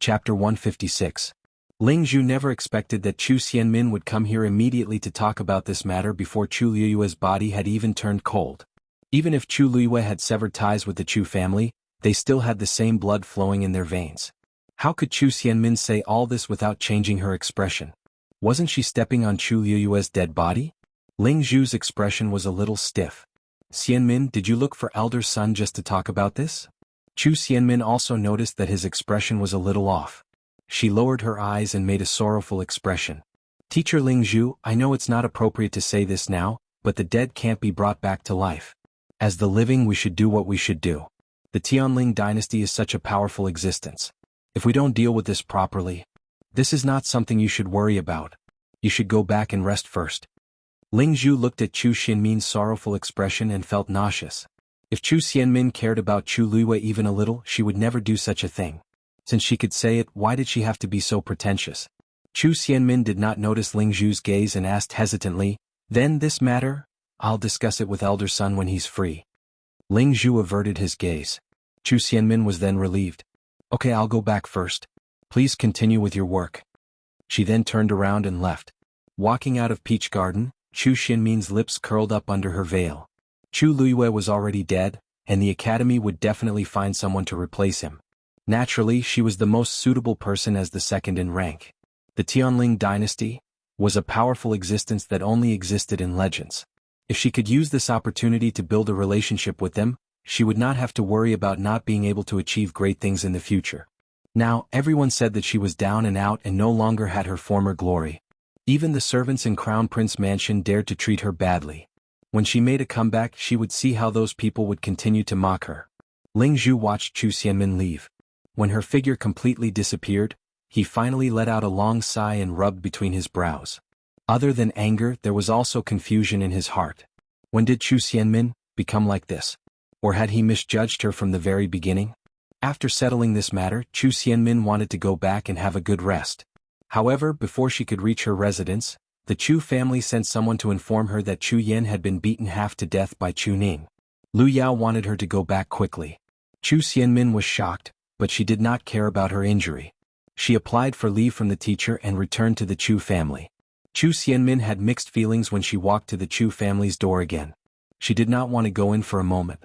Chapter 156. Ling Zhu never expected that Chu Xianmin would come here immediately to talk about this matter before Chu Liyue's body had even turned cold. Even if Chu Liyue had severed ties with the Chu family, they still had the same blood flowing in their veins. How could Chu Xianmin say all this without changing her expression? Wasn't she stepping on Chu Liyue's dead body? Ling Zhu's expression was a little stiff. Xianmin, did you look for elder son just to talk about this? Chu Xianmin also noticed that his expression was a little off. She lowered her eyes and made a sorrowful expression. Teacher Ling Zhu, I know it's not appropriate to say this now, but the dead can't be brought back to life. As the living we should do what we should do. The Tianling dynasty is such a powerful existence. If we don't deal with this properly, this is not something you should worry about. You should go back and rest first. Ling Zhu looked at Chu Xianmin's sorrowful expression and felt nauseous. If Chu Xianmin cared about Chu Liyue even a little, she would never do such a thing. Since she could say it, why did she have to be so pretentious? Chu Xianmin did not notice Ling Zhu's gaze and asked hesitantly, "Then this matter? I'll discuss it with elder son when he's free." Ling Zhu averted his gaze. Chu Xianmin was then relieved. "Okay, I'll go back first. Please continue with your work." She then turned around and left. Walking out of Peach Garden, Chu Xianmin's lips curled up under her veil. Chu Liyue was already dead, and the academy would definitely find someone to replace him. Naturally, she was the most suitable person as the second in rank. The Tianling dynasty was a powerful existence that only existed in legends. If she could use this opportunity to build a relationship with them, she would not have to worry about not being able to achieve great things in the future. Now, everyone said that she was down and out and no longer had her former glory. Even the servants in Crown Prince Mansion dared to treat her badly. When she made a comeback, she would see how those people would continue to mock her. Ling Zhu watched Chu Xianmin leave. When her figure completely disappeared, he finally let out a long sigh and rubbed between his brows. Other than anger, there was also confusion in his heart. When did Chu Xianmin become like this? Or had he misjudged her from the very beginning? After settling this matter, Chu Xianmin wanted to go back and have a good rest. However, before she could reach her residence, the Chu family sent someone to inform her that Chu Yan had been beaten half to death by Chu Ning. Lu Yao wanted her to go back quickly. Chu Xianmin was shocked, but she did not care about her injury. She applied for leave from the teacher and returned to the Chu family. Chu Xianmin had mixed feelings when she walked to the Chu family's door again. She did not want to go in for a moment.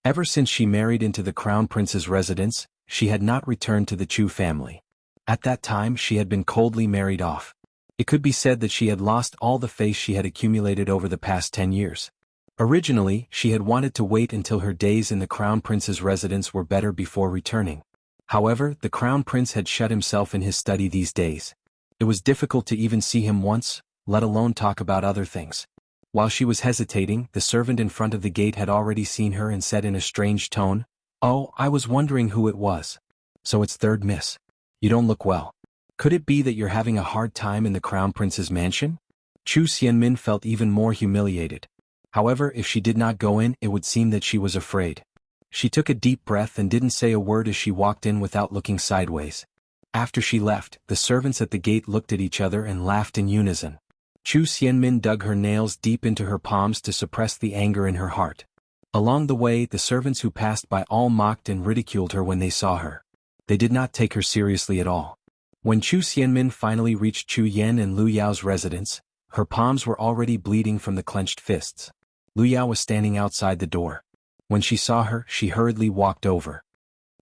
Ever since she married into the Crown Prince's residence, she had not returned to the Chu family. At that time she had been coldly married off. It could be said that she had lost all the faith she had accumulated over the past 10 years. Originally, she had wanted to wait until her days in the Crown Prince's residence were better before returning. However, the Crown Prince had shut himself in his study these days. It was difficult to even see him once, let alone talk about other things. While she was hesitating, the servant in front of the gate had already seen her and said in a strange tone, "Oh, I was wondering who it was. So it's third miss. You don't look well. Could it be that you're having a hard time in the Crown Prince's mansion?" Chu Xianmin felt even more humiliated. However, if she did not go in, it would seem that she was afraid. She took a deep breath and didn't say a word as she walked in without looking sideways. After she left, the servants at the gate looked at each other and laughed in unison. Chu Xianmin dug her nails deep into her palms to suppress the anger in her heart. Along the way, the servants who passed by all mocked and ridiculed her when they saw her. They did not take her seriously at all. When Chu Xianmin finally reached Chu Yan and Lu Yao's residence, her palms were already bleeding from the clenched fists. Lu Yao was standing outside the door. When she saw her, she hurriedly walked over.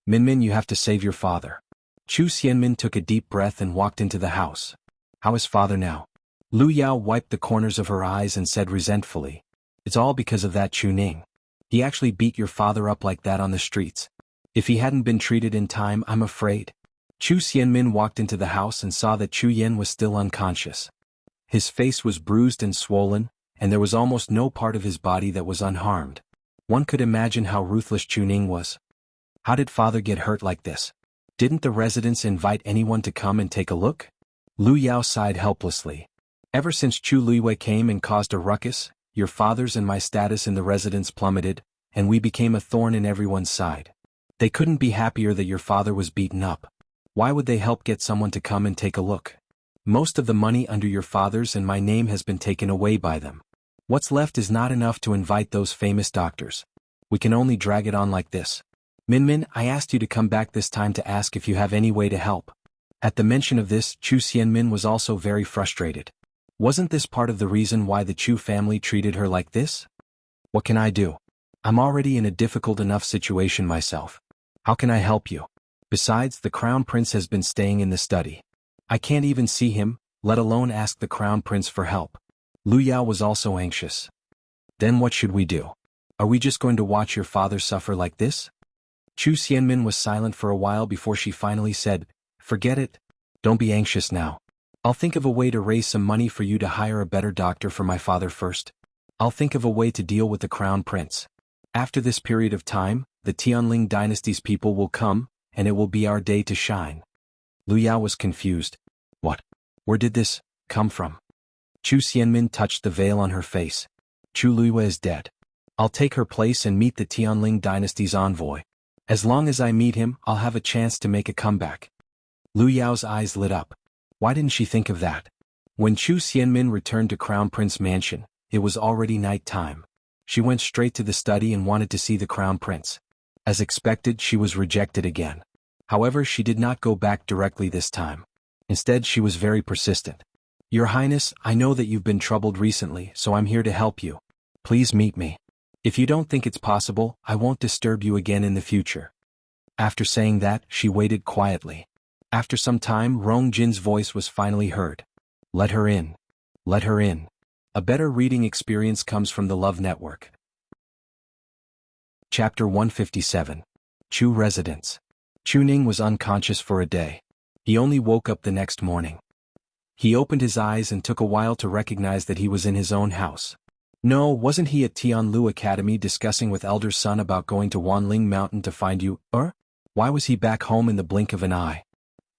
"Minmin, you have to save your father." Chu Xianmin took a deep breath and walked into the house. "How is father now?" Lu Yao wiped the corners of her eyes and said resentfully, "It's all because of that Chu Ning. He actually beat your father up like that on the streets. If he hadn't been treated in time, I'm afraid." Chu Xianmin walked into the house and saw that Chu Yan was still unconscious. His face was bruised and swollen, and there was almost no part of his body that was unharmed. One could imagine how ruthless Chu Ning was. How did father get hurt like this? Didn't the residents invite anyone to come and take a look? Lu Yao sighed helplessly. "Ever since Chu Liyue came and caused a ruckus, your father's and my status in the residence plummeted, and we became a thorn in everyone's side. They couldn't be happier that your father was beaten up. Why would they help get someone to come and take a look? Most of the money under your father's and my name has been taken away by them. What's left is not enough to invite those famous doctors. We can only drag it on like this." Min, I asked you to come back this time to ask if you have any way to help. At the mention of this, Chu Xianmin was also very frustrated. Wasn't this part of the reason why the Chu family treated her like this? What can I do? I'm already in a difficult enough situation myself. How can I help you? Besides, the Crown Prince has been staying in the study. I can't even see him, let alone ask the Crown Prince for help. Lu Yao was also anxious. Then what should we do? Are we just going to watch your father suffer like this? Chu Xianmin was silent for a while before she finally said, Forget it. Don't be anxious now. I'll think of a way to raise some money for you to hire a better doctor for my father first. I'll think of a way to deal with the Crown Prince. After this period of time, the Tianling dynasty's people will come, and it will be our day to shine. Lu Yao was confused. What? Where did this come from? Chu Xianmin touched the veil on her face. Chu Luiyue is dead. I'll take her place and meet the Tianling dynasty's envoy. As long as I meet him, I'll have a chance to make a comeback. Lu Yao's eyes lit up. Why didn't she think of that? When Chu Xianmin returned to Crown Prince Mansion, it was already night time. She went straight to the study and wanted to see the Crown Prince. As expected, she was rejected again. However, she did not go back directly this time. Instead, she was very persistent. Your Highness, I know that you've been troubled recently, so I'm here to help you. Please meet me. If you don't think it's possible, I won't disturb you again in the future. After saying that, she waited quietly. After some time, Rong Jin's voice was finally heard. Let her in. Let her in. A better reading experience comes from the Love Network. Chapter 157. Chu Residence. Chu Ning was unconscious for a day. He only woke up the next morning. He opened his eyes and took a while to recognize that he was in his own house. No, wasn't he at Tianlu Academy discussing with Elder Sun about going to Wanling Mountain to find you, or? Why was he back home in the blink of an eye?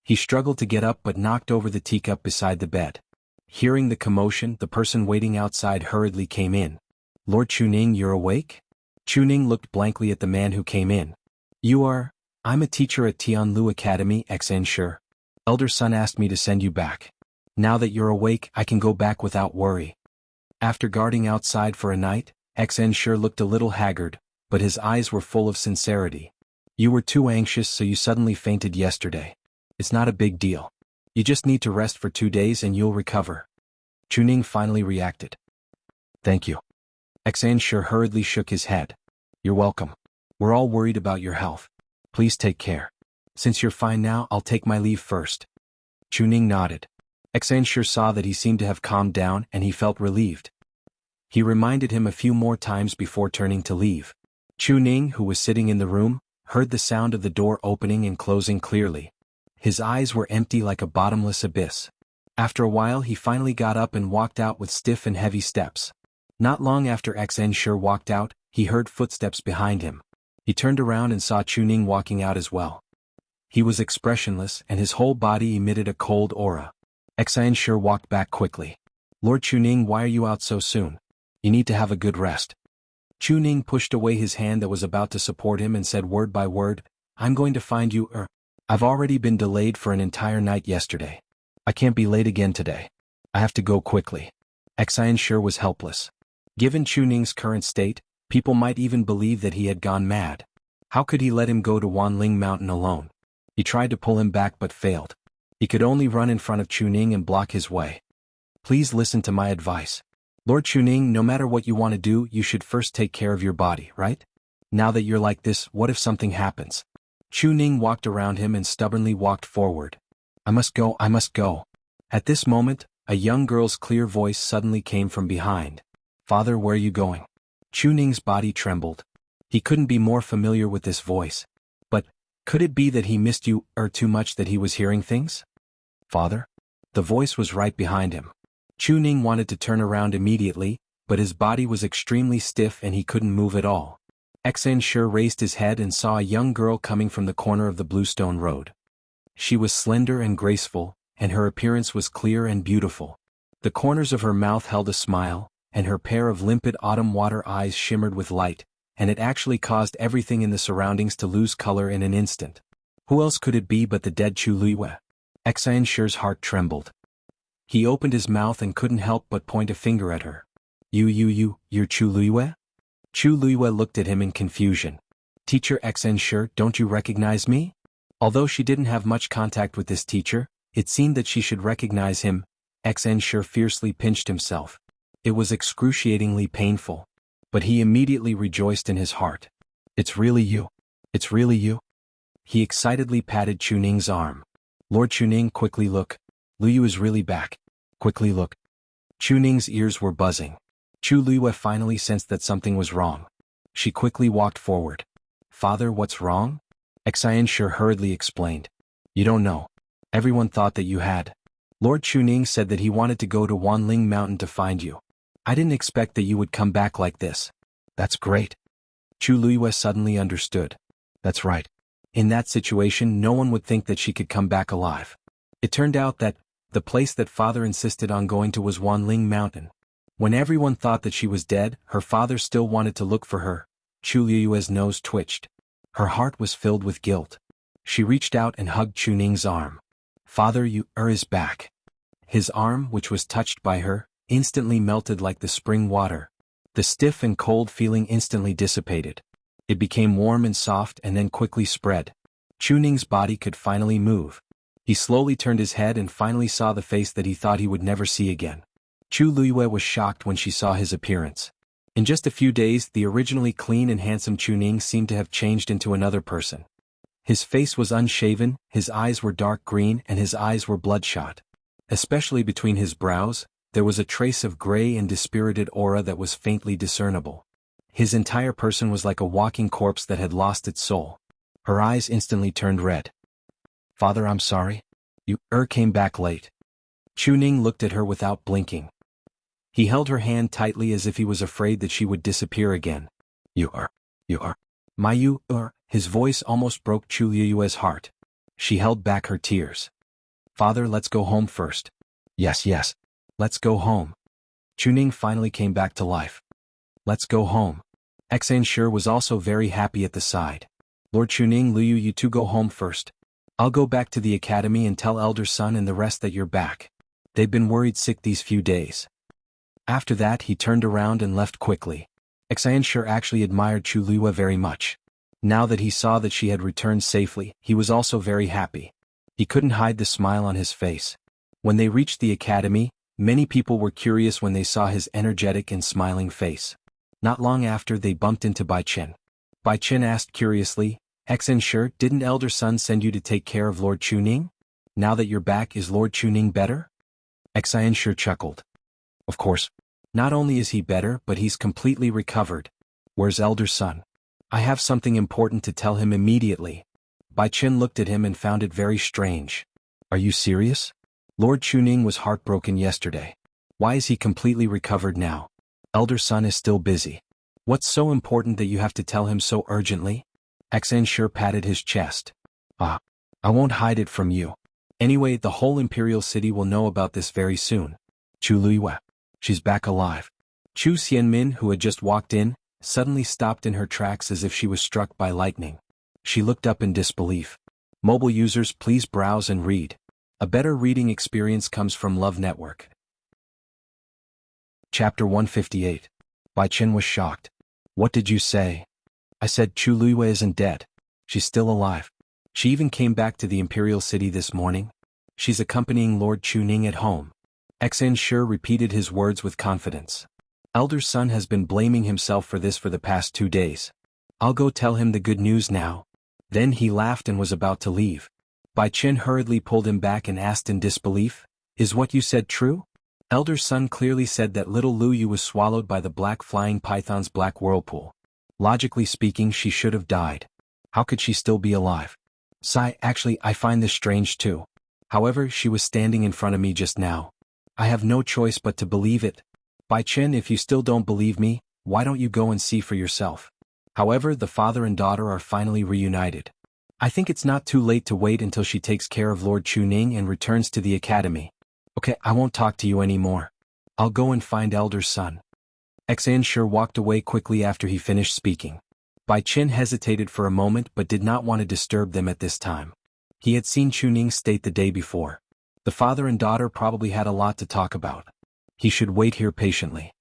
He struggled to get up but knocked over the teacup beside the bed. Hearing the commotion, the person waiting outside hurriedly came in. Lord Chuning, you're awake? Chuning looked blankly at the man who came in. You are? I'm a teacher at Tianlu Academy, xianxia. Elder Sun asked me to send you back. Now that you're awake, I can go back without worry. After guarding outside for a night, xianxia looked a little haggard, but his eyes were full of sincerity. You were too anxious, so you suddenly fainted yesterday. It's not a big deal. You just need to rest for 2 days and you'll recover. Chuning finally reacted. Thank you. xianxia hurriedly shook his head. You're welcome. We're all worried about your health. Please take care. Since you're fine now, I'll take my leave first. Chuning nodded. xianxia saw that he seemed to have calmed down and he felt relieved. He reminded him a few more times before turning to leave. Chuning, who was sitting in the room, heard the sound of the door opening and closing clearly. His eyes were empty like a bottomless abyss. After a while he finally got up and walked out with stiff and heavy steps. Not long after xianxia walked out, he heard footsteps behind him. He turned around and saw Chuning walking out as well. He was expressionless and his whole body emitted a cold aura. xianxia walked back quickly. Lord Chuning, why are you out so soon? You need to have a good rest. Chuning pushed away his hand that was about to support him and said word by word, I'm going to find you, I've already been delayed for an entire night yesterday. I can't be late again today. I have to go quickly. xianxia was helpless. Given Chuning's current state, people might even believe that he had gone mad. How could he let him go to Wanling Mountain alone? He tried to pull him back but failed. He could only run in front of Chuning and block his way. Please listen to my advice. Lord Chuning, no matter what you want to do, you should first take care of your body, right? Now that you're like this, what if something happens? Chuning walked around him and stubbornly walked forward. I must go, I must go. At this moment, a young girl's clear voice suddenly came from behind. Father, where are you going? Chuning's body trembled. He couldn't be more familiar with this voice. But, could it be that he missed you, too much that he was hearing things? Father? The voice was right behind him. Chuning wanted to turn around immediately, but his body was extremely stiff and he couldn't move at all. xianxia raised his head and saw a young girl coming from the corner of the Bluestone Road. She was slender and graceful, and her appearance was clear and beautiful. The corners of her mouth held a smile, and her pair of limpid autumn water eyes shimmered with light, and it actually caused everything in the surroundings to lose color in an instant. Who else could it be but the dead Chu Luiyue? xianxia's heart trembled. He opened his mouth and couldn't help but point a finger at her. You're Chu Luiyue? Chu Luiyue looked at him in confusion. Teacher xianxia, don't you recognize me? Although she didn't have much contact with this teacher, it seemed that she should recognize him. Xianxia fiercely pinched himself. It was excruciatingly painful. But he immediately rejoiced in his heart. It's really you. It's really you. He excitedly patted Chuning's arm. Lord Chuning, quickly look. Luyu is really back. Quickly look. Chuning's ears were buzzing. Chu Liyue finally sensed that something was wrong. She quickly walked forward. Father, what's wrong? Xianxia hurriedly explained. You don't know. Everyone thought that you had. Lord Chuning said that he wanted to go to Wanling Mountain to find you. I didn't expect that you would come back like this. That's great. Chu Liyue suddenly understood. That's right. In that situation, no one would think that she could come back alive. It turned out that the place that father insisted on going to was Wanling Mountain. When everyone thought that she was dead, her father still wanted to look for her. Chu Liyue's nose twitched. Her heart was filled with guilt. She reached out and hugged Chuning's arm. Father, you is back. His arm, which was touched by her, instantly melted like the spring water. The stiff and cold feeling instantly dissipated. It became warm and soft and then quickly spread. Chuning's body could finally move. He slowly turned his head and finally saw the face that he thought he would never see again. Chu Liyue was shocked when she saw his appearance. In just a few days, the originally clean and handsome Chuning seemed to have changed into another person. His face was unshaven, his eyes were dark green and his eyes were bloodshot. Especially between his brows, there was a trace of gray and dispirited aura that was faintly discernible. His entire person was like a walking corpse that had lost its soul. Her eyes instantly turned red. Father, I'm sorry. You came back late. Chuning looked at her without blinking. He held her hand tightly as if he was afraid that she would disappear again. You are. His voice almost broke Chu Liyue's heart. She held back her tears. Father, let's go home first. Yes. Let's go home. Chuning finally came back to life. Let's go home. Xianxia was also very happy at the side. Lord Chuning, Liu, you two go home first. I'll go back to the academy and tell elder son and the rest that you're back. They've been worried sick these few days. After that he turned around and left quickly. Xianxia actually admired Chu Liyue very much. Now that he saw that she had returned safely, he was also very happy. He couldn't hide the smile on his face. When they reached the academy, many people were curious when they saw his energetic and smiling face. Not long after they bumped into Bai Chen. Bai Chen asked curiously, Xianxia, didn't elder son send you to take care of Lord Chuning? Now that you're back, is Lord Chuning better? Xianxia chuckled. Of course. Not only is he better, but he's completely recovered. Where's elder son? I have something important to tell him immediately. Bai Chen looked at him and found it very strange. Are you serious? Lord Chuning was heartbroken yesterday. Why is he completely recovered now? Elder son is still busy. What's so important that you have to tell him so urgently? Xianxia patted his chest. I won't hide it from you. Anyway, the whole imperial city will know about this very soon. Chu Liyue. She's back alive. Chu Xianmin, who had just walked in, suddenly stopped in her tracks as if she was struck by lightning. She looked up in disbelief. Mobile users, please browse and read. A better reading experience comes from Love Network. Chapter 158. Bai Chen was shocked. What did you say? I said Chu Liyue isn't dead. She's still alive. She even came back to the imperial city this morning. She's accompanying Lord Chuning at home. Xianxia repeated his words with confidence. Elder son has been blaming himself for this for the past 2 days. I'll go tell him the good news now. Then he laughed and was about to leave. Bai Chen hurriedly pulled him back and asked in disbelief, Is what you said true? Elder son clearly said that little Lu Yu was swallowed by the black flying python's black whirlpool. Logically speaking, she should have died. How could she still be alive? Actually, I find this strange too. However, she was standing in front of me just now. I have no choice but to believe it. Bai Chen, if you still don't believe me, why don't you go and see for yourself? However, the father and daughter are finally reunited. I think it's not too late to wait until she takes care of Lord Chuning and returns to the academy. Okay, I won't talk to you anymore. I'll go and find elder son. Xianxia walked away quickly after he finished speaking. Bai Chen hesitated for a moment but did not want to disturb them at this time. He had seen Chuning state the day before. The father and daughter probably had a lot to talk about. He should wait here patiently.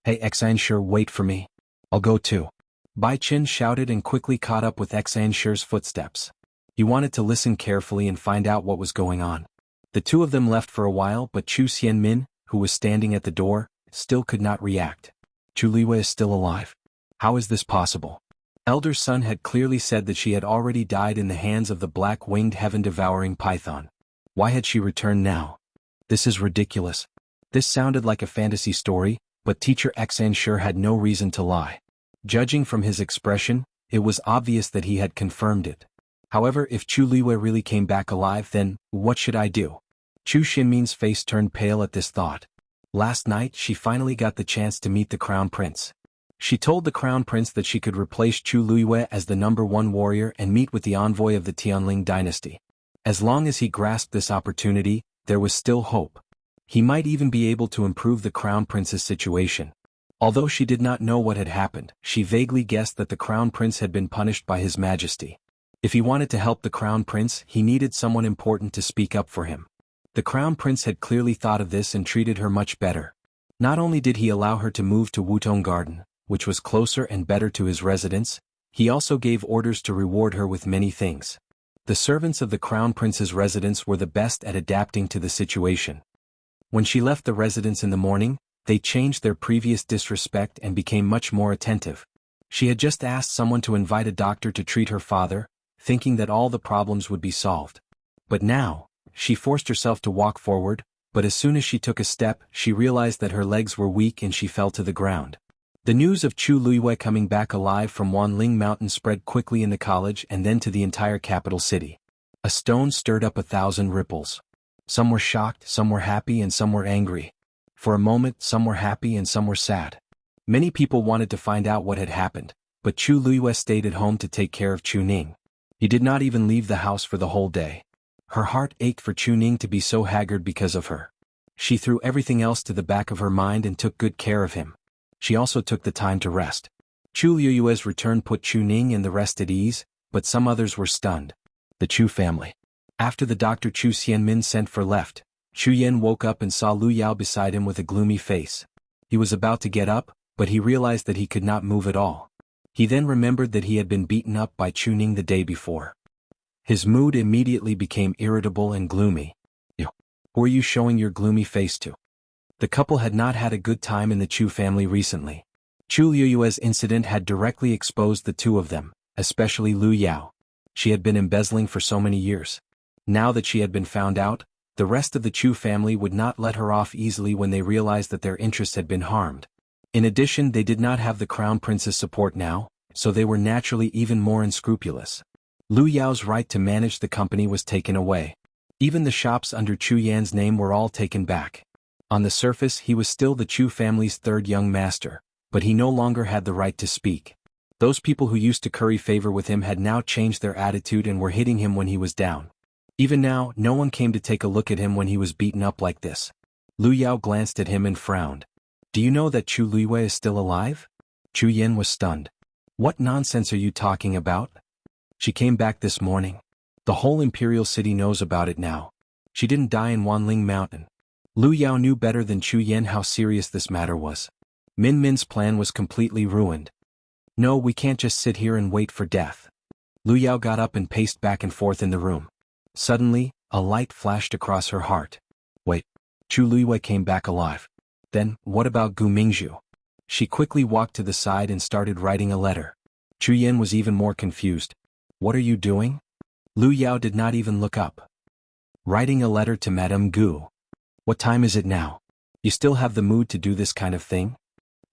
Hey Xianxia, wait for me. I'll go too. Bai Qin shouted and quickly caught up with xianxia's footsteps. He wanted to listen carefully and find out what was going on. The two of them left for a while, but Chu Xianmin, who was standing at the door, still could not react. Chu Liwei is still alive. How is this possible? Elder Sun had clearly said that she had already died in the hands of the black-winged heaven-devouring python. Why had she returned now? This is ridiculous. This sounded like a fantasy story, but Teacher Xianxia had no reason to lie. Judging from his expression, it was obvious that he had confirmed it. However, if Chu Liwei really came back alive, then what should I do? Chu Xinmin's face turned pale at this thought. Last night she finally got the chance to meet the Crown Prince. She told the Crown Prince that she could replace Chu Liwei as the #1 warrior and meet with the envoy of the Tianling dynasty. As long as he grasped this opportunity, there was still hope. He might even be able to improve the Crown Prince's situation. Although she did not know what had happened, she vaguely guessed that the Crown Prince had been punished by His Majesty. If he wanted to help the Crown Prince, he needed someone important to speak up for him. The Crown Prince had clearly thought of this and treated her much better. Not only did he allow her to move to Wutong Garden, which was closer and better to his residence, he also gave orders to reward her with many things. The servants of the Crown Prince's residence were the best at adapting to the situation. When she left the residence in the morning, they changed their previous disrespect and became much more attentive. She had just asked someone to invite a doctor to treat her father, thinking that all the problems would be solved. But now, she forced herself to walk forward, but as soon as she took a step, she realized that her legs were weak and she fell to the ground. The news of Chu Liwei coming back alive from Wanling Mountain spread quickly in the college and then to the entire capital city. A stone stirred up 1,000 ripples. Some were shocked, some were happy, and some were angry. For a moment, some were happy and some were sad. Many people wanted to find out what had happened, but Chu Liwei stayed at home to take care of Chu Ning. He did not even leave the house for the whole day. Her heart ached for Chu Ning to be so haggard because of her. She threw everything else to the back of her mind and took good care of him. She also took the time to rest. Chu Liu's return put Chu Ning and the rest at ease, but some others were stunned. The Chu family. After the doctor Chu Xianmin sent for left, Chu Yan woke up and saw Lu Yao beside him with a gloomy face. He was about to get up, but he realized that he could not move at all. He then remembered that he had been beaten up by Chu Ning the day before. His mood immediately became irritable and gloomy. Who are you showing your gloomy face to? The couple had not had a good time in the Chu family recently. Chu Liu's incident had directly exposed the two of them, especially Lu Yao. She had been embezzling for so many years. Now that she had been found out, the rest of the Chu family would not let her off easily when they realized that their interests had been harmed. In addition, they did not have the Crown Prince's support now, so they were naturally even more unscrupulous. Lu Yao's right to manage the company was taken away. Even the shops under Chu Yan's name were all taken back. On the surface, he was still the Chu family's third young master, but he no longer had the right to speak. Those people who used to curry favor with him had now changed their attitude and were hitting him when he was down. Even now, no one came to take a look at him when he was beaten up like this. Lu Yao glanced at him and frowned. Do you know that Chu Liwei is still alive? Chu Yan was stunned. What nonsense are you talking about? She came back this morning. The whole imperial city knows about it now. She didn't die in Wanling Mountain. Lu Yao knew better than Chu Yan how serious this matter was. Min Min's plan was completely ruined. No, we can't just sit here and wait for death. Lu Yao got up and paced back and forth in the room. Suddenly, a light flashed across her heart. Wait, Chu Liwei came back alive. Then, what about Gu Mingzhu? She quickly walked to the side and started writing a letter. Chu Yan was even more confused. What are you doing? Lu Yao did not even look up. Writing a letter to Madame Gu. What time is it now? You still have the mood to do this kind of thing?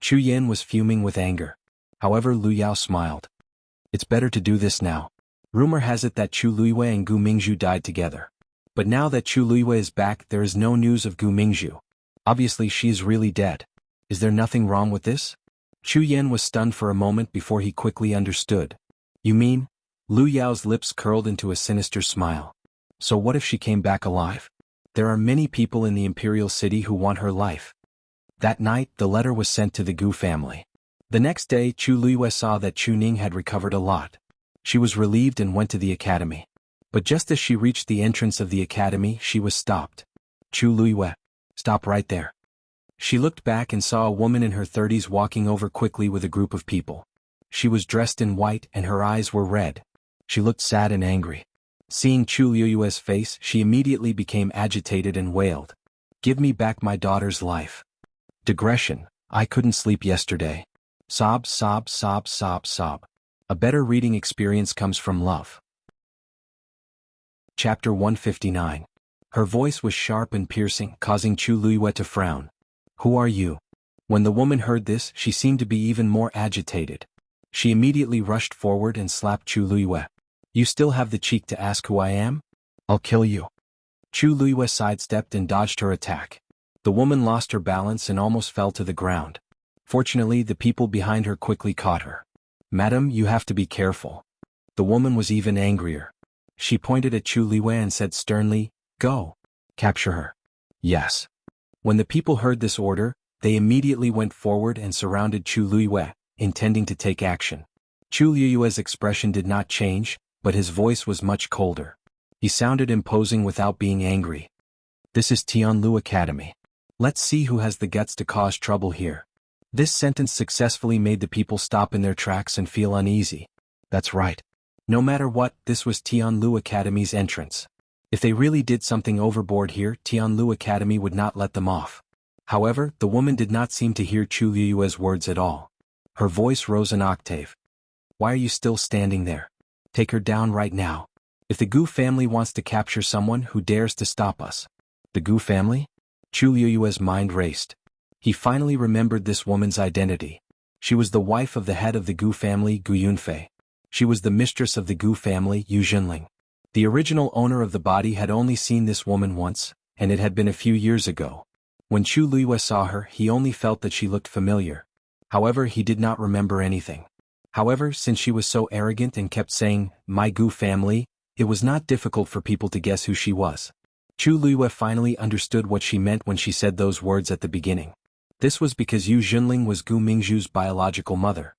Chu Yan was fuming with anger. However, Lu Yao smiled. It's better to do this now. Rumor has it that Chu Liwei and Gu Mingzhu died together. But now that Chu Liwei is back, there is no news of Gu Mingzhu. Obviously she is really dead. Is there nothing wrong with this? Chu Yan was stunned for a moment before he quickly understood. You mean? Lu Yao's lips curled into a sinister smile. So what if she came back alive? There are many people in the imperial city who want her life. That night, the letter was sent to the Gu family. The next day, Chu Liwei saw that Chu Ning had recovered a lot. She was relieved and went to the academy. But just as she reached the entrance of the academy, she was stopped. Chu Liwei, stop right there. She looked back and saw a woman in her 30s walking over quickly with a group of people. She was dressed in white and her eyes were red. She looked sad and angry. Seeing Chu Liyue's face, she immediately became agitated and wailed. "Give me back my daughter's life." Digression: I couldn't sleep yesterday. Sob, sob, sob, sob, sob. A better reading experience comes from love. Chapter 159. Her voice was sharp and piercing, causing Chu Liyue to frown. "Who are you?" When the woman heard this, she seemed to be even more agitated. She immediately rushed forward and slapped Chu Liyue. "You still have the cheek to ask who I am? I'll kill you." Chu Liyue sidestepped and dodged her attack. The woman lost her balance and almost fell to the ground. Fortunately, the people behind her quickly caught her. "Madam, you have to be careful." The woman was even angrier. She pointed at Chu Liyue and said sternly, "Go. Capture her." "Yes." When the people heard this order, they immediately went forward and surrounded Chu Liyue, intending to take action. Chu Liyue's expression did not change, but his voice was much colder. He sounded imposing without being angry. "This is Tianlu Academy. Let's see who has the guts to cause trouble here." This sentence successfully made the people stop in their tracks and feel uneasy. That's right. No matter what, this was Tianlu Academy's entrance. If they really did something overboard here, Tianlu Academy would not let them off. However, the woman did not seem to hear Chu Liyue's words at all. Her voice rose an octave. "Why are you still standing there? Take her down right now. If the Gu family wants to capture someone, who dares to stop us?" The Gu family? Chu Liyue's mind raced. He finally remembered this woman's identity. She was the wife of the head of the Gu family, Gu Yunfei. She was the mistress of the Gu family, Yu Jinling. The original owner of the body had only seen this woman once, and it had been a few years ago. When Chu Liyue saw her, he only felt that she looked familiar. However, he did not remember anything. However, since she was so arrogant and kept saying, "My Gu family," it was not difficult for people to guess who she was. Chu Liyue finally understood what she meant when she said those words at the beginning. This was because Yu Jinling was Gu Mingzhu's biological mother.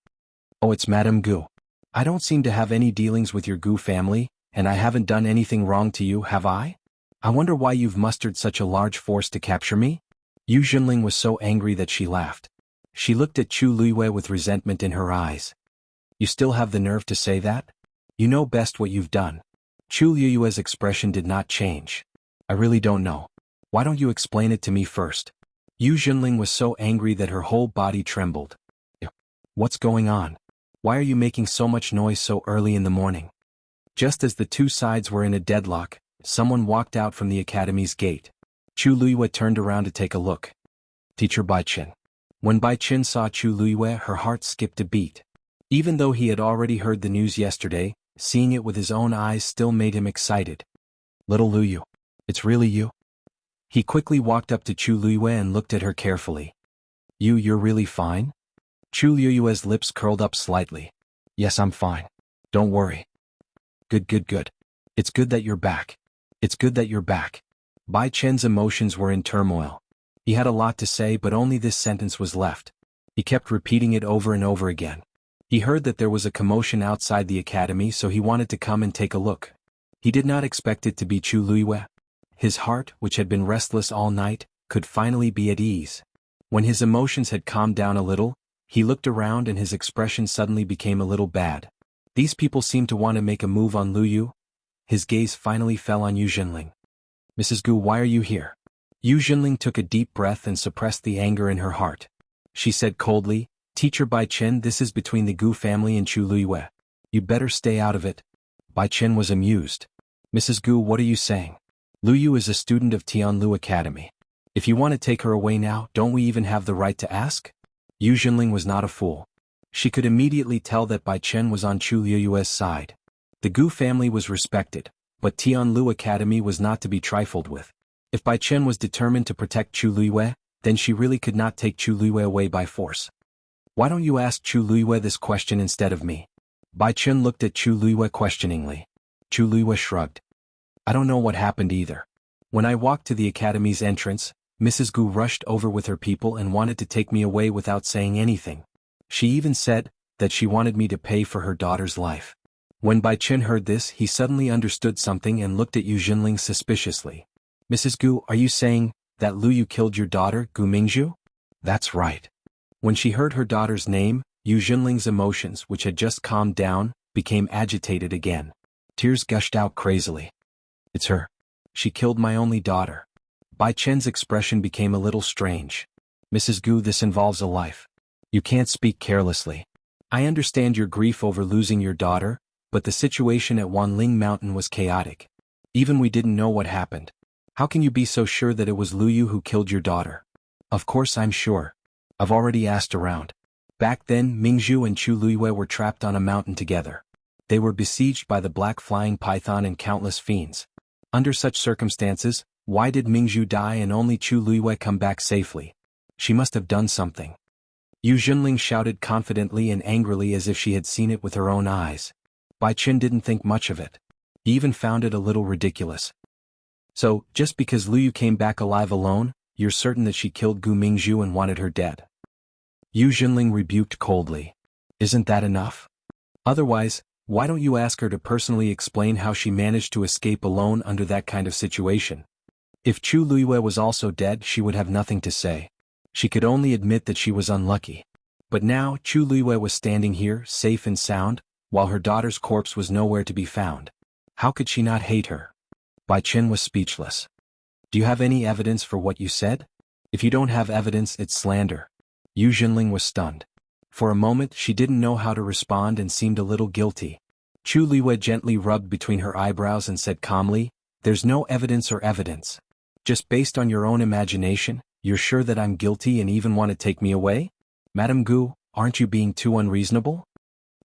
"Oh, it's Madame Gu. I don't seem to have any dealings with your Gu family, and I haven't done anything wrong to you, have I? I wonder why you've mustered such a large force to capture me?" Yu Jinling was so angry that she laughed. She looked at Chu Liyue with resentment in her eyes. "You still have the nerve to say that? You know best what you've done." Chu Liyue's expression did not change. "I really don't know. Why don't you explain it to me first?" Yu Jinling was so angry that her whole body trembled. "What's going on? Why are you making so much noise so early in the morning?" Just as the two sides were in a deadlock, someone walked out from the academy's gate. Chu Liyue turned around to take a look. Teacher Bai Qin. When Bai Qin saw Chu Liyue, her heart skipped a beat. Even though he had already heard the news yesterday, seeing it with his own eyes still made him excited. "Little Liu. It's really you?" He quickly walked up to Chu Liyue and looked at her carefully. You're really fine?" Chu Liyue's lips curled up slightly. "Yes, I'm fine. Don't worry." Good, good, good. It's good that you're back. It's good that you're back." Bai Chen's emotions were in turmoil. He had a lot to say, but only this sentence was left. He kept repeating it over and over again. He heard that there was a commotion outside the academy, so he wanted to come and take a look. He did not expect it to be Chu Liyue. His heart, which had been restless all night, could finally be at ease. When his emotions had calmed down a little, he looked around and his expression suddenly became a little bad. These people seemed to want to make a move on Liu. His gaze finally fell on Yu Jinling. "Mrs. Gu, why are you here?" Yu Jinling took a deep breath and suppressed the anger in her heart. She said coldly, "Teacher Bai Chen, this is between the Gu family and Chu Liyue. You'd better stay out of it." Bai Chen was amused. "Mrs. Gu, what are you saying? Liu is a student of Tianlu Academy. If you want to take her away now, don't we even have the right to ask?" Yu Jinling was not a fool. She could immediately tell that Bai Chen was on Chu Liyue's side. The Gu family was respected, but Tianlu Academy was not to be trifled with. If Bai Chen was determined to protect Chu Liyue, then she really could not take Chu Liyue away by force. "Why don't you ask Chu Liyue this question instead of me?" Bai Chen looked at Chu Liyue questioningly. Chu Liyue shrugged. "I don't know what happened either. When I walked to the academy's entrance, Mrs. Gu rushed over with her people and wanted to take me away without saying anything. She even said that she wanted me to pay for her daughter's life." When Bai Chen heard this, he suddenly understood something and looked at Yu Jinling suspiciously. "Mrs. Gu, are you saying that Liu killed your daughter, Gu Mingzhu?" "That's right." When she heard her daughter's name, Yu Junling's emotions, which had just calmed down, became agitated again. Tears gushed out crazily. It's her. She killed my only daughter. Bai Chen's expression became a little strange. Mrs. Gu, this involves a life. You can't speak carelessly. I understand your grief over losing your daughter, but the situation at Wanling Mountain was chaotic. Even we didn't know what happened. How can you be so sure that it was Lu Yu who killed your daughter? Of course I'm sure. I've already asked around. Back then, Mingzhu and Chu Luiyue were trapped on a mountain together. They were besieged by the black flying python and countless fiends. Under such circumstances, why did Mingzhu die and only Chu Luiyue come back safely? She must have done something. Yu Junling shouted confidently and angrily as if she had seen it with her own eyes. Bai Chen didn't think much of it. He even found it a little ridiculous. So, just because Lu Yu came back alive alone, you're certain that she killed Gu Mingzhu and wanted her dead? Yu Junling rebuked coldly. Isn't that enough? Otherwise, why don't you ask her to personally explain how she managed to escape alone under that kind of situation? If Chu Luiyue was also dead, she would have nothing to say. She could only admit that she was unlucky. But now, Chu Luiyue was standing here, safe and sound, while her daughter's corpse was nowhere to be found. How could she not hate her? Bai Chen was speechless. Do you have any evidence for what you said? If you don't have evidence, it's slander. Yu Junling was stunned. For a moment she didn't know how to respond and seemed a little guilty. Chu Luiyue gently rubbed between her eyebrows and said calmly, "There's no evidence or evidence. Just based on your own imagination, you're sure that I'm guilty and even want to take me away? Madame Gu, aren't you being too unreasonable?"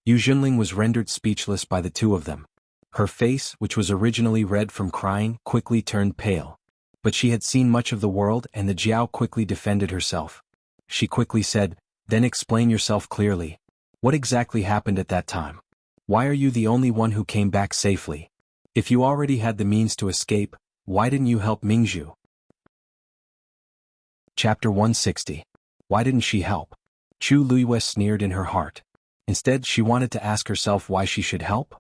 Yu Junling was rendered speechless by the two of them. Her face, which was originally red from crying, quickly turned pale. But she had seen much of the world and the Jiao quickly defended herself. She quickly said, "Then explain yourself clearly. What exactly happened at that time? Why are you the only one who came back safely? If you already had the means to escape, why didn't you help Mingzhu?" Chapter 160. Why didn't she help? Chu Luiyue sneered in her heart. Instead, she wanted to ask herself why she should help.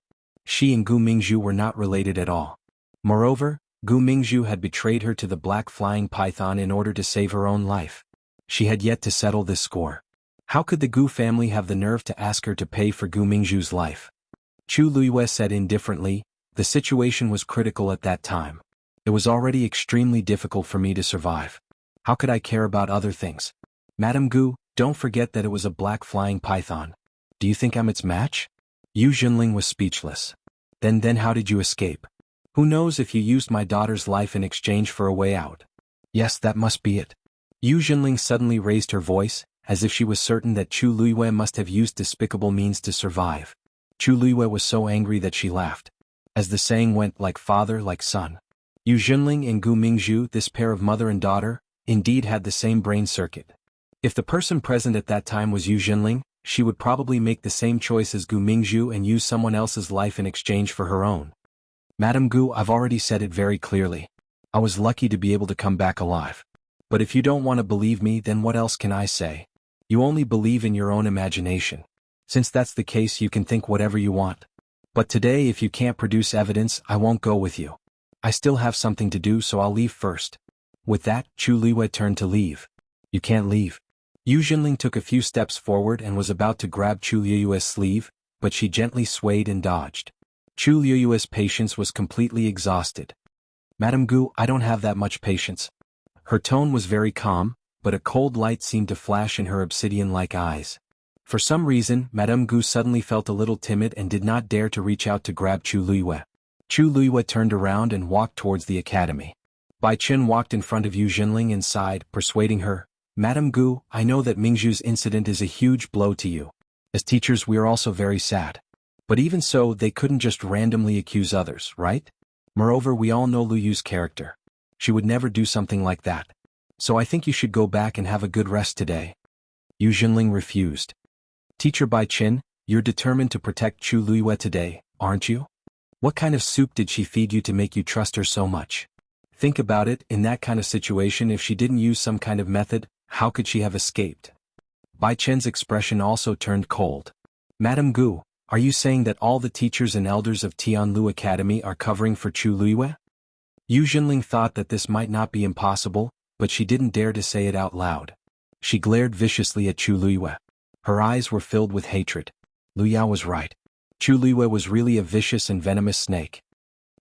She and Gu Mingzhu were not related at all. Moreover, Gu Mingzhu had betrayed her to the black flying python in order to save her own life. She had yet to settle this score. How could the Gu family have the nerve to ask her to pay for Gu Mingzhu's life? Chu Luiyue said indifferently, "The situation was critical at that time. It was already extremely difficult for me to survive. How could I care about other things? Madame Gu, don't forget that it was a black flying python. Do you think I'm its match?" Yu Junling was speechless. Then how did you escape? Who knows if you used my daughter's life in exchange for a way out? Yes, that must be it. Yu Junling suddenly raised her voice, as if she was certain that Chu Luiyue must have used despicable means to survive. Chu Luiyue was so angry that she laughed. As the saying went, like father, like son. Yu Junling and Gu Mingzhu, this pair of mother and daughter, indeed had the same brain circuit. If the person present at that time was Yu Junling, she would probably make the same choice as Gu Mingzhu and use someone else's life in exchange for her own. Madame Gu, I've already said it very clearly. I was lucky to be able to come back alive. But if you don't want to believe me, then what else can I say? You only believe in your own imagination. Since that's the case, you can think whatever you want. But today, if you can't produce evidence, I won't go with you. I still have something to do, so I'll leave first. With that, Chu Luiyue turned to leave. You can't leave. Yu Junling took a few steps forward and was about to grab Chu Luiyue's sleeve, but she gently swayed and dodged. Chu Luiyue's patience was completely exhausted. Madame Gu, I don't have that much patience. Her tone was very calm, but a cold light seemed to flash in her obsidian-like eyes. For some reason, Madame Gu suddenly felt a little timid and did not dare to reach out to grab Chu Luiyue. Chu Luiyue turned around and walked towards the academy. Bai Chen walked in front of Yu Junling and sighed, persuading her, "Madame Gu, I know that Mingzhu's incident is a huge blow to you. As teachers, we are also very sad. But even so, they couldn't just randomly accuse others, right? Moreover, we all know Lu Yu's character. She would never do something like that. So I think you should go back and have a good rest today." Yu Junling refused. "Teacher Bai Chen, you're determined to protect Chu Luiyue today, aren't you? What kind of soup did she feed you to make you trust her so much? Think about it, in that kind of situation, if she didn't use some kind of method, how could she have escaped?" Bai Chen's expression also turned cold. "Madame Gu, are you saying that all the teachers and elders of Tianlu Academy are covering for Chu Luiyue?" Yu Junling thought that this might not be impossible, but she didn't dare to say it out loud. She glared viciously at Chu Luiyue. Her eyes were filled with hatred. Lu Yao was right. Chu Liyue was really a vicious and venomous snake.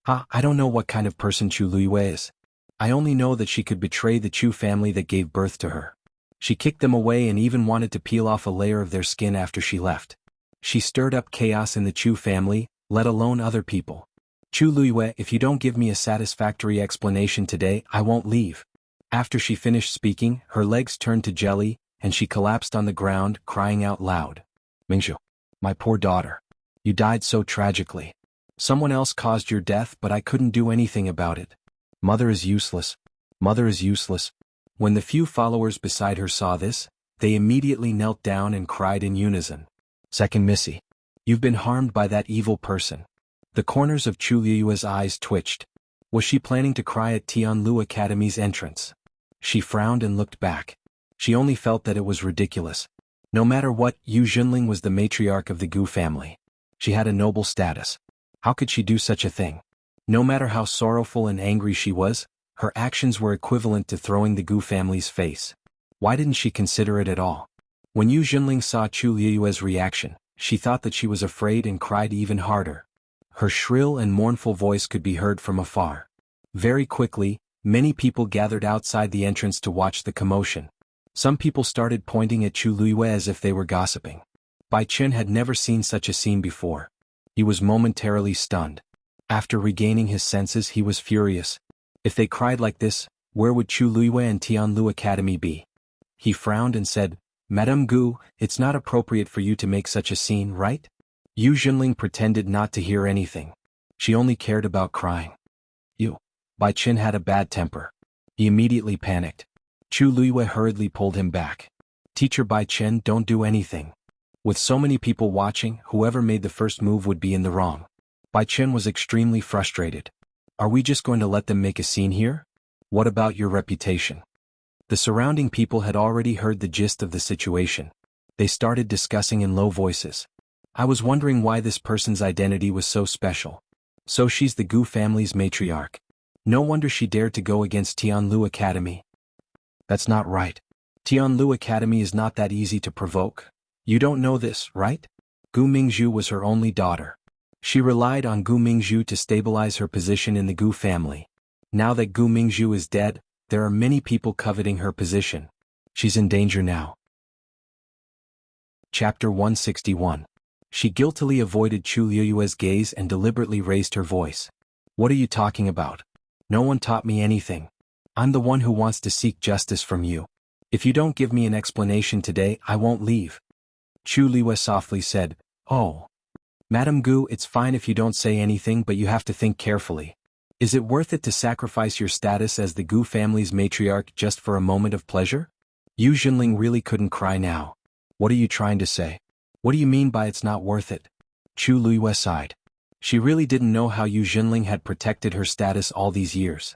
I don't know what kind of person Chu Liyue is. I only know that she could betray the Chu family that gave birth to her. She kicked them away and even wanted to peel off a layer of their skin after she left. She stirred up chaos in the Chu family, let alone other people. Chu Liyue, if you don't give me a satisfactory explanation today, I won't leave. After she finished speaking, her legs turned to jelly, and she collapsed on the ground, crying out loud. Mingzhu, my poor daughter. You died so tragically. Someone else caused your death, but I couldn't do anything about it. Mother is useless. Mother is useless. When the few followers beside her saw this, they immediately knelt down and cried in unison. Second Missy. You've been harmed by that evil person. The corners of Chu Liyue's eyes twitched. Was she planning to cry at Tianlu Academy's entrance? She frowned and looked back. She only felt that it was ridiculous. No matter what, Yu Junling was the matriarch of the Gu family. She had a noble status. How could she do such a thing? No matter how sorrowful and angry she was, her actions were equivalent to throwing the Gu family's face. Why didn't she consider it at all? When Yu Junling saw Chu Liyue's reaction, she thought that she was afraid and cried even harder. Her shrill and mournful voice could be heard from afar. Very quickly, many people gathered outside the entrance to watch the commotion. Some people started pointing at Chu Liyue as if they were gossiping. Bai Chen had never seen such a scene before. He was momentarily stunned. After regaining his senses, he was furious. If they cried like this, where would Chu Liyue and Tianlu Academy be? He frowned and said, Madame Gu, it's not appropriate for you to make such a scene, right? Yu Junling pretended not to hear anything. She only cared about crying. Bai Chen had a bad temper. He immediately panicked. Chu Liyue hurriedly pulled him back. Teacher Bai Chen, don't do anything. With so many people watching, whoever made the first move would be in the wrong. Bai Chen was extremely frustrated. Are we just going to let them make a scene here? What about your reputation? The surrounding people had already heard the gist of the situation. They started discussing in low voices. I was wondering why this person's identity was so special. So she's the Gu family's matriarch. No wonder she dared to go against Tianlu Academy. That's not right. Tianlu Academy is not that easy to provoke. You don't know this, right? Gu Mingzhu was her only daughter. She relied on Gu Mingzhu to stabilize her position in the Gu family. Now that Gu Mingzhu is dead, there are many people coveting her position. She's in danger now. Chapter 161. She guiltily avoided Chu Liyue's gaze and deliberately raised her voice. What are you talking about? No one taught me anything. I'm the one who wants to seek justice from you. If you don't give me an explanation today, I won't leave. Chu Liyue softly said, Oh. Madame Gu, it's fine if you don't say anything, but you have to think carefully. Is it worth it to sacrifice your status as the Gu family's matriarch just for a moment of pleasure? Yu Junling really couldn't cry now. What are you trying to say? What do you mean by it's not worth it? Chu Liyue sighed. She really didn't know how Yu Junling had protected her status all these years.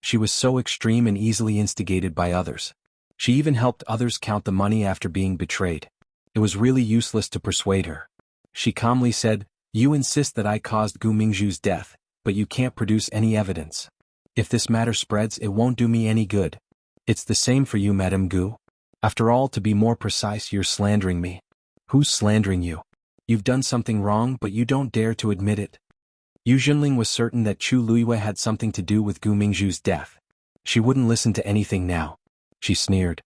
She was so extreme and easily instigated by others. She even helped others count the money after being betrayed. It was really useless to persuade her. She calmly said, You insist that I caused Gu Mingzhu's death, but you can't produce any evidence. If this matter spreads, it won't do me any good. It's the same for you, Madame Gu. After all, to be more precise, you're slandering me. Who's slandering you? You've done something wrong, but you don't dare to admit it. Yu Junling was certain that Chu Liyue had something to do with Gu Mingzhu's death. She wouldn't listen to anything now. She sneered.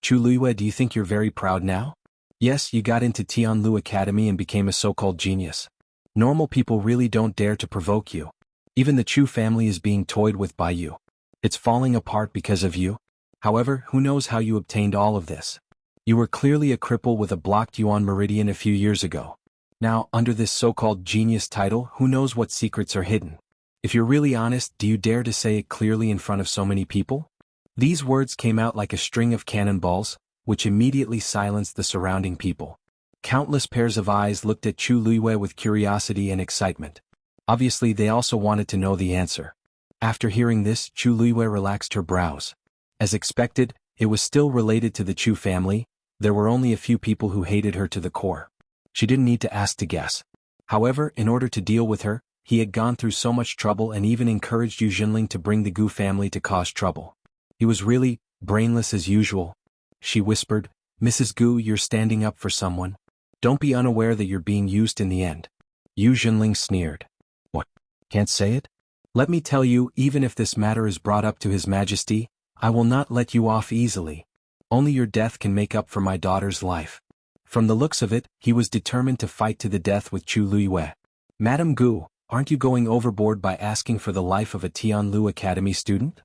Chu Liyue, do you think you're very proud now? Yes, you got into Tianlu Academy and became a so-called genius. Normal people really don't dare to provoke you. Even the Chu family is being toyed with by you. It's falling apart because of you. However, who knows how you obtained all of this? You were clearly a cripple with a blocked Yuan meridian a few years ago. Now, under this so-called genius title, who knows what secrets are hidden? If you're really honest, do you dare to say it clearly in front of so many people? These words came out like a string of cannonballs, which immediately silenced the surrounding people. Countless pairs of eyes looked at Chu Liyue with curiosity and excitement. Obviously, they also wanted to know the answer. After hearing this, Chu Liyue relaxed her brows. As expected, it was still related to the Chu family. There were only a few people who hated her to the core. She didn't need to ask to guess. However, in order to deal with her, he had gone through so much trouble and even encouraged Yu Junling to bring the Gu family to cause trouble. He was really brainless as usual. She whispered, Mrs. Gu, you're standing up for someone. Don't be unaware that you're being used in the end. Yu Jinling sneered. What? Can't say it? Let me tell you, even if this matter is brought up to His Majesty, I will not let you off easily. Only your death can make up for my daughter's life. From the looks of it, he was determined to fight to the death with Chu Luiyue. Madame Gu, aren't you going overboard by asking for the life of a Tianlu Academy student?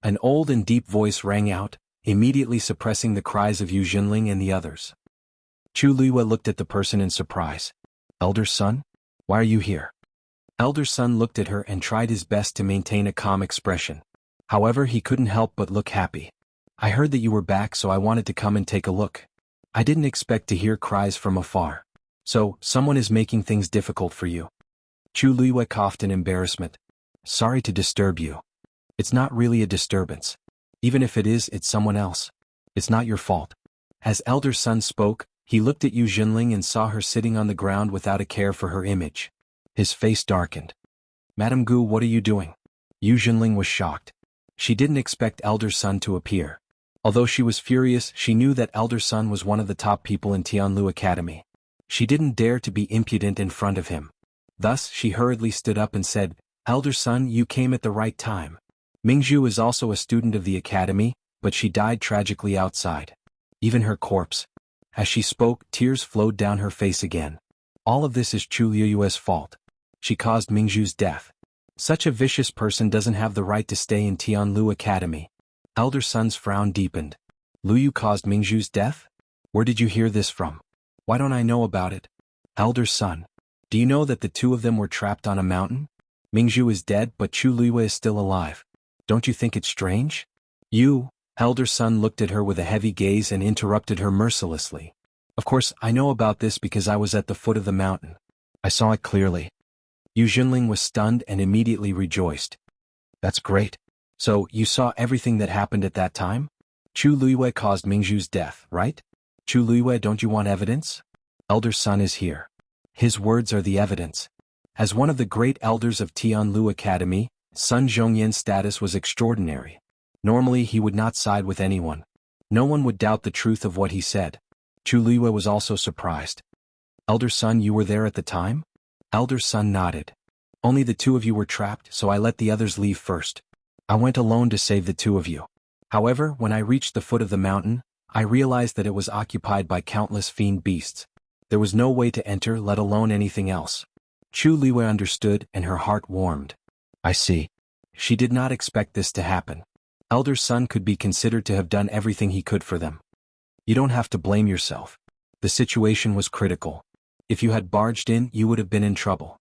An old and deep voice rang out, immediately suppressing the cries of Yu Jinling and the others. Chu Luiyue looked at the person in surprise. Elder son? Why are you here? Elder son looked at her and tried his best to maintain a calm expression. However, he couldn't help but look happy. I heard that you were back, so I wanted to come and take a look. I didn't expect to hear cries from afar. So, someone is making things difficult for you. Chu Luiyue coughed in embarrassment. Sorry to disturb you. It's not really a disturbance. Even if it is, it's someone else. It's not your fault. As elder son spoke, he looked at Yu Jinling and saw her sitting on the ground without a care for her image. His face darkened. Madame Gu, what are you doing? Yu Jinling was shocked. She didn't expect elder son to appear. Although she was furious, she knew that elder son was one of the top people in Tianlu Academy. She didn't dare to be impudent in front of him. Thus, she hurriedly stood up and said, Elder son, you came at the right time. Mingzhu is also a student of the academy, but she died tragically outside. Even her corpse. As she spoke, tears flowed down her face again. All of this is Chu Luiyue's fault. She caused Mingzhu's death. Such a vicious person doesn't have the right to stay in Tianlu Academy. Elder son's frown deepened. Luyu caused Mingzhu's death? Where did you hear this from? Why don't I know about it? Elder son. Do you know that the two of them were trapped on a mountain? Mingzhu is dead, but Chu Luiyue is still alive. Don't you think it's strange? You, elder son looked at her with a heavy gaze and interrupted her mercilessly. Of course, I know about this because I was at the foot of the mountain. I saw it clearly. Yu Jinling was stunned and immediately rejoiced. That's great. So, you saw everything that happened at that time? Chu Luiyue caused Mingzhu's death, right? Chu Luiyue, don't you want evidence? Elder son is here. His words are the evidence. As one of the great elders of Tianlu Academy, Sun Zhongyan's status was extraordinary. Normally he would not side with anyone. No one would doubt the truth of what he said. Chu Luiyue was also surprised. Elder son, you were there at the time? Elder son nodded. Only the two of you were trapped, so I let the others leave first. I went alone to save the two of you. However, when I reached the foot of the mountain, I realized that it was occupied by countless fiend beasts. There was no way to enter, let alone anything else. Chu Luiyue understood, and her heart warmed. I see. She did not expect this to happen. Elder son could be considered to have done everything he could for them. You don't have to blame yourself. The situation was critical. If you had barged in, you would have been in trouble.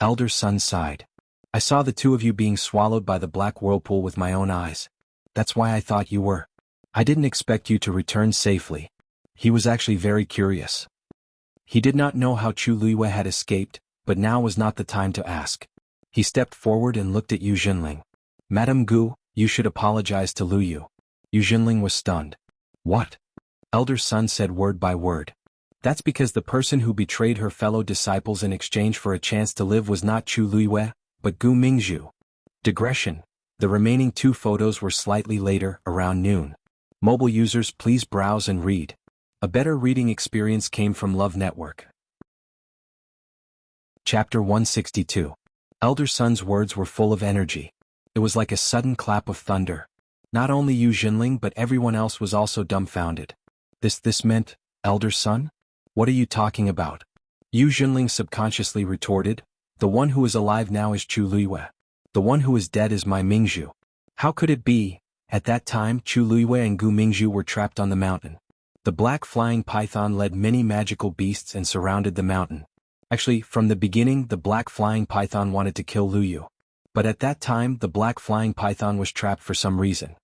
Elder son sighed. I saw the two of you being swallowed by the black whirlpool with my own eyes. That's why I thought you were. I didn't expect you to return safely. He was actually very curious. He did not know how Chu Luiyue had escaped, but now was not the time to ask. He stepped forward and looked at Yu Jinling. Madame Gu, you should apologize to Luyu. Yu Jinling was stunned. What? Elder son said word by word. That's because the person who betrayed her fellow disciples in exchange for a chance to live was not Chu Luiyue, but Gu Mingzhu. Digression. The remaining two photos were slightly later, around noon. Mobile users, please browse and read. A better reading experience came from Love Network. Chapter 162. Elder Son's words were full of energy. It was like a sudden clap of thunder. Not only Yu Jinling but everyone else was also dumbfounded. This meant, Elder Son? What are you talking about? Yu Jinling subconsciously retorted, the one who is alive now is Chu Luiyue. The one who is dead is my Mingzhu. How could it be? At that time, Chu Luiyue and Gu Mingzhu were trapped on the mountain. The black flying python led many magical beasts and surrounded the mountain. Actually, from the beginning, the black flying python wanted to kill Luyu. But at that time, the black flying python was trapped for some reason.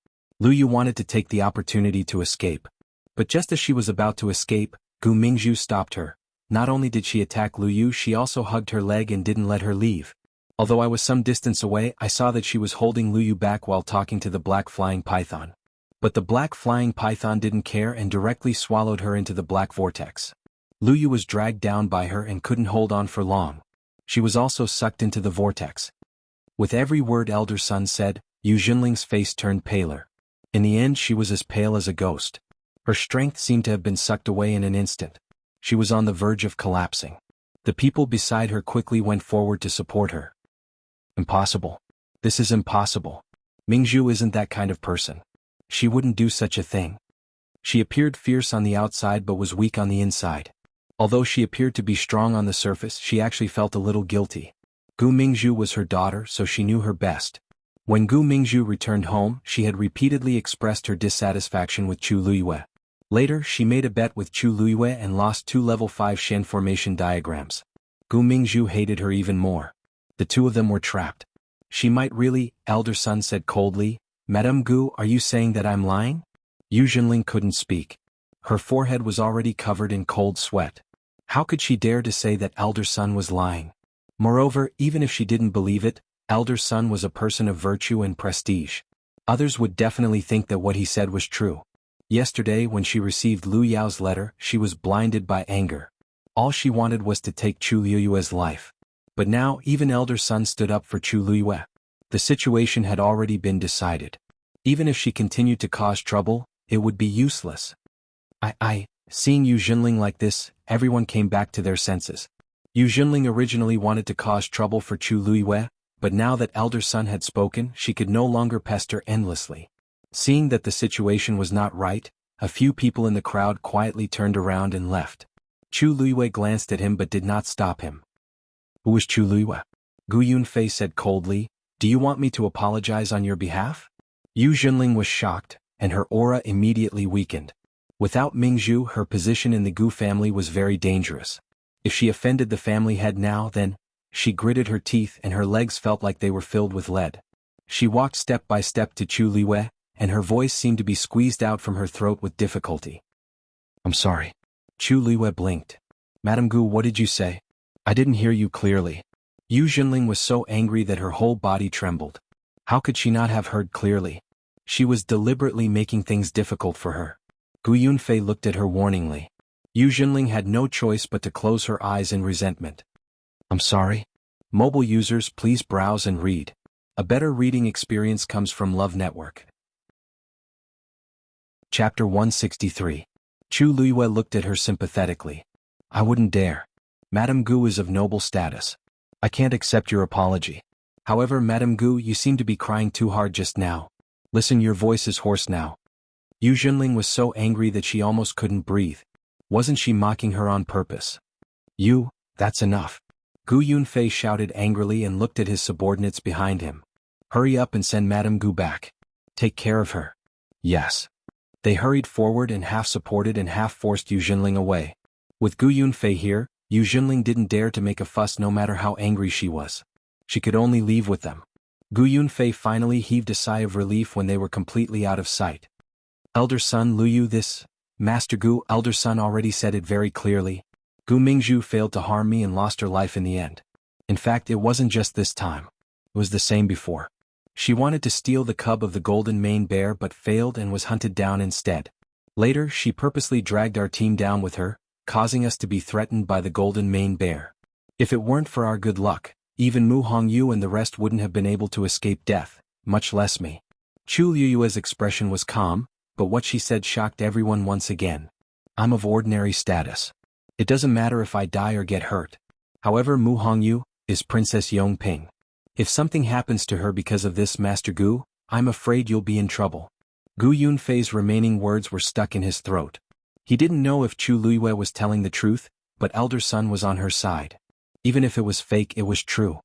Luyu wanted to take the opportunity to escape. But just as she was about to escape, Gu Mingzhu stopped her. Not only did she attack Luyu, she also hugged her leg and didn't let her leave. Although I was some distance away, I saw that she was holding Luyu back while talking to the black flying python. But the black flying python didn't care and directly swallowed her into the black vortex. Luyu was dragged down by her and couldn't hold on for long. She was also sucked into the vortex. With every word Elder Son said, Yu Jinling's face turned paler. In the end, she was as pale as a ghost. Her strength seemed to have been sucked away in an instant. She was on the verge of collapsing. The people beside her quickly went forward to support her. Impossible. This is impossible. Mingzhu isn't that kind of person. She wouldn't do such a thing. She appeared fierce on the outside but was weak on the inside. Although she appeared to be strong on the surface, she actually felt a little guilty. Gu Mingzhu was her daughter, so she knew her best. When Gu Mingzhu returned home, she had repeatedly expressed her dissatisfaction with Chu Luiyue. Later, she made a bet with Chu Luiyue and lost 2 level 5 Shen formation diagrams. Gu Mingzhu hated her even more. The two of them were trapped. She might really, elder son said coldly. Madame Gu, are you saying that I'm lying? Yu Jinling couldn't speak. Her forehead was already covered in cold sweat. How could she dare to say that elder son was lying? Moreover, even if she didn't believe it, elder son was a person of virtue and prestige. Others would definitely think that what he said was true. Yesterday, when she received Lu Yao's letter, she was blinded by anger. All she wanted was to take Chu Luiyue's life. But now, even elder son stood up for Chu Luiyue. The situation had already been decided. Even if she continued to cause trouble, it would be useless. Seeing Yu Jinling like this, everyone came back to their senses. Yu Jinling originally wanted to cause trouble for Chu Luiyue, but now that elder son had spoken, she could no longer pester endlessly. Seeing that the situation was not right, a few people in the crowd quietly turned around and left. Chu Luiyue glanced at him but did not stop him. Who is Chu Luiyue? Gu Yunfei said coldly, do you want me to apologize on your behalf? Yu Jinling was shocked, and her aura immediately weakened. Without Mingzhu, her position in the Gu family was very dangerous. If she offended the family head now, then, she gritted her teeth and her legs felt like they were filled with lead. She walked step by step to Chu Luiyue, and her voice seemed to be squeezed out from her throat with difficulty. I'm sorry. Chu Luiyue blinked. Madame Gu, what did you say? I didn't hear you clearly. Yu Jinling was so angry that her whole body trembled. How could she not have heard clearly? She was deliberately making things difficult for her. Gu Yunfei looked at her warningly. Yu Jinling had no choice but to close her eyes in resentment. I'm sorry. Mobile users, please browse and read. A better reading experience comes from Love Network. Chapter 163. Chu Luiyue looked at her sympathetically. I wouldn't dare. Madame Gu is of noble status. I can't accept your apology. However, Madame Gu, you seem to be crying too hard just now. Listen, your voice is hoarse now. Yu Jinling was so angry that she almost couldn't breathe. Wasn't she mocking her on purpose? That's enough. Gu Yunfei shouted angrily and looked at his subordinates behind him. Hurry up and send Madame Gu back. Take care of her. Yes. They hurried forward and half supported and half forced Yu Jinling away. With Gu Yunfei here, Yu Jinling didn't dare to make a fuss no matter how angry she was. She could only leave with them. Gu Yunfei finally heaved a sigh of relief when they were completely out of sight. Elder son Luyu, this, Master Gu, elder son already said it very clearly. Gu Mingzhu failed to harm me and lost her life in the end. In fact, it wasn't just this time. It was the same before. She wanted to steal the cub of the golden mane bear but failed and was hunted down instead. Later, she purposely dragged our team down with her, causing us to be threatened by the golden mane bear. If it weren't for our good luck, even Mu Hongyu and the rest wouldn't have been able to escape death, much less me. Chu Liyue's expression was calm, but what she said shocked everyone once again. I'm of ordinary status. It doesn't matter if I die or get hurt. However, Mu Hongyu is Princess Yongping. If something happens to her because of this, Master Gu, I'm afraid you'll be in trouble. Gu Yunfei's remaining words were stuck in his throat. He didn't know if Chu Luiyue was telling the truth, but elder son was on her side. Even if it was fake, it was true.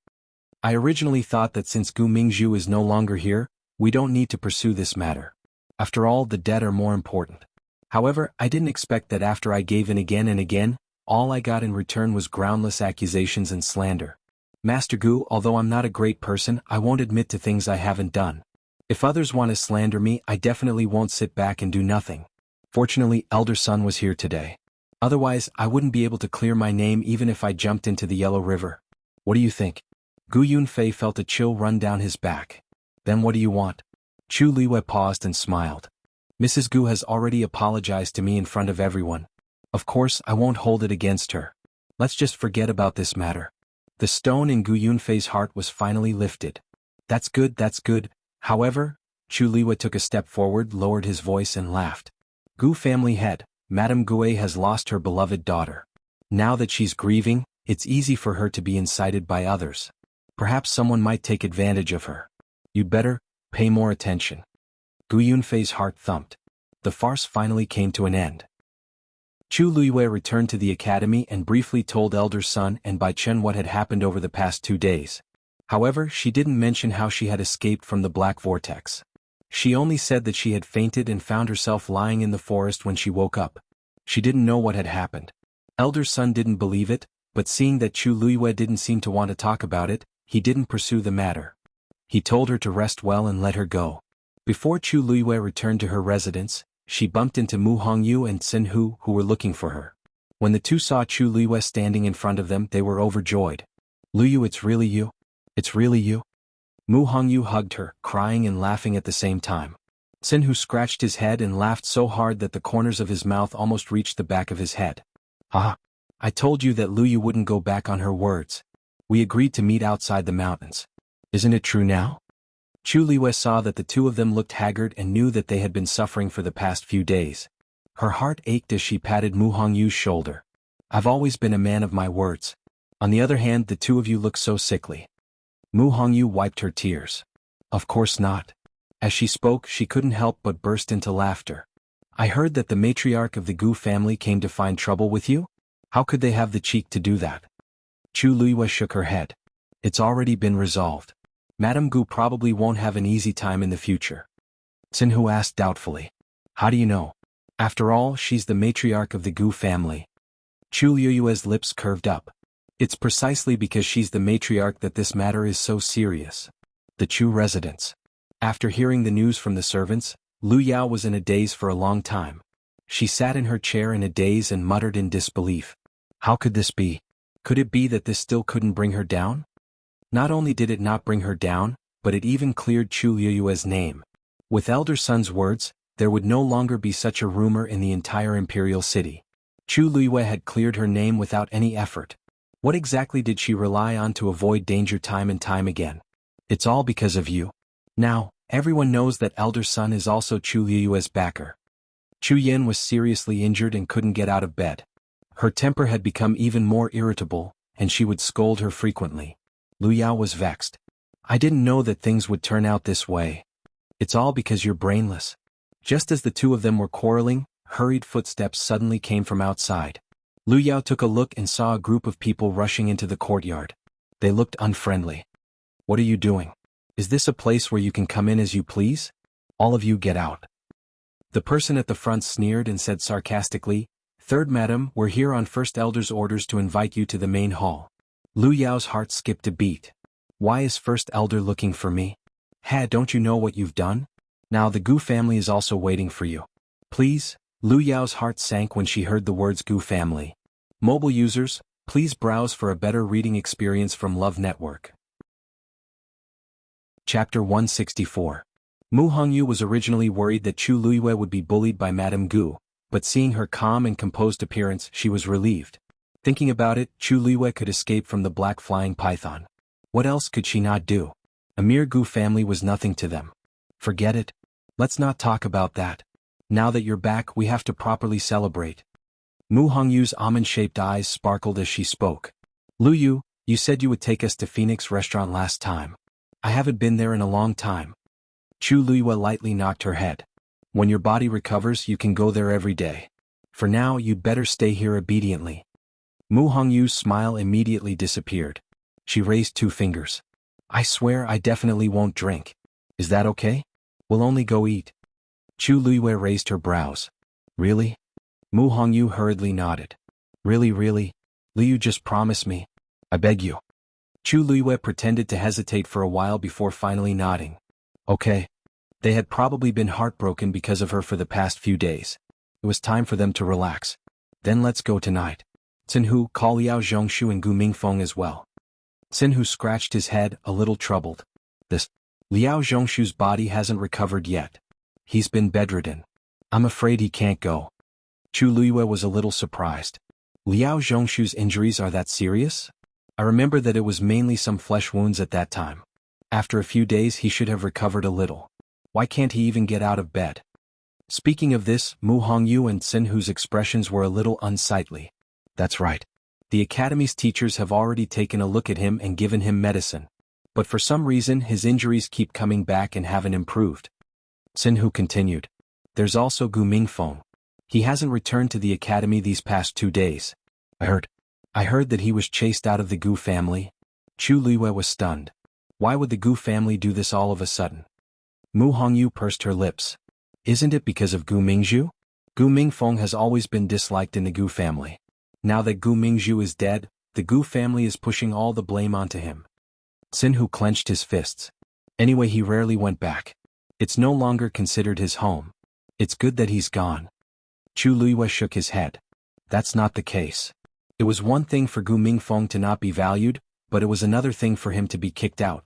I originally thought that since Gu Mingzhu is no longer here, we don't need to pursue this matter. After all, the dead are more important. However, I didn't expect that after I gave in again and again, all I got in return was groundless accusations and slander. Master Gu, although I'm not a great person, I won't admit to things I haven't done. If others want to slander me, I definitely won't sit back and do nothing. Fortunately, elder son was here today. Otherwise, I wouldn't be able to clear my name even if I jumped into the Yellow River. What do you think? Gu Yunfei felt a chill run down his back. Then what do you want? Chu Luiyue paused and smiled. Mrs. Gu has already apologized to me in front of everyone. Of course, I won't hold it against her. Let's just forget about this matter. The stone in Gu Yunfei's heart was finally lifted. That's good, that's good. However, Chu Luiyue took a step forward, lowered his voice and laughed. Gu family head, Madame Gue has lost her beloved daughter. Now that she's grieving, it's easy for her to be incited by others. Perhaps someone might take advantage of her. You'd better pay more attention. Gu Yunfei's heart thumped. The farce finally came to an end. Chu Luiyue returned to the academy and briefly told Elder Sun and Bai Chen what had happened over the past 2 days. However, she didn't mention how she had escaped from the black vortex. She only said that she had fainted and found herself lying in the forest when she woke up. She didn't know what had happened. Elder Sun didn't believe it, but seeing that Chu Luiyue didn't seem to want to talk about it, he didn't pursue the matter. He told her to rest well and let her go. Before Chu Luiyue returned to her residence, she bumped into Mu Hongyu and Xinhu, who were looking for her. When the two saw Chu Luiyue standing in front of them, they were overjoyed. "Luyu, it's really you? It's really you?" Mu Hongyu hugged her, crying and laughing at the same time. Xinhu scratched his head and laughed so hard that the corners of his mouth almost reached the back of his head. "Ah! I told you that Luyu wouldn't go back on her words. We agreed to meet outside the mountains. Isn't it true now?" Chu Luiyue saw that the two of them looked haggard and knew that they had been suffering for the past few days. Her heart ached as she patted Mu Hongyu's shoulder. "I've always been a man of my words. On the other hand, the two of you look so sickly." Mu Hongyu wiped her tears. "Of course not." As she spoke, she couldn't help but burst into laughter. "I heard that the matriarch of the Gu family came to find trouble with you? How could they have the cheek to do that?" Chu Luiyue shook her head. "It's already been resolved. Madame Gu probably won't have an easy time in the future." Xinhu asked doubtfully. "How do you know? After all, she's the matriarch of the Gu family." Chu Luiyue's lips curved up. "It's precisely because she's the matriarch that this matter is so serious." The Chu residence. After hearing the news from the servants, Lu Yao was in a daze for a long time. She sat in her chair in a daze and muttered in disbelief. How could this be? Could it be that this still couldn't bring her down? Not only did it not bring her down, but it even cleared Chu Luiyue's name. With Elder Sun's words, there would no longer be such a rumor in the entire imperial city. Chu Luiyue had cleared her name without any effort. What exactly did she rely on to avoid danger time and time again? "It's all because of you. Now, everyone knows that Elder Sun is also Chu Luiyue's backer." Chu Yin was seriously injured and couldn't get out of bed. Her temper had become even more irritable, and she would scold her frequently. Lu Yao was vexed. "I didn't know that things would turn out this way. It's all because you're brainless." Just as the two of them were quarreling, hurried footsteps suddenly came from outside. Lu Yao took a look and saw a group of people rushing into the courtyard. They looked unfriendly. "What are you doing? Is this a place where you can come in as you please? All of you get out." The person at the front sneered and said sarcastically, "Third madam, we're here on First Elder's orders to invite you to the main hall." Lu Yao's heart skipped a beat. Why is First Elder looking for me? Don't you know what you've done? Now the Gu family is also waiting for you. Please? Lu Yao's heart sank when she heard the words Gu family. Mobile users, please browse for a better reading experience from Love Network. Chapter 164. Mu Hongyu was originally worried that Chu Luiyue would be bullied by Madame Gu, but seeing her calm and composed appearance, she was relieved. Thinking about it, Chu Luiyue could escape from the black flying python. What else could she not do? A mere Gu family was nothing to them. Forget it. Let's not talk about that. Now that you're back, we have to properly celebrate. Mu Hongyu's almond-shaped eyes sparkled as she spoke. "Luyu, you said you would take us to Phoenix Restaurant last time. I haven't been there in a long time." Chu Luiyue lightly knocked her head. "When your body recovers, you can go there every day. For now, you'd better stay here obediently." Mu Hongyu's smile immediately disappeared. She raised 2 fingers. "I swear I definitely won't drink. Is that okay? We'll only go eat." Chu Luiyue raised her brows. "Really?" Mu Hongyu hurriedly nodded. Really? Liu, just promise me. I beg you." Chu Luiyue pretended to hesitate for a while before finally nodding. "Okay." They had probably been heartbroken because of her for the past few days. It was time for them to relax. "Then let's go tonight. Xinhu, call Liao Zhongshu and Gu Mingfeng as well." Xinhu scratched his head, a little troubled. Liao Zhongshu's body hasn't recovered yet. He's been bedridden. I'm afraid he can't go." Chu Luiyue was a little surprised. Liao Zhongshu's injuries are that serious? I remember that it was mainly some flesh wounds at that time. After a few days he should have recovered a little. Why can't he even get out of bed? Speaking of this, Mu Hongyu and Xinhu's expressions were a little unsightly. That's right. The academy's teachers have already taken a look at him and given him medicine. But for some reason his injuries keep coming back and haven't improved. Xinhu continued. There's also Gu Mingfeng. He hasn't returned to the academy these past 2 days. I heard that he was chased out of the Gu family. Chu Liyue was stunned. Why would the Gu family do this all of a sudden? Mu Hongyu pursed her lips. Isn't it because of Gu Mingzhu? Gu Mingfeng has always been disliked in the Gu family. Now that Gu Mingzhu is dead, the Gu family is pushing all the blame onto him. Xinhu clenched his fists. Anyway, he rarely went back. It's no longer considered his home. It's good that he's gone. Chu Liyue shook his head. That's not the case. It was one thing for Gu Mingfeng to not be valued, but it was another thing for him to be kicked out.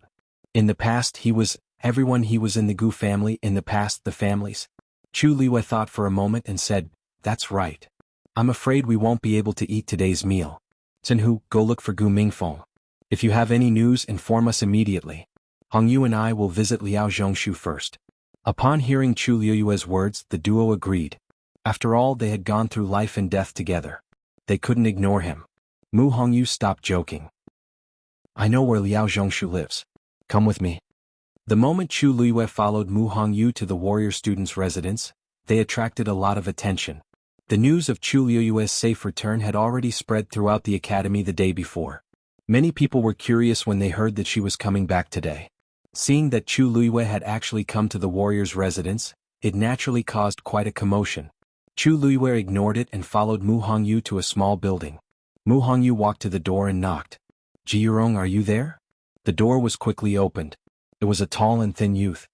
In the past he was in the Gu family, in the past the families. Chu Liyue thought for a moment and said, that's right. I'm afraid we won't be able to eat today's meal. Xinhu, go look for Gu Mingfeng. If you have any news, inform us immediately. Hongyu and I will visit Liao Zhongshu first. Upon hearing Chu Liyue's words, the duo agreed. After all, they had gone through life and death together. They couldn't ignore him. Mu Hongyu stopped joking. I know where Liao Zhongshu lives. Come with me. The moment Chu Liyue followed Mu Hongyu to the warrior student's residence, they attracted a lot of attention. The news of Chu Liyue's safe return had already spread throughout the academy the day before. Many people were curious when they heard that she was coming back today. Seeing that Chu Liyue had actually come to the warrior's residence, it naturally caused quite a commotion. Chu Liyue ignored it and followed Mu Hongyu to a small building. Mu Hongyu walked to the door and knocked. Jiyurong, are you there? The door was quickly opened. It was a tall and thin youth.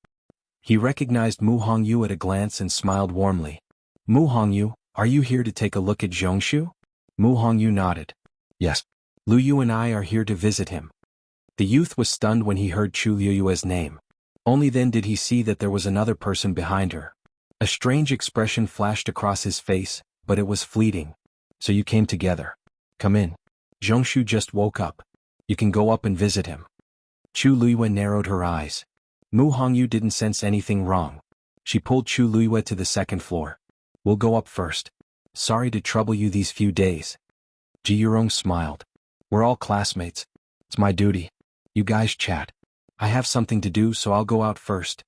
He recognized Mu Hongyu at a glance and smiled warmly. Mu Hongyu, are you here to take a look at Zhongshu? Mu Hongyu nodded. Yes. Lu Yu and I are here to visit him. The youth was stunned when he heard Chu Liyue's name. Only then did he see that there was another person behind her. A strange expression flashed across his face, but it was fleeting. So you came together. Come in. Zhongshu just woke up. You can go up and visit him. Chu Liyue narrowed her eyes. Mu Hongyu didn't sense anything wrong. She pulled Chu Liyue to the second floor. We'll go up first. Sorry to trouble you these few days. Jiyurong smiled. We're all classmates. It's my duty. You guys chat. I have something to do, so I'll go out first.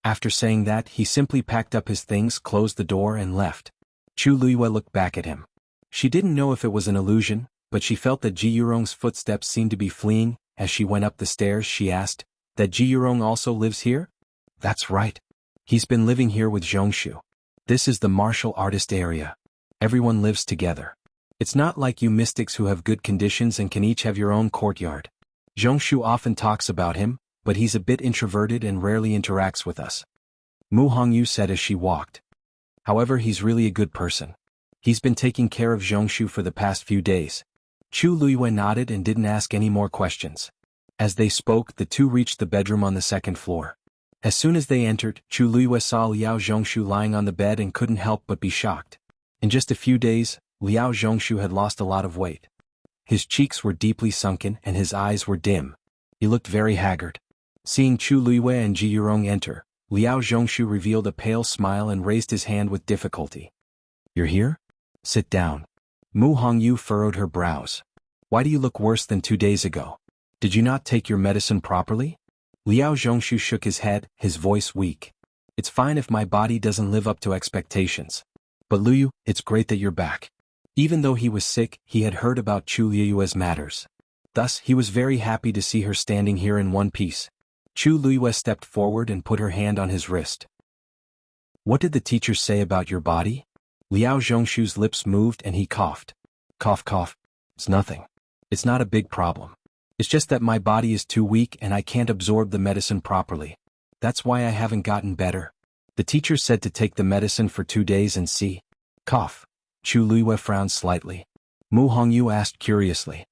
After saying that, he simply packed up his things, closed the door and left. Chu Liyue looked back at him. She didn't know if it was an illusion, but she felt that Jiyurong's footsteps seemed to be fleeing. As she went up the stairs, she asked, that Jiyurong also lives here? That's right. He's been living here with Zhongshu. This is the martial artist area. Everyone lives together. It's not like you mystics who have good conditions and can each have your own courtyard. Zhongshu often talks about him, but he's a bit introverted and rarely interacts with us. Mu Hongyu said as she walked. However, he's really a good person. He's been taking care of Zhongshu for the past few days. Chu Liyue nodded and didn't ask any more questions. As they spoke, the two reached the bedroom on the second floor. As soon as they entered, Chu Liyue saw Liao Zhongshu lying on the bed and couldn't help but be shocked. In just a few days, Liao Zhongshu had lost a lot of weight. His cheeks were deeply sunken and his eyes were dim. He looked very haggard. Seeing Chu Liyue and Jiyurong enter, Liao Zhongshu revealed a pale smile and raised his hand with difficulty. You're here? Sit down. Mu Hongyu furrowed her brows. Why do you look worse than 2 days ago? Did you not take your medicine properly? Liao Zhongshu shook his head, his voice weak. It's fine if my body doesn't live up to expectations. But Liu, it's great that you're back. Even though he was sick, he had heard about Chu Liyue's matters. Thus, he was very happy to see her standing here in one piece. Chu Liyue stepped forward and put her hand on his wrist. What did the teacher say about your body? Liao Zhongshu's lips moved and he coughed. Cough cough. It's nothing. It's not a big problem. It's just that my body is too weak and I can't absorb the medicine properly. That's why I haven't gotten better. The teacher said to take the medicine for 2 days and see. Cough. Chu Liyue frowned slightly. Mu Hongyu asked curiously.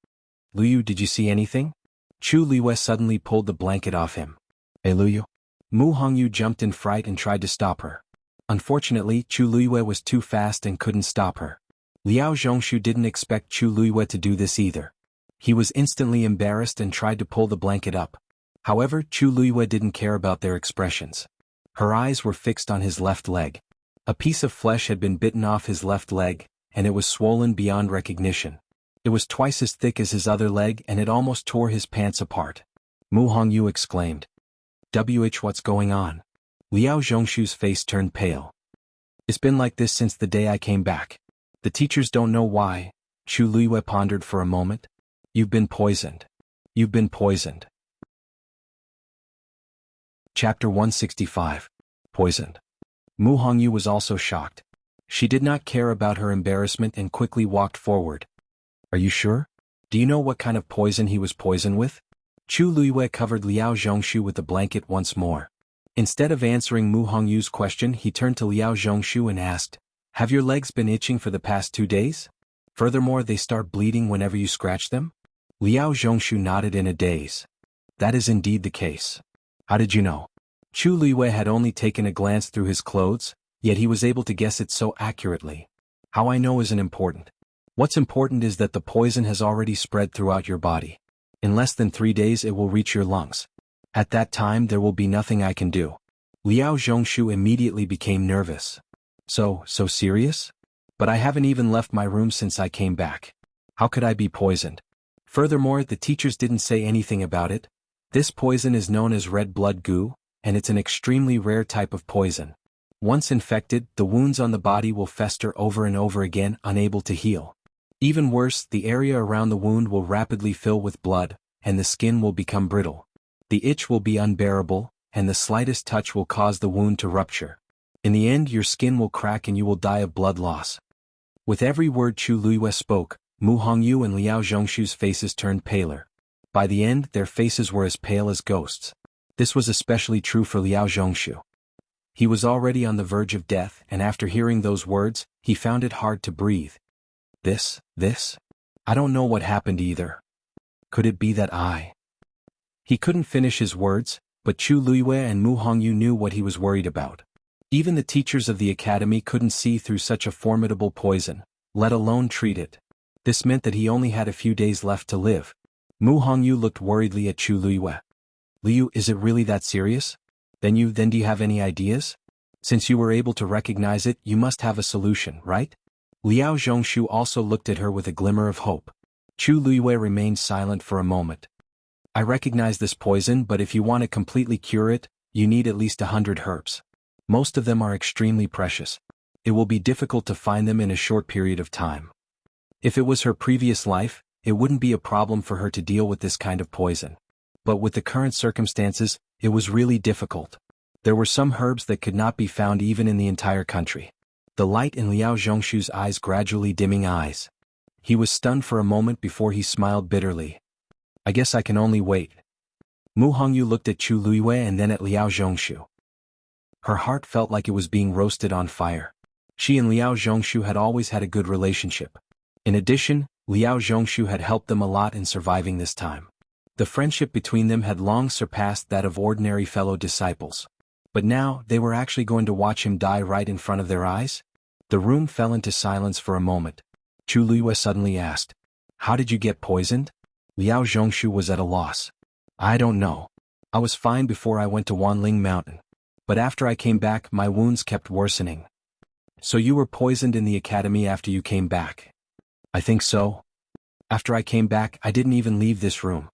Liu, did you see anything? Chu Liyue suddenly pulled the blanket off him. Hey Liu. Mu Hongyu jumped in fright and tried to stop her. Unfortunately, Chu Liyue was too fast and couldn't stop her. Liao Zhongshu didn't expect Chu Liyue to do this either. He was instantly embarrassed and tried to pull the blanket up. However, Chu Liyue didn't care about their expressions. Her eyes were fixed on his left leg. A piece of flesh had been bitten off his left leg, and it was swollen beyond recognition. It was twice as thick as his other leg and it almost tore his pants apart. Mu Hongyu exclaimed. What's going on? Liao Zhongshu's face turned pale. It's been like this since the day I came back. The teachers don't know why. Chu Luiyue pondered for a moment. You've been poisoned. You've been poisoned. Chapter 165. Poisoned. Mu Hongyu was also shocked. She did not care about her embarrassment and quickly walked forward. Are you sure? Do you know what kind of poison he was poisoned with? Chu Luiyue covered Liao Zhongshu with the blanket once more. Instead of answering Mu Hongyu's question, he turned to Liao Zhongshu and asked, Have your legs been itching for the past 2 days? Furthermore, they start bleeding whenever you scratch them? Liao Zhongshu nodded in a daze. That is indeed the case. How did you know? Chu Luiyue had only taken a glance through his clothes, yet he was able to guess it so accurately. How I know isn't important. What's important is that the poison has already spread throughout your body. In less than 3 days it will reach your lungs. At that time there will be nothing I can do. Liao Zhongshu immediately became nervous. So serious? But I haven't even left my room since I came back. How could I be poisoned? Furthermore, the teachers didn't say anything about it. This poison is known as red blood goo, and it's an extremely rare type of poison. Once infected, the wounds on the body will fester over and over again, unable to heal. Even worse, the area around the wound will rapidly fill with blood, and the skin will become brittle. The itch will be unbearable, and the slightest touch will cause the wound to rupture. In the end, your skin will crack and you will die of blood loss. With every word Chu Luiyue spoke, Mu Hongyu and Liao Zhongshu's faces turned paler. By the end, their faces were as pale as ghosts. This was especially true for Liao Zhongshu. He was already on the verge of death, and after hearing those words, he found it hard to breathe. This? I don't know what happened either. Could it be that I? He couldn't finish his words, but Chu Luiyue and Mu Hongyu knew what he was worried about. Even the teachers of the academy couldn't see through such a formidable poison, let alone treat it. This meant that he only had a few days left to live. Mu Hongyu looked worriedly at Chu Luiyue. Liu, is it really that serious? Then do you have any ideas? Since you were able to recognize it, you must have a solution, right? Liao Zhongshu also looked at her with a glimmer of hope. Chu Luiyue remained silent for a moment. I recognize this poison, but if you want to completely cure it, you need at least 100 herbs. Most of them are extremely precious. It will be difficult to find them in a short period of time. If it was her previous life, it wouldn't be a problem for her to deal with this kind of poison. But with the current circumstances, it was really difficult. There were some herbs that could not be found even in the entire country. The light in Liao Zhongshu's eyes gradually dimming eyes. He was stunned for a moment before he smiled bitterly. I guess I can only wait. Mu Hongyu looked at Chu Luiyue and then at Liao Zhongshu. Her heart felt like it was being roasted on fire. She and Liao Zhongshu had always had a good relationship. In addition, Liao Zhongshu had helped them a lot in surviving this time. The friendship between them had long surpassed that of ordinary fellow disciples. But now, they were actually going to watch him die right in front of their eyes? The room fell into silence for a moment. Chu Luiyue suddenly asked, How did you get poisoned? Liao Zhongshu was at a loss. I don't know. I was fine before I went to Wanling Mountain. But after I came back, my wounds kept worsening. So you were poisoned in the academy after you came back? I think so. After I came back, I didn't even leave this room.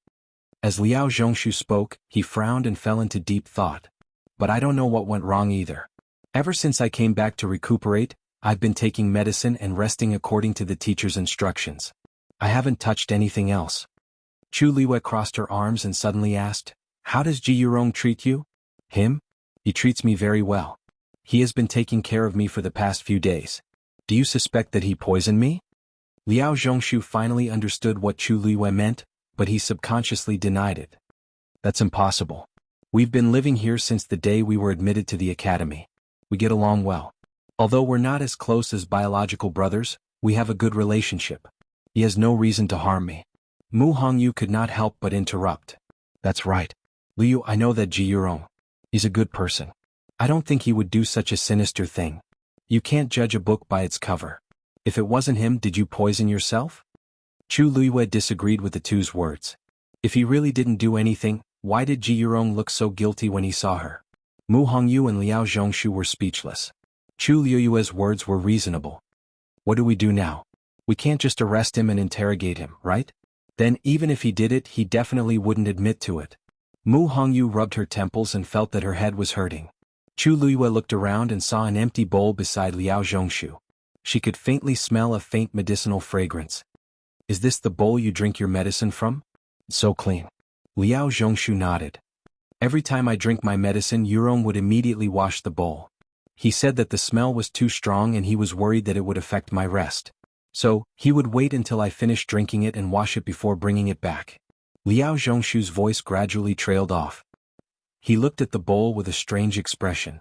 As Liao Zhongshu spoke, he frowned and fell into deep thought. But I don't know what went wrong either. Ever since I came back to recuperate, I've been taking medicine and resting according to the teacher's instructions. I haven't touched anything else. Chu Luiyue crossed her arms and suddenly asked, How does Ji Yurong treat you? Him? He treats me very well. He has been taking care of me for the past few days. Do you suspect that he poisoned me? Liao Zhongshu finally understood what Chu Luiyue meant, but he subconsciously denied it. That's impossible. We've been living here since the day we were admitted to the academy. We get along well. Although we're not as close as biological brothers, we have a good relationship. He has no reason to harm me. Mu Hongyu could not help but interrupt. That's right. Liu, I know that Ji Yurong. He's a good person. I don't think he would do such a sinister thing. You can't judge a book by its cover. If it wasn't him, did you poison yourself? Chu Luiyue disagreed with the two's words. If he really didn't do anything, why did Ji Yurong look so guilty when he saw her? Mu Hongyu and Liao Zhongshu were speechless. Chu Liyue's words were reasonable. What do we do now? We can't just arrest him and interrogate him, right? Then even if he did it, he definitely wouldn't admit to it. Mu Hongyu rubbed her temples and felt that her head was hurting. Chu Liyue looked around and saw an empty bowl beside Liao Zhongshu. She could faintly smell a faint medicinal fragrance. Is this the bowl you drink your medicine from? So clean. Liao Zhongshu nodded. Every time I drink my medicine, Yurong would immediately wash the bowl. He said that the smell was too strong and he was worried that it would affect my rest. So, he would wait until I finished drinking it and wash it before bringing it back. Liao Zhongshu's voice gradually trailed off. He looked at the bowl with a strange expression.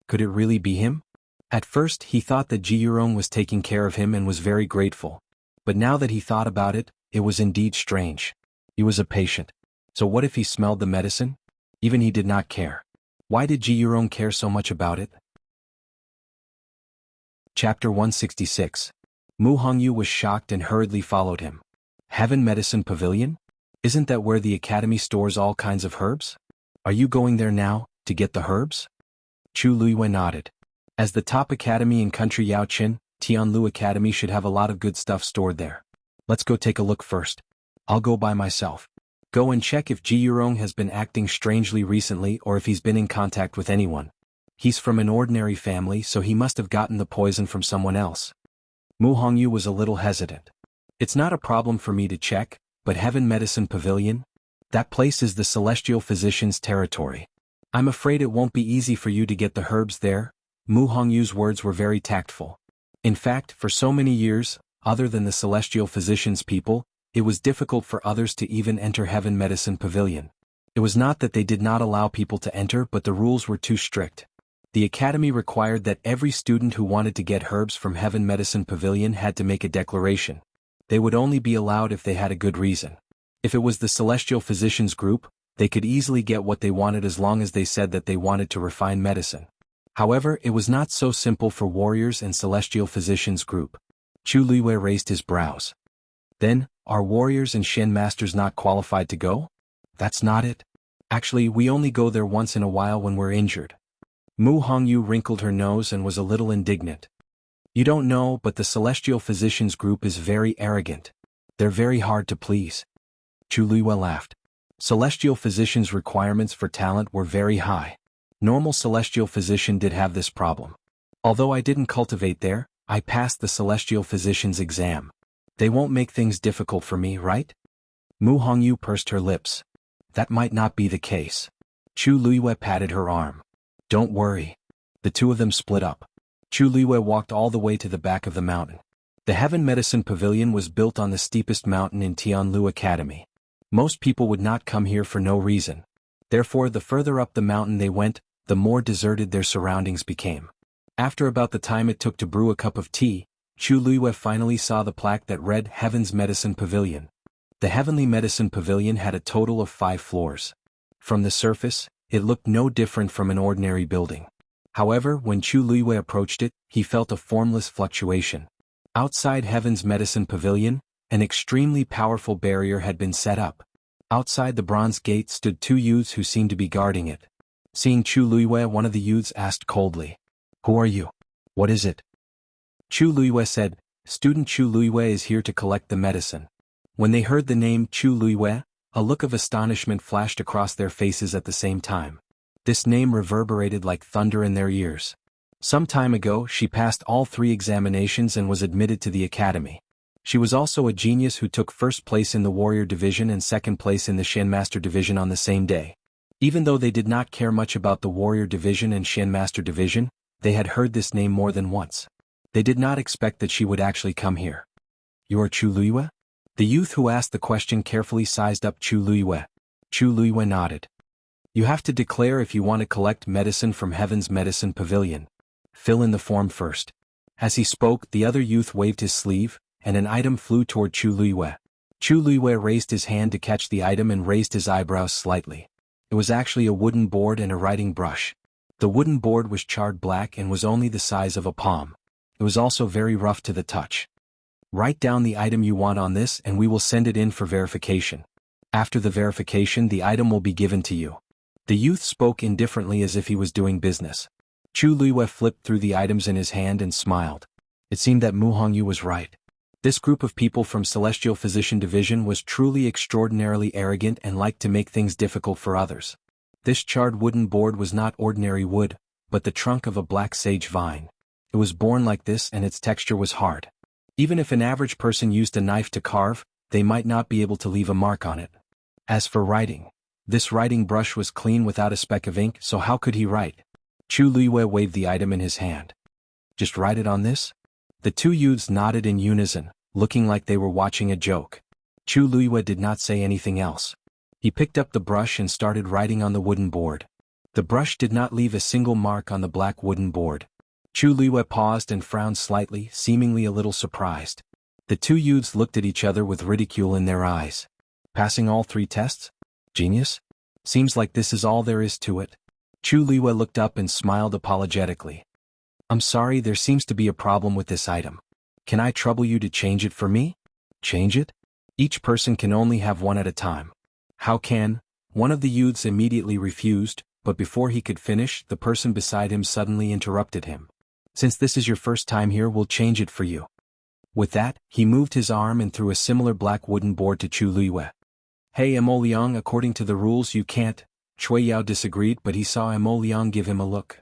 Could it really be him? At first he thought that Ji Yurong was taking care of him and was very grateful. But now that he thought about it, it was indeed strange. He was a patient. So what if he smelled the medicine? Even he did not care. Why did Ji Yurong care so much about it? Chapter 166. Mu Hongyu was shocked and hurriedly followed him. Heaven Medicine Pavilion? Isn't that where the academy stores all kinds of herbs? Are you going there now, to get the herbs? Chu Liyue nodded. As the top academy in country Yaoqin, Tianlu Academy should have a lot of good stuff stored there. Let's go take a look first. I'll go by myself. Go and check if Ji Yurong has been acting strangely recently or if he's been in contact with anyone. He's from an ordinary family, so he must have gotten the poison from someone else. Mu Hongyu was a little hesitant. It's not a problem for me to check, but Heaven Medicine Pavilion? That place is the celestial physician's territory. I'm afraid it won't be easy for you to get the herbs there. Mu Hongyu's words were very tactful. In fact, for so many years, other than the celestial physician's people, it was difficult for others to even enter Heaven Medicine Pavilion. It was not that they did not allow people to enter, but the rules were too strict. The academy required that every student who wanted to get herbs from Heaven Medicine Pavilion had to make a declaration. They would only be allowed if they had a good reason. If it was the celestial physicians group, they could easily get what they wanted as long as they said that they wanted to refine medicine. However, it was not so simple for warriors and celestial physicians group. Chu Liyue raised his brows. Then, are warriors and Shen masters not qualified to go? That's not it. Actually, we only go there once in a while when we're injured. Mu Hongyu wrinkled her nose and was a little indignant. You don't know, but the celestial physicians group is very arrogant. They're very hard to please. Chu Liyue laughed. Celestial physicians' requirements for talent were very high. Normal celestial physician did have this problem. Although I didn't cultivate there, I passed the celestial physician's exam. They won't make things difficult for me, right? Mu Hongyu pursed her lips. That might not be the case. Chu Liyue patted her arm. Don't worry. The two of them split up. Chu Liyue walked all the way to the back of the mountain. The Heaven Medicine Pavilion was built on the steepest mountain in Tianlu Academy. Most people would not come here for no reason. Therefore, the further up the mountain they went, the more deserted their surroundings became. After about the time it took to brew a cup of tea, Chu Liyue finally saw the plaque that read Heaven's Medicine Pavilion. The Heavenly Medicine Pavilion had a total of 5 floors. From the surface, it looked no different from an ordinary building. However, when Chu Liyue approached it, he felt a formless fluctuation. Outside Heaven's Medicine Pavilion, an extremely powerful barrier had been set up. Outside the bronze gate stood 2 youths who seemed to be guarding it. Seeing Chu Liyue, one of the youths asked coldly, "Who are you? What is it?" Chu Liyue said, "Student Chu Liyue is here to collect the medicine." When they heard the name Chu Liyue, a look of astonishment flashed across their faces at the same time. This name reverberated like thunder in their ears. Some time ago, she passed all 3 examinations and was admitted to the academy. She was also a genius who took first place in the warrior division and second place in the Xianmaster division on the same day. Even though they did not care much about the warrior division and Xianmaster division, they had heard this name more than once. They did not expect that she would actually come here. You are Chu Liyue? The youth who asked the question carefully sized up Chu Liyue. Chu Liyue nodded. You have to declare if you want to collect medicine from Heaven's Medicine Pavilion. Fill in the form first. As he spoke, the other youth waved his sleeve, and an item flew toward Chu Liyue. Chu Liyue raised his hand to catch the item and raised his eyebrows slightly. It was actually a wooden board and a writing brush. The wooden board was charred black and was only the size of a palm. It was also very rough to the touch. Write down the item you want on this and we will send it in for verification. After the verification, the item will be given to you. The youth spoke indifferently as if he was doing business. Chu Luiyue flipped through the items in his hand and smiled. It seemed that Mu Hongyu was right. This group of people from Celestial Physician Division was truly extraordinarily arrogant and liked to make things difficult for others. This charred wooden board was not ordinary wood, but the trunk of a black sage vine. It was born like this and its texture was hard. Even if an average person used a knife to carve, they might not be able to leave a mark on it. As for writing, this writing brush was clean without a speck of ink, so how could he write? Chu Luiyue waved the item in his hand. Just write it on this? The two youths nodded in unison, looking like they were watching a joke. Chu Luiyue did not say anything else. He picked up the brush and started writing on the wooden board. The brush did not leave a single mark on the black wooden board. Chu Luiyue paused and frowned slightly, seemingly a little surprised. The two youths looked at each other with ridicule in their eyes. Passing all 3 tests? Genius? Seems like this is all there is to it. Chu Luiyue looked up and smiled apologetically. I'm sorry, there seems to be a problem with this item. Can I trouble you to change it for me? Change it? Each person can only have one at a time. How can? One of the youths immediately refused, but before he could finish, the person beside him suddenly interrupted him. Since this is your first time here, we'll change it for you. With that, he moved his arm and threw a similar black wooden board to Chu Luiyue. Hey Emo Liang, according to the rules you can't. Cui Yao disagreed, but he saw Emo Liang give him a look.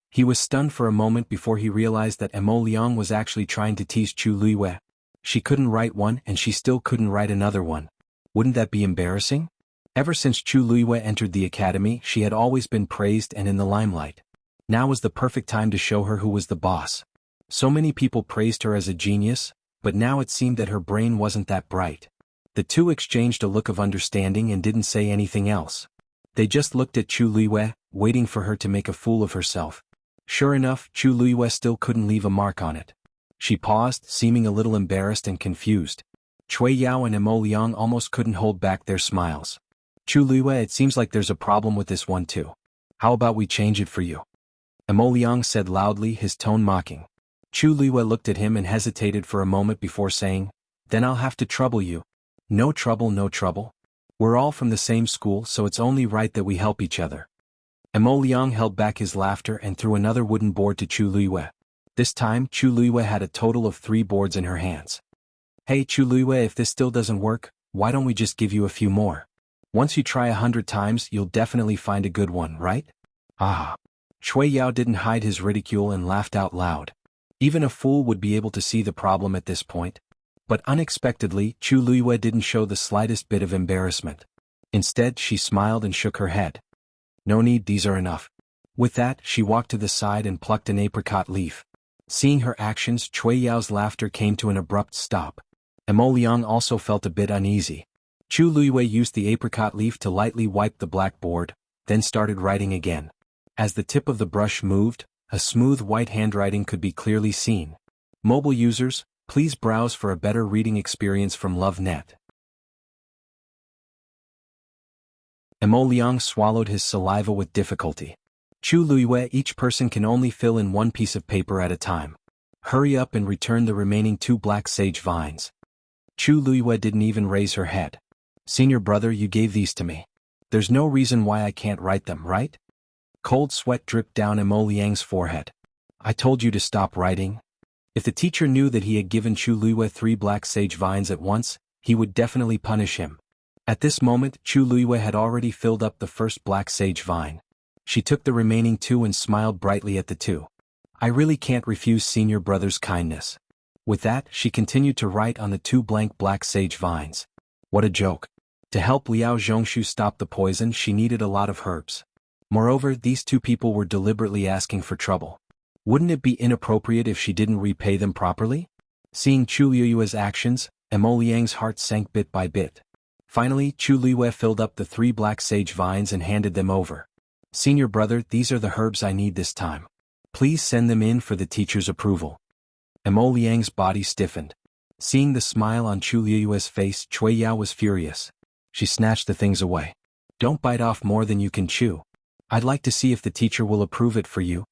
He was stunned for a moment before he realized that Emo Liang was actually trying to tease Chu Luiyue. She couldn't write one and she still couldn't write another one. Wouldn't that be embarrassing? Ever since Chu Luiyue entered the academy, she had always been praised and in the limelight. Now was the perfect time to show her who was the boss. So many people praised her as a genius, but now it seemed that her brain wasn't that bright. The two exchanged a look of understanding and didn't say anything else. They just looked at Chu Luiyue, waiting for her to make a fool of herself. Sure enough, Chu Luiyue still couldn't leave a mark on it. She paused, seeming a little embarrassed and confused. Cui Yao and Emo Liang almost couldn't hold back their smiles. Chu Luiyue, it seems like there's a problem with this one too. How about we change it for you? Emo Liang said loudly, his tone mocking. Chu Luiyue looked at him and hesitated for a moment before saying, Then I'll have to trouble you. No trouble, no trouble. We're all from the same school, so it's only right that we help each other. Emo Liang held back his laughter and threw another wooden board to Chu Luiyue. This time, Chu Luiyue had a total of 3 boards in her hands. Hey Chu Luiyue, if this still doesn't work, why don't we just give you a few more? Once you try 100 times, you'll definitely find a good one, right? Ah. Cui Yao didn't hide his ridicule and laughed out loud. Even a fool would be able to see the problem at this point. But unexpectedly, Chu Luiyue didn't show the slightest bit of embarrassment. Instead, she smiled and shook her head. No need, these are enough. With that, she walked to the side and plucked an apricot leaf. Seeing her actions, Cui Yao's laughter came to an abrupt stop. Emo Liang also felt a bit uneasy. Chu Luiyue used the apricot leaf to lightly wipe the blackboard, then started writing again. As the tip of the brush moved, a smooth white handwriting could be clearly seen. Mobile users, please browse for a better reading experience from LoveNet. Emo Liang swallowed his saliva with difficulty. Chu Luiyue, each person can only fill in 1 piece of paper at a time. Hurry up and return the remaining 2 black sage vines. Chu Luiyue didn't even raise her head. Senior brother, you gave these to me. There's no reason why I can't write them, right? Cold sweat dripped down Emo Liang's forehead. I told you to stop writing. If the teacher knew that he had given Chu Luiyue 3 black sage vines at once, he would definitely punish him. At this moment, Chu Luiyue had already filled up the first black sage vine. She took the remaining 2 and smiled brightly at the 2. I really can't refuse senior brother's kindness. With that, she continued to write on the 2 blank black sage vines. What a joke. To help Liao Zhongshu stop the poison, she needed a lot of herbs. Moreover, these 2 people were deliberately asking for trouble. Wouldn't it be inappropriate if she didn't repay them properly? Seeing Chu Luiyue's actions, Emo Liang's heart sank bit by bit. Finally, Chu Luiyue filled up the 3 black sage vines and handed them over. Senior brother, these are the herbs I need this time. Please send them in for the teacher's approval. Emo Liang's body stiffened. Seeing the smile on Chu Luiyue's face, Cui Yao was furious. She snatched the things away. Don't bite off more than you can chew. I'd like to see if the teacher will approve it for you.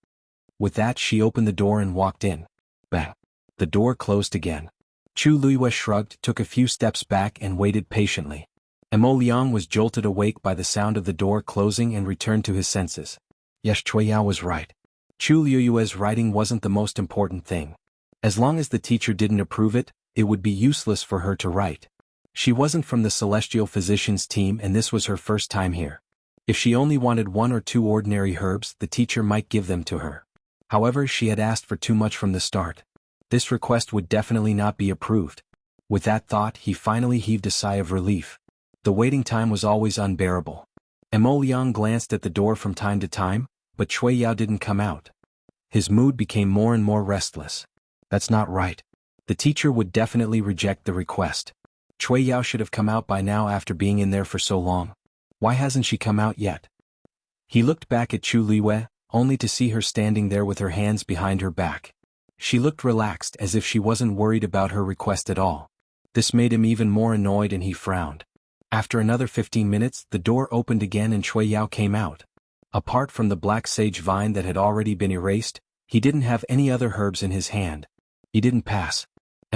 With that, she opened the door and walked in. Bang! The door closed again. Chu Luiyue shrugged, took a few steps back and waited patiently. Emo Liang was jolted awake by the sound of the door closing and returned to his senses. Yes, Cui Yao was right. Chu Liyue's writing wasn't the most important thing. As long as the teacher didn't approve it, it would be useless for her to write. She wasn't from the Celestial Physicians team and this was her first time here. If she only wanted 1 or 2 ordinary herbs, the teacher might give them to her. However, she had asked for too much from the start. This request would definitely not be approved. With that thought, he finally heaved a sigh of relief. The waiting time was always unbearable. Mo Liang glanced at the door from time to time, but Cui Yao didn't come out. His mood became more and more restless. That's not right. The teacher would definitely reject the request. Cui Yao should have come out by now after being in there for so long. Why hasn't she come out yet? He looked back at Chu Liyue, only to see her standing there with her hands behind her back. She looked relaxed as if she wasn't worried about her request at all. This made him even more annoyed and he frowned. After another 15 minutes, the door opened again and Cui Yao came out. Apart from the black sage vine that had already been erased, he didn't have any other herbs in his hand. He didn't pass.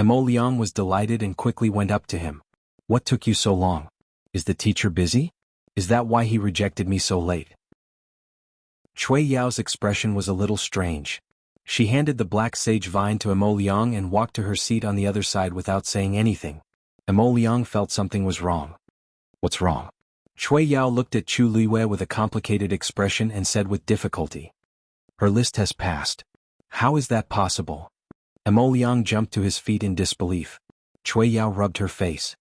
Mo Liang was delighted and quickly went up to him. What took you so long? Is the teacher busy? Is that why he rejected me so late? Cui Yao's expression was a little strange. She handed the black sage vine to Mo Liang and walked to her seat on the other side without saying anything. Mo Liang felt something was wrong. What's wrong? Cui Yao looked at Chu Liyue with a complicated expression and said with difficulty. Her list has passed. How is that possible? Mo Liang jumped to his feet in disbelief. Cui Yao rubbed her face.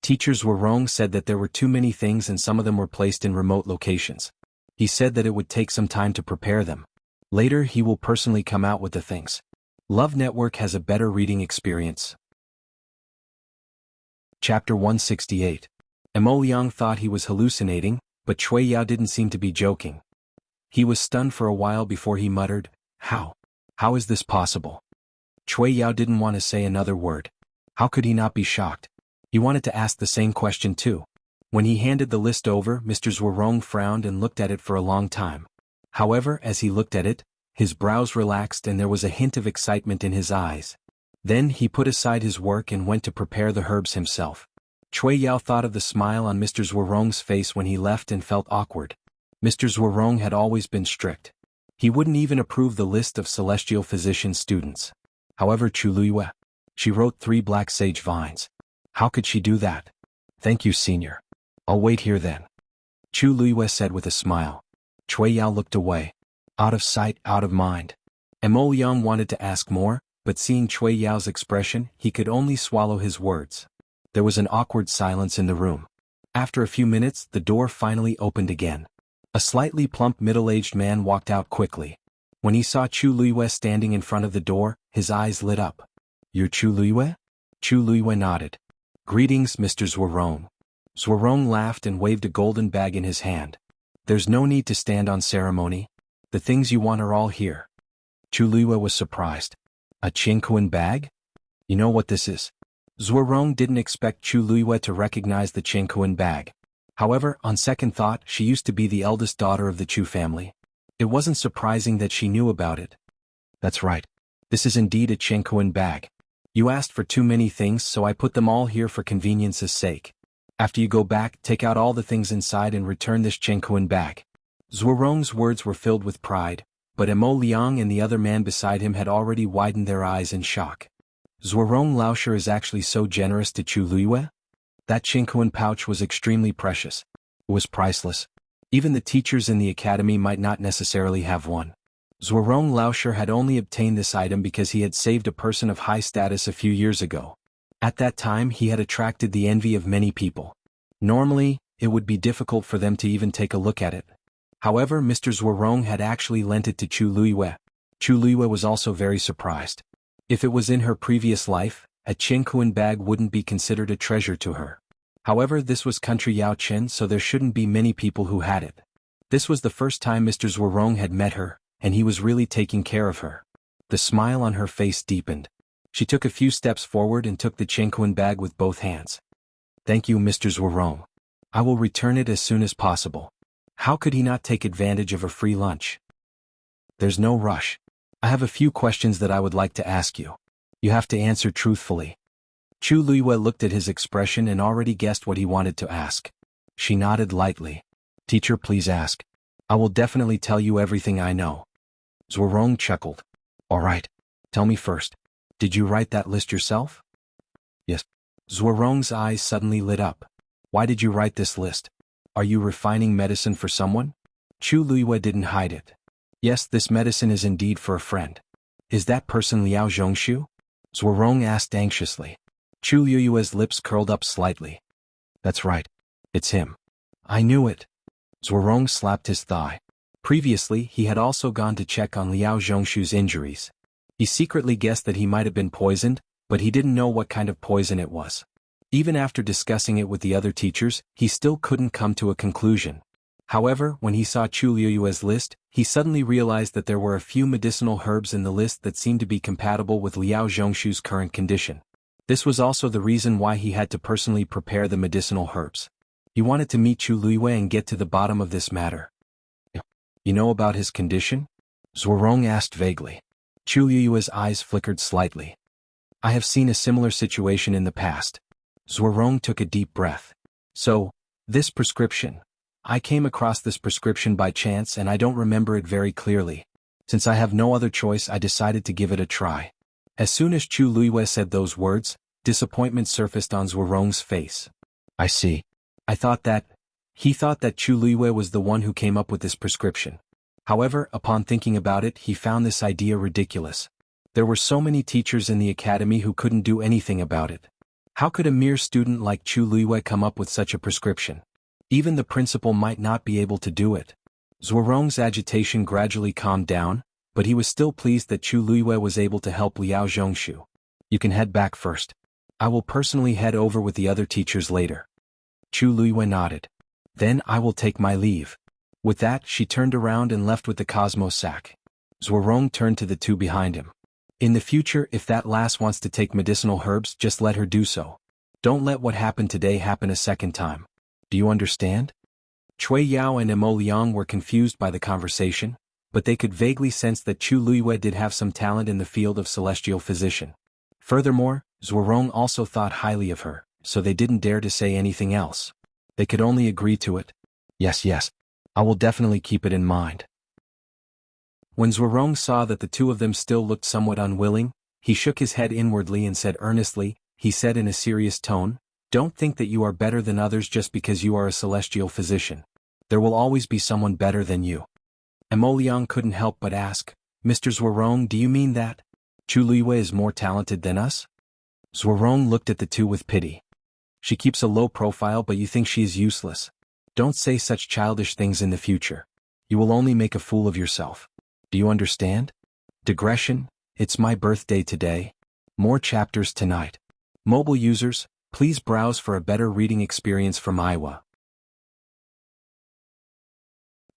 Teachers Warong said that there were too many things and some of them were placed in remote locations. He said that it would take some time to prepare them. Later he will personally come out with the things. Love Network has a better reading experience. Chapter 168. Mo Liang thought he was hallucinating, but Cui Yao didn't seem to be joking. He was stunned for a while before he muttered, How? How is this possible? Cui Yao didn't want to say another word. How could he not be shocked? He wanted to ask the same question too. When he handed the list over, Mr. Zhuorong frowned and looked at it for a long time. However, as he looked at it, his brows relaxed and there was a hint of excitement in his eyes. Then he put aside his work and went to prepare the herbs himself. Cui Yao thought of the smile on Mr. Zhuorong's face when he left and felt awkward. Mr. Zhuorong had always been strict. He wouldn't even approve the list of Celestial Physician students. However, Chu Liyue, she wrote 3 black sage vines. How could she do that? Thank you, senior. I'll wait here then. Chu Liyue said with a smile. Cui Yao looked away. Out of sight, out of mind. Mo Liang wanted to ask more, but seeing Cui Yao's expression, he could only swallow his words. There was an awkward silence in the room. After a few minutes, the door finally opened again. A slightly plump middle-aged man walked out quickly. When he saw Chu Liyue standing in front of the door, his eyes lit up. You're Chu Liyue? Chu Liyue nodded. Greetings, Mr. Zhuorong. Zhuorong laughed and waved a golden bag in his hand. There's no need to stand on ceremony. The things you want are all here. Chu Liyue was surprised. A xianxia bag? You know what this is? Zhuorong didn't expect Chu Liyue to recognize the xianxia bag. However, on second thought, she used to be the eldest daughter of the Chu family. It wasn't surprising that she knew about it. That's right. This is indeed a xianxia bag. You asked for too many things, so I put them all here for convenience's sake. After you go back, take out all the things inside and return this xianxia bag. Zhuorong's words were filled with pride, but Mo Liang and the other man beside him had already widened their eyes in shock. Zhuorong Laosher is actually so generous to Chu Liyue? That xianxia pouch was extremely precious. It was priceless. Even the teachers in the academy might not necessarily have one. Zhuorong Laosher had only obtained this item because he had saved a person of high status a few years ago. At that time he had attracted the envy of many people. Normally, it would be difficult for them to even take a look at it. However, Mr. Zhuorong had actually lent it to Chu Liyue. Chu Liyue was also very surprised. If it was in her previous life, a xianxia bag wouldn't be considered a treasure to her. However, this was country Yaochen, so there shouldn't be many people who had it. This was the first time Mr. Zhuorong had met her, and he was really taking care of her. The smile on her face deepened. She took a few steps forward and took the xianxia bag with both hands. Thank you, Mr. Zhuorong. I will return it as soon as possible. How could he not take advantage of a free lunch? There's no rush. I have a few questions that I would like to ask you. You have to answer truthfully. Chu Liyue looked at his expression and already guessed what he wanted to ask. She nodded lightly. Teacher, please ask. I will definitely tell you everything I know. Zhuorong chuckled. All right. Tell me first. Did you write that list yourself? Yes. Zhuorong's eyes suddenly lit up. Why did you write this list? Are you refining medicine for someone? Chu Luiyue didn't hide it. Yes, this medicine is indeed for a friend. Is that person Liao Zhongshu? Zhuorong asked anxiously. Chu Luiyue's lips curled up slightly. That's right. It's him. I knew it. Zhuorong slapped his thigh. Previously, he had also gone to check on Liao Zhongshu's injuries. He secretly guessed that he might have been poisoned, but he didn't know what kind of poison it was. Even after discussing it with the other teachers, he still couldn't come to a conclusion. However, when he saw Chu Luiyue's list, he suddenly realized that there were a few medicinal herbs in the list that seemed to be compatible with Liao Zhongshu's current condition. This was also the reason why he had to personally prepare the medicinal herbs. He wanted to meet Chu Luiyue and get to the bottom of this matter. You know about his condition? Zhuorong asked vaguely. Chu Luiyue's eyes flickered slightly. I have seen a similar situation in the past. Zhuorong took a deep breath. So, this prescription. I came across this prescription by chance and I don't remember it very clearly. Since I have no other choice, I decided to give it a try. As soon as Chu Luiyue said those words, disappointment surfaced on Zhuorong's face. I see. He thought that Chu Luiyue was the one who came up with this prescription. However, upon thinking about it, he found this idea ridiculous. There were so many teachers in the academy who couldn't do anything about it. How could a mere student like Chu Luiyue come up with such a prescription? Even the principal might not be able to do it. Zhuorong's agitation gradually calmed down, but he was still pleased that Chu Luiyue was able to help Liao Zhongshu. You can head back first. I will personally head over with the other teachers later. Chu Luiyue nodded. Then I will take my leave. With that, she turned around and left with the Cosmos sack. Zhuorong turned to the two behind him. In the future, if that lass wants to take medicinal herbs, just let her do so. Don't let what happened today happen a second time. Do you understand? Cui Yao and Emo Liang were confused by the conversation, but they could vaguely sense that Chu Luiyue did have some talent in the field of celestial physician. Furthermore, Zhuorong also thought highly of her, so they didn't dare to say anything else. They could only agree to it. Yes, I will definitely keep it in mind. When Zhuorong saw that the two of them still looked somewhat unwilling, he shook his head inwardly and said earnestly, he said in a serious tone, don't think that you are better than others just because you are a celestial physician. There will always be someone better than you. Emo Liang couldn't help but ask, Mr. Zhuorong, do you mean that Chu Luiyue is more talented than us? Zhuorong looked at the two with pity. She keeps a low profile, but you think she is useless. Don't say such childish things in the future. You will only make a fool of yourself. Do you understand? Digression, it's my birthday today. More chapters tonight. Mobile users, please browse for a better reading experience from Iowa.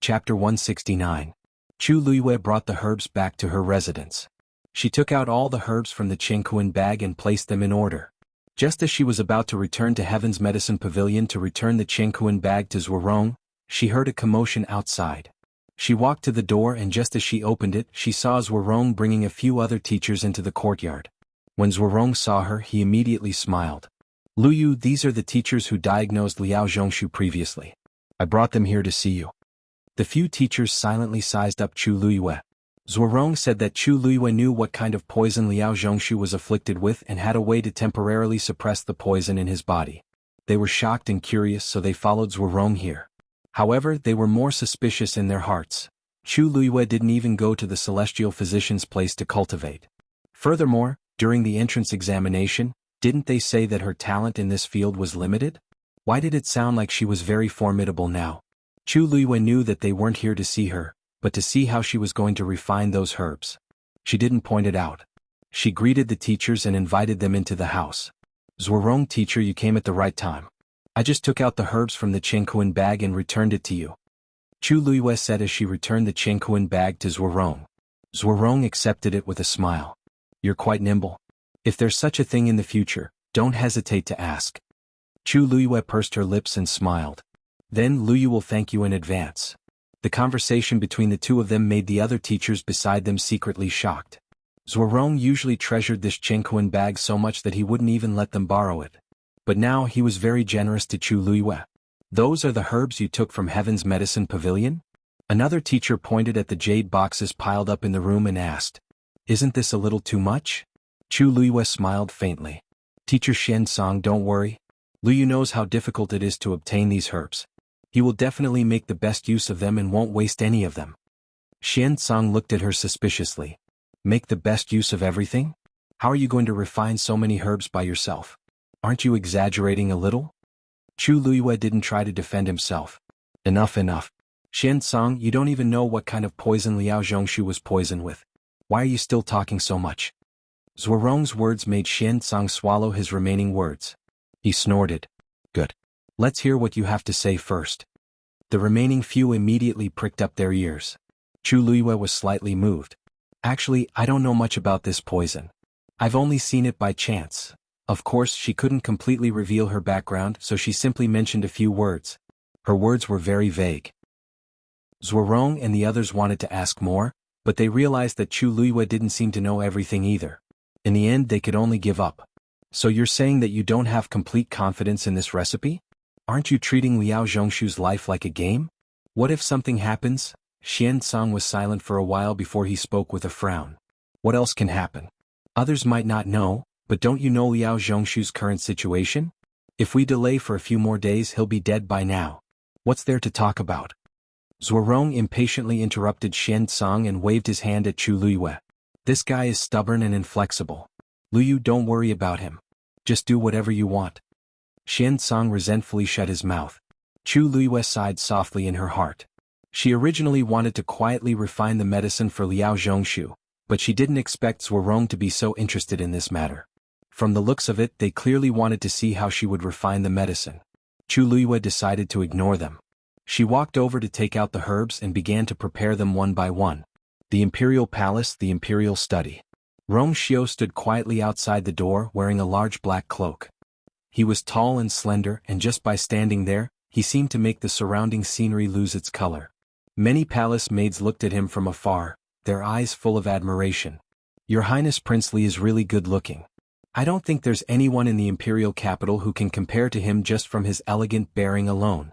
Chapter 169. Chu Luiyue brought the herbs back to her residence. She took out all the herbs from the xianxia bag and placed them in order. Just as she was about to return to Heaven's Medicine Pavilion to return the xianxia bag to Zhuorong, she heard a commotion outside. She walked to the door and just as she opened it, she saw Zhuorong bringing a few other teachers into the courtyard. When Zhuorong saw her, he immediately smiled. Luyu, these are the teachers who diagnosed Liao Zhongshu previously. I brought them here to see you. The few teachers silently sized up Chu Luiyue. Zhuorong said that Chu Luiyue knew what kind of poison Liao Zhongshu was afflicted with and had a way to temporarily suppress the poison in his body. They were shocked and curious, so they followed Zhuorong here. However, they were more suspicious in their hearts. Chu Luiyue didn't even go to the celestial physician's place to cultivate. Furthermore, during the entrance examination, didn't they say that her talent in this field was limited? Why did it sound like she was very formidable now? Chu Luiyue knew that they weren't here to see her, but to see how she was going to refine those herbs. She didn't point it out. She greeted the teachers and invited them into the house. Zhuorong, teacher, you came at the right time. I just took out the herbs from the xianxia bag and returned it to you. Chu Luiyue said as she returned the xianxia bag to Zhuorong. Zhuorong accepted it with a smile. You're quite nimble. If there's such a thing in the future, don't hesitate to ask. Chu Luiyue pursed her lips and smiled. Then Luyu will thank you in advance. The conversation between the two of them made the other teachers beside them secretly shocked. Zhuorong usually treasured this xianxia bag so much that he wouldn't even let them borrow it. But now he was very generous to Chu Luiyue. Those are the herbs you took from Heaven's Medicine Pavilion? Another teacher pointed at the jade boxes piled up in the room and asked, "Isn't this a little too much?" Chu Luiyue smiled faintly. "Teacher Xianxia, don't worry. Luyu knows how difficult it is to obtain these herbs. He will definitely make the best use of them and won't waste any of them." Xianxia looked at her suspiciously. "Make the best use of everything? How are you going to refine so many herbs by yourself? Aren't you exaggerating a little?" Chu Luiyue didn't try to defend himself. "Enough, enough. Xianxia, you don't even know what kind of poison Liao Zhongshu was poisoned with. Why are you still talking so much?" Zhuorong's words made Xianxia swallow his remaining words. He snorted. "Good. Let's hear what you have to say first." The remaining few immediately pricked up their ears. Chu Luiyue was slightly moved. "Actually, I don't know much about this poison. I've only seen it by chance." Of course, she couldn't completely reveal her background, so she simply mentioned a few words. Her words were very vague. Zhuorong and the others wanted to ask more, but they realized that Chu Luiyue didn't seem to know everything either. In the end, they could only give up. "So you're saying that you don't have complete confidence in this recipe? Aren't you treating Liao Zhongshu's life like a game? What if something happens?" Xianxia was silent for a while before he spoke with a frown. "What else can happen? Others might not know, but don't you know Liao Zhongshu's current situation? If we delay for a few more days, he'll be dead by now. What's there to talk about?" Zhuorong impatiently interrupted Xianxia and waved his hand at Chu Luiyue. "This guy is stubborn and inflexible. Luyu, don't worry about him. Just do whatever you want." Xianxia resentfully shut his mouth. Chu Luiyue sighed softly in her heart. She originally wanted to quietly refine the medicine for Liao Zhongshu, but she didn't expect Zhuorong to be so interested in this matter. From the looks of it, they clearly wanted to see how she would refine the medicine. Chu Luiyue decided to ignore them. She walked over to take out the herbs and began to prepare them one by one. The Imperial Palace, the Imperial Study. Rong Xiu stood quietly outside the door wearing a large black cloak. He was tall and slender, and just by standing there, he seemed to make the surrounding scenery lose its color. Many palace maids looked at him from afar, their eyes full of admiration. "Your Highness Prince Li is really good looking. I don't think there's anyone in the imperial capital who can compare to him just from his elegant bearing alone."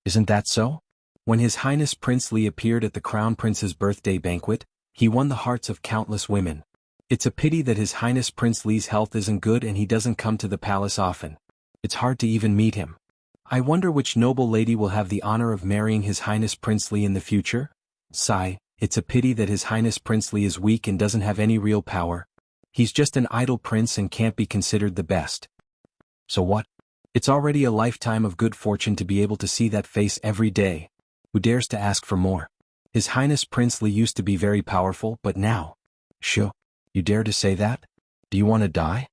"Isn't that so?" When His Highness Prince Li appeared at the Crown Prince's birthday banquet, he won the hearts of countless women. It's a pity that His Highness Prince Li's health isn't good and he doesn't come to the palace often. It's hard to even meet him. I wonder which noble lady will have the honor of marrying His Highness Prince Li in the future? Sigh, it's a pity that His Highness Prince Li is weak and doesn't have any real power. He's just an idle prince and can't be considered the best. So what? It's already a lifetime of good fortune to be able to see that face every day. Who dares to ask for more? His Highness Prince Li used to be very powerful, but now... Shoo, you dare to say that? Do you want to die?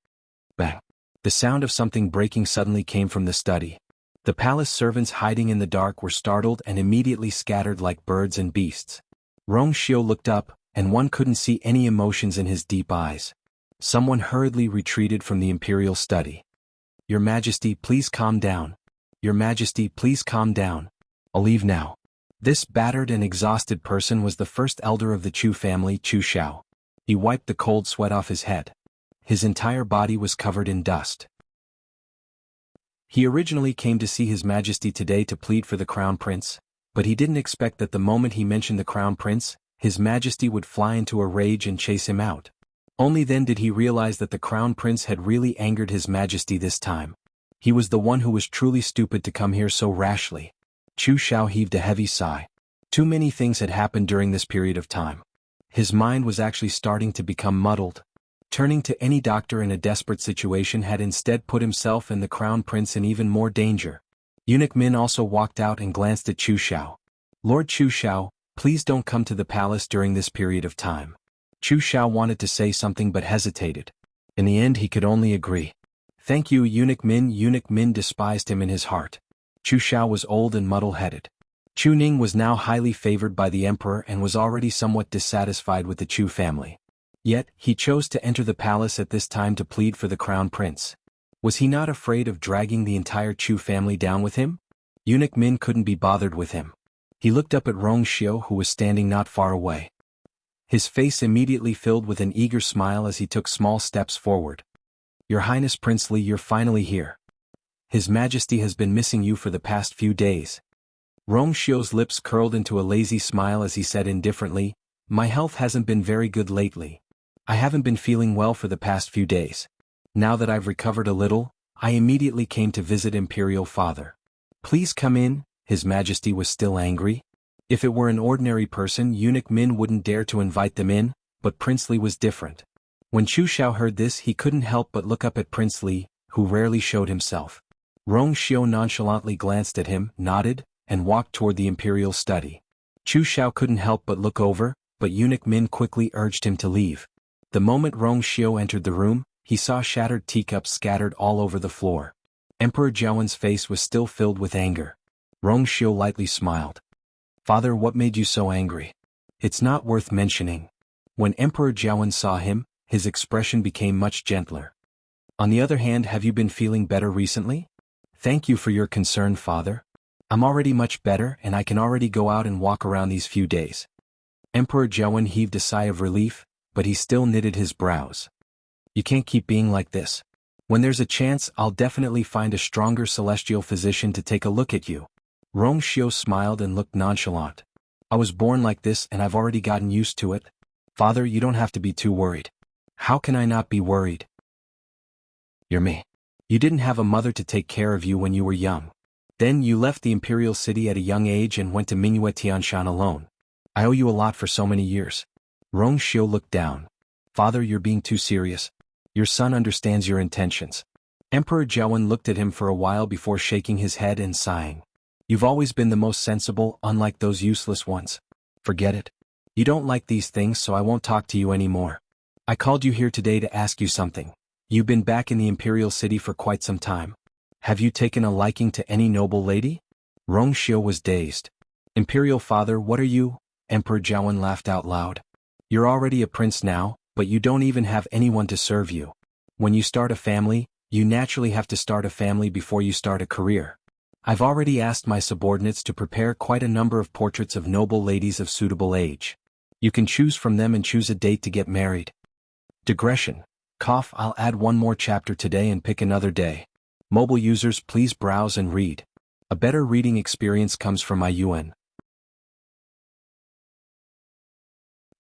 Bang. The sound of something breaking suddenly came from the study. The palace servants hiding in the dark were startled and immediately scattered like birds and beasts. Rong Xiu looked up, and one couldn't see any emotions in his deep eyes. Someone hurriedly retreated from the imperial study. "Your Majesty, please calm down. Your Majesty, please calm down. I'll leave now." This battered and exhausted person was the first elder of the Chu family, Chu Xiao. He wiped the cold sweat off his head. His entire body was covered in dust. He originally came to see His Majesty today to plead for the Crown Prince, but he didn't expect that the moment he mentioned the Crown Prince, His Majesty would fly into a rage and chase him out. Only then did he realize that the Crown Prince had really angered His Majesty this time. He was the one who was truly stupid to come here so rashly. Chu Xiao heaved a heavy sigh. Too many things had happened during this period of time. His mind was actually starting to become muddled. Turning to any doctor in a desperate situation had instead put himself and the Crown Prince in even more danger. Eunuch Min also walked out and glanced at Chu Xiao. "Lord Chu Xiao, please don't come to the palace during this period of time." Chu Xiao wanted to say something but hesitated. In the end he could only agree. "Thank you, Eunuch Min." Eunuch Min despised him in his heart. Chu Xiao was old and muddle-headed. Chu Ning was now highly favored by the emperor and was already somewhat dissatisfied with the Chu family. Yet, he chose to enter the palace at this time to plead for the Crown Prince. Was he not afraid of dragging the entire Chu family down with him? Eunuch Min couldn't be bothered with him. He looked up at Rong Xiu, who was standing not far away. His face immediately filled with an eager smile as he took small steps forward. "Your Highness Prince Li, you're finally here. His Majesty has been missing you for the past few days." Xiao's lips curled into a lazy smile as he said indifferently, "My health hasn't been very good lately. I haven't been feeling well for the past few days. Now that I've recovered a little, I immediately came to visit Imperial Father." "Please come in," His Majesty was still angry. If it were an ordinary person, Eunuch Min wouldn't dare to invite them in, but Prince Li was different. When Chu Xiao heard this, he couldn't help but look up at Prince Li, who rarely showed himself. Xiao nonchalantly glanced at him, nodded, and walked toward the imperial study. Chu Xiao couldn't help but look over, but Eunuch Min quickly urged him to leave. The moment Xiao entered the room, he saw shattered teacups scattered all over the floor. Emperor Jiawen's face was still filled with anger. Xiao lightly smiled. "Father, what made you so angry?" "It's not worth mentioning." When Emperor Jiawen saw him, his expression became much gentler. "On the other hand, have you been feeling better recently?" "Thank you for your concern, Father. I'm already much better and I can already go out and walk around these few days." Emperor Jiawen heaved a sigh of relief, but he still knitted his brows. "You can't keep being like this. When there's a chance, I'll definitely find a stronger celestial physician to take a look at you." Xiao smiled and looked nonchalant. "I was born like this and I've already gotten used to it. Father, you don't have to be too worried." "How can I not be worried? You're me. You didn't have a mother to take care of you when you were young. Then you left the imperial city at a young age and went to Mingyue Tianshan alone. I owe you a lot for so many years." Xiao looked down. "Father, you're being too serious. Your son understands your intentions." Emperor Jiawen looked at him for a while before shaking his head and sighing. "You've always been the most sensible, unlike those useless ones. Forget it. You don't like these things, so I won't talk to you anymore. I called you here today to ask you something. You've been back in the imperial city for quite some time. Have you taken a liking to any noble lady?" Xiao was dazed. "Imperial Father, what are you?" Emperor Jiawen laughed out loud. "You're already a prince now, but you don't even have anyone to serve you. When you start a family, you naturally have to start a family before you start a career. I've already asked my subordinates to prepare quite a number of portraits of noble ladies of suitable age. You can choose from them and choose a date to get married." Digression. Cough. I'll add one more chapter today and pick another day. Mobile users, please browse and read. A better reading experience comes from iYuan.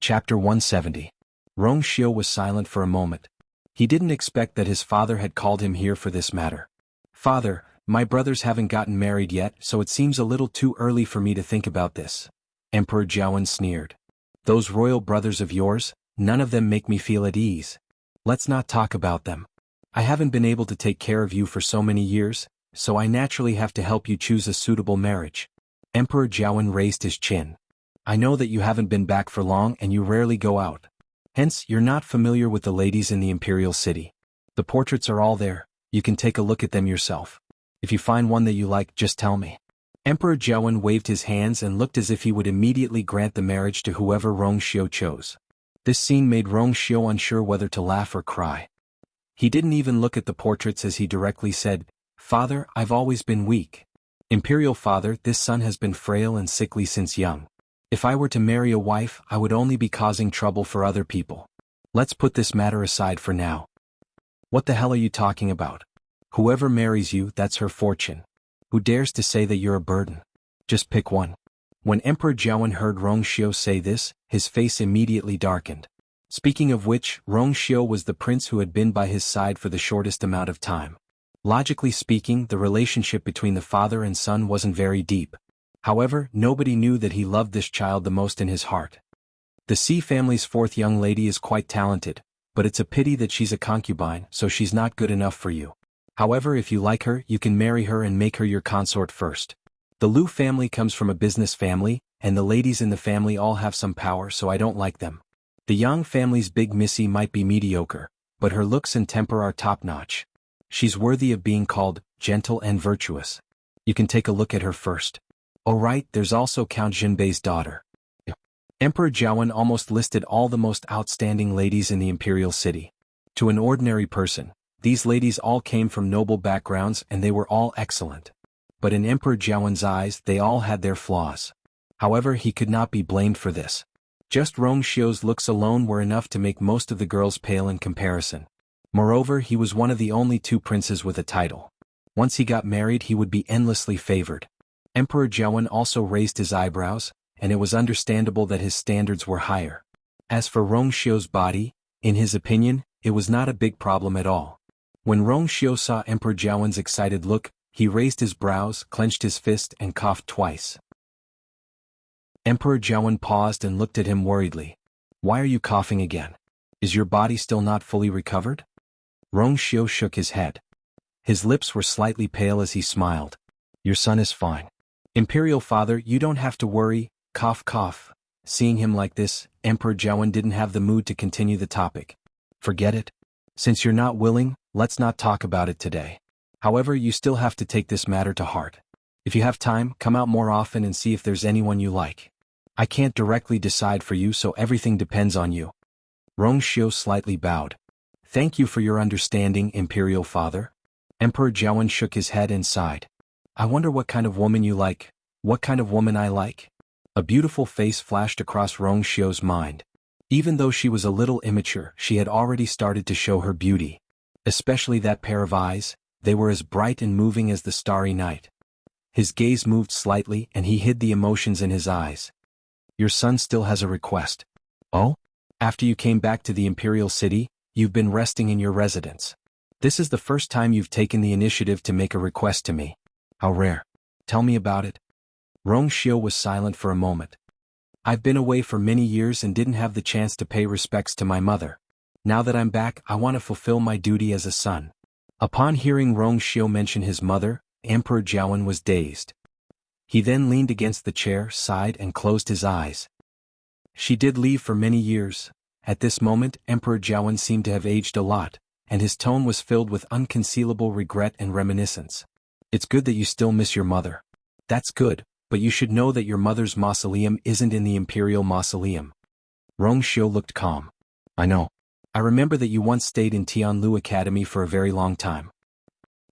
Chapter 170. Xiao was silent for a moment. He didn't expect that his father had called him here for this matter. "Father, my brothers haven't gotten married yet, so it seems a little too early for me to think about this." Emperor Jiawen sneered. "Those royal brothers of yours, none of them make me feel at ease. Let's not talk about them. I haven't been able to take care of you for so many years, so I naturally have to help you choose a suitable marriage." Emperor Jiawen raised his chin. "I know that you haven't been back for long and you rarely go out. Hence, you're not familiar with the ladies in the imperial city. The portraits are all there, you can take a look at them yourself. If you find one that you like, just tell me." Emperor Jiawen waved his hands and looked as if he would immediately grant the marriage to whoever Xiao chose. This scene made Xiao unsure whether to laugh or cry. He didn't even look at the portraits as he directly said, "Father, I've always been weak. Imperial Father, this son has been frail and sickly since young. If I were to marry a wife, I would only be causing trouble for other people. Let's put this matter aside for now." "What the hell are you talking about? Whoever marries you, that's her fortune. Who dares to say that you're a burden? Just pick one." When Emperor Jiawen heard Xiao say this, his face immediately darkened. Speaking of which, Xiao was the prince who had been by his side for the shortest amount of time. Logically speaking, the relationship between the father and son wasn't very deep. However, nobody knew that he loved this child the most in his heart. The C family's fourth young lady is quite talented, but it's a pity that she's a concubine, so she's not good enough for you. However, if you like her, you can marry her and make her your consort first. The Liu family comes from a business family, and the ladies in the family all have some power, so I don't like them. The Yang family's big missy might be mediocre, but her looks and temper are top-notch. She's worthy of being called gentle and virtuous. You can take a look at her first. Oh right, there's also Count Jinbei's daughter." Emperor Jiawen almost listed all the most outstanding ladies in the imperial city. To an ordinary person, these ladies all came from noble backgrounds and they were all excellent. But in Emperor Jiawen's eyes, they all had their flaws. However, he could not be blamed for this. Just Xiao's looks alone were enough to make most of the girls pale in comparison. Moreover, he was one of the only two princes with a title. Once he got married, he would be endlessly favored. Emperor Jianghu also raised his eyebrows, and it was understandable that his standards were higher. As for Rongxiu's body, in his opinion, it was not a big problem at all. When Rongxiu saw Emperor Jianghu's excited look, he raised his brows, clenched his fist, and coughed twice. Emperor Jianghu paused and looked at him worriedly. "Why are you coughing again? Is your body still not fully recovered?" Rongxiu shook his head. His lips were slightly pale as he smiled. "Your son is fine. Imperial father, you don't have to worry, cough cough." Seeing him like this, Emperor Jianghu didn't have the mood to continue the topic. "Forget it. Since you're not willing, let's not talk about it today. However, you still have to take this matter to heart. If you have time, come out more often and see if there's anyone you like. I can't directly decide for you, so everything depends on you." Rongxiu slightly bowed. "Thank you for your understanding, Imperial father." Emperor Jianghu shook his head and sighed. "I wonder what kind of woman you like." "What kind of woman I like?" A beautiful face flashed across Rongxiu's mind. Even though she was a little immature, she had already started to show her beauty. Especially that pair of eyes, they were as bright and moving as the starry night. His gaze moved slightly and he hid the emotions in his eyes. "Your son still has a request." "Oh? After you came back to the Imperial City, you've been resting in your residence. This is the first time you've taken the initiative to make a request to me. How rare. Tell me about it." Rongxiu was silent for a moment. "I've been away for many years and didn't have the chance to pay respects to my mother. Now that I'm back, I want to fulfill my duty as a son." Upon hearing Rongxiu mention his mother, Emperor Jianghu was dazed. He then leaned against the chair, sighed and closed his eyes. "She did leave for many years." At this moment, Emperor Jianghu seemed to have aged a lot, and his tone was filled with unconcealable regret and reminiscence. "It's good that you still miss your mother." "That's good, but you should know that your mother's mausoleum isn't in the Imperial Mausoleum." Rongxiu looked calm. "I know. I remember that you once stayed in Tianlu Academy for a very long time."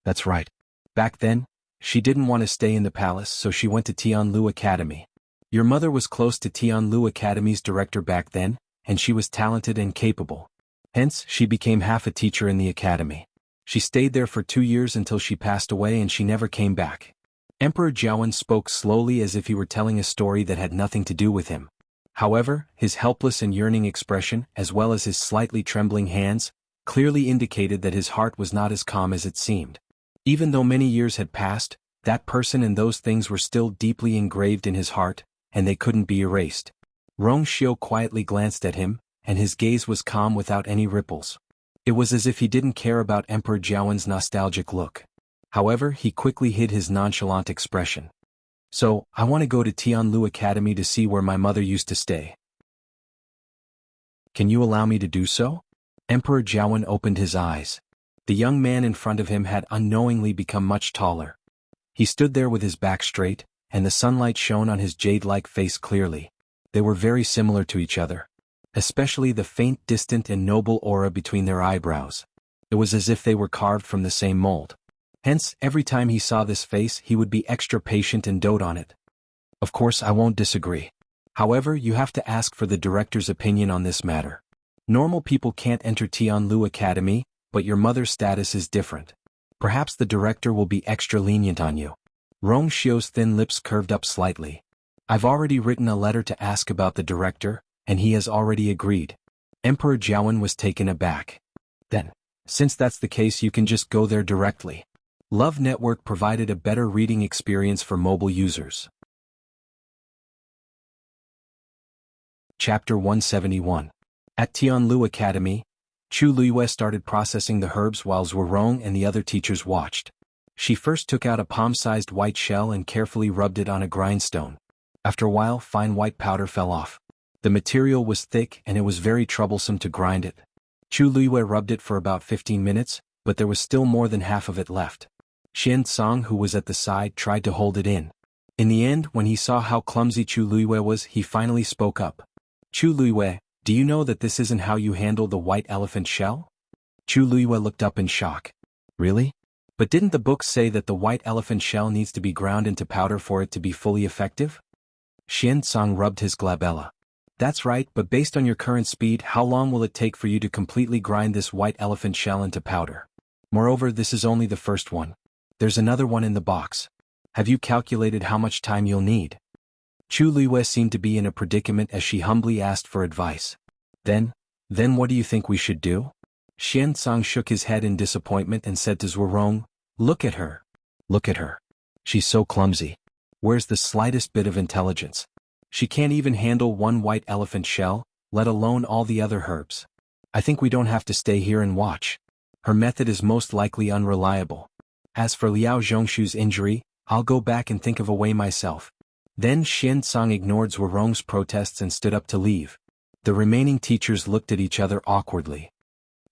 "That's right. Back then, she didn't want to stay in the palace, so she went to Tianlu Academy. Your mother was close to Tianlu Academy's director back then, and she was talented and capable. Hence, she became half a teacher in the academy. She stayed there for 2 years until she passed away and she never came back." Emperor Jianghu spoke slowly as if he were telling a story that had nothing to do with him. However, his helpless and yearning expression, as well as his slightly trembling hands, clearly indicated that his heart was not as calm as it seemed. Even though many years had passed, that person and those things were still deeply engraved in his heart, and they couldn't be erased. Rongxiu quietly glanced at him, and his gaze was calm without any ripples. It was as if he didn't care about Emperor Jianghu's nostalgic look. However, he quickly hid his nonchalant expression. "So, I want to go to Tianlu Academy to see where my mother used to stay. Can you allow me to do so?" Emperor Jianghu opened his eyes. The young man in front of him had unknowingly become much taller. He stood there with his back straight, and the sunlight shone on his jade-like face clearly. They were very similar to each other. Especially the faint, distant and noble aura between their eyebrows. It was as if they were carved from the same mold. Hence, every time he saw this face he would be extra patient and dote on it. "Of course I won't disagree. However, you have to ask for the director's opinion on this matter. Normal people can't enter Tianlu Academy, but your mother's status is different. Perhaps the director will be extra lenient on you." Rongxiu's thin lips curved up slightly. "I've already written a letter to ask about the director, and he has already agreed." Emperor Jianghu was taken aback. "Then, since that's the case, you can just go there directly." Love Network provided a better reading experience for mobile users. Chapter 171. At Tianlu Academy, Chu Luiyue started processing the herbs while Zhuorong and the other teachers watched. She first took out a palm-sized white shell and carefully rubbed it on a grindstone. After a while, fine white powder fell off. The material was thick and it was very troublesome to grind it. Chu Luiyue rubbed it for about 15 minutes, but there was still more than half of it left. Xianxia, who was at the side, tried to hold it in. In the end, when he saw how clumsy Chu Luiyue was, he finally spoke up. "Chu Luiyue, do you know that this isn't how you handle the white elephant shell?" Chu Luiyue looked up in shock. "Really? But didn't the book say that the white elephant shell needs to be ground into powder for it to be fully effective?" Xianxia rubbed his glabella. "That's right, but based on your current speed, how long will it take for you to completely grind this white elephant shell into powder? Moreover, this is only the first one. There's another one in the box. Have you calculated how much time you'll need? Chu Luiyue seemed to be in a predicament as she humbly asked for advice. Then what do you think we should do? Xianxia shook his head in disappointment and said to Zhuorong, Look at her. Look at her. She's so clumsy. Where's the slightest bit of intelligence? She can't even handle one white elephant shell, let alone all the other herbs. I think we don't have to stay here and watch. Her method is most likely unreliable. As for Liao Zhongshu's injury, I'll go back and think of a way myself. Then Xianxia ignored Zhuorong's protests and stood up to leave. The remaining teachers looked at each other awkwardly.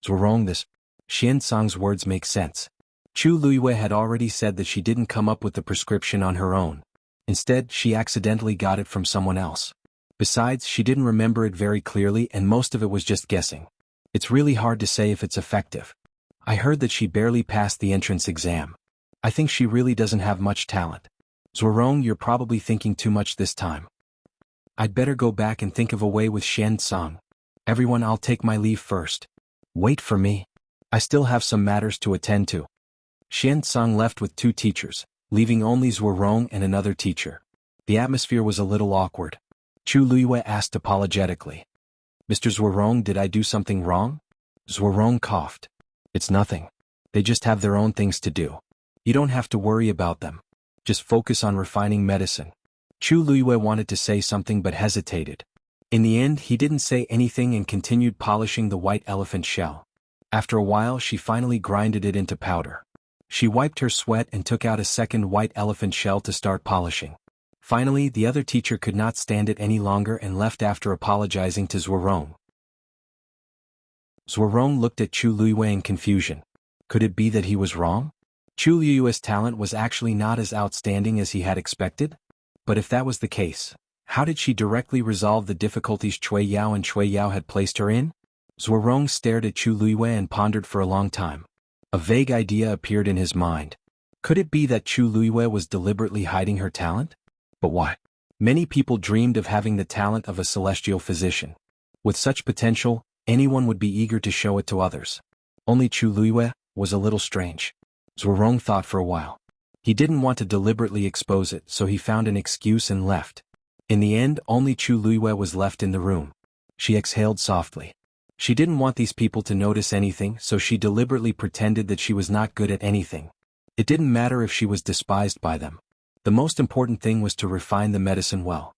Zhuorong, this. Xianxia's words make sense. Chu Luiyue had already said that she didn't come up with the prescription on her own. Instead, she accidentally got it from someone else. Besides, she didn't remember it very clearly and most of it was just guessing. It's really hard to say if it's effective. I heard that she barely passed the entrance exam. I think she really doesn't have much talent. Zhuorong, you're probably thinking too much this time. I'd better go back and think of a way with Xianxia. Everyone, I'll take my leave first. Wait for me. I still have some matters to attend to. Xianxia left with 2 teachers, leaving only Zhuorong and another teacher. The atmosphere was a little awkward. Chu Luiyue asked apologetically. Mr. Zhuorong, did I do something wrong? Zhuorong coughed. It's nothing. They just have their own things to do. You don't have to worry about them. Just focus on refining medicine. Chu Luiyue wanted to say something but hesitated. In the end, he didn't say anything and continued polishing the white elephant shell. After a while, she finally grinded it into powder. She wiped her sweat and took out a second white elephant shell to start polishing. Finally, the other teacher could not stand it any longer and left after apologizing to Zhuorong. Zhuorong looked at Chu Luiyue in confusion. Could it be that he was wrong? Chu Luiyue's talent was actually not as outstanding as he had expected? But if that was the case, how did she directly resolve the difficulties Cui Yao and Cui Yao had placed her in? Zhuorong stared at Chu Luiyue and pondered for a long time. A vague idea appeared in his mind. Could it be that Chu Luiyue was deliberately hiding her talent? But why? Many people dreamed of having the talent of a celestial physician. With such potential, anyone would be eager to show it to others. Only Chu Luiyue was a little strange. Zhuorong thought for a while. He didn't want to deliberately expose it, so he found an excuse and left. In the end, only Chu Luiyue was left in the room. She exhaled softly. She didn't want these people to notice anything, so she deliberately pretended that she was not good at anything. It didn't matter if she was despised by them. The most important thing was to refine the medicine well.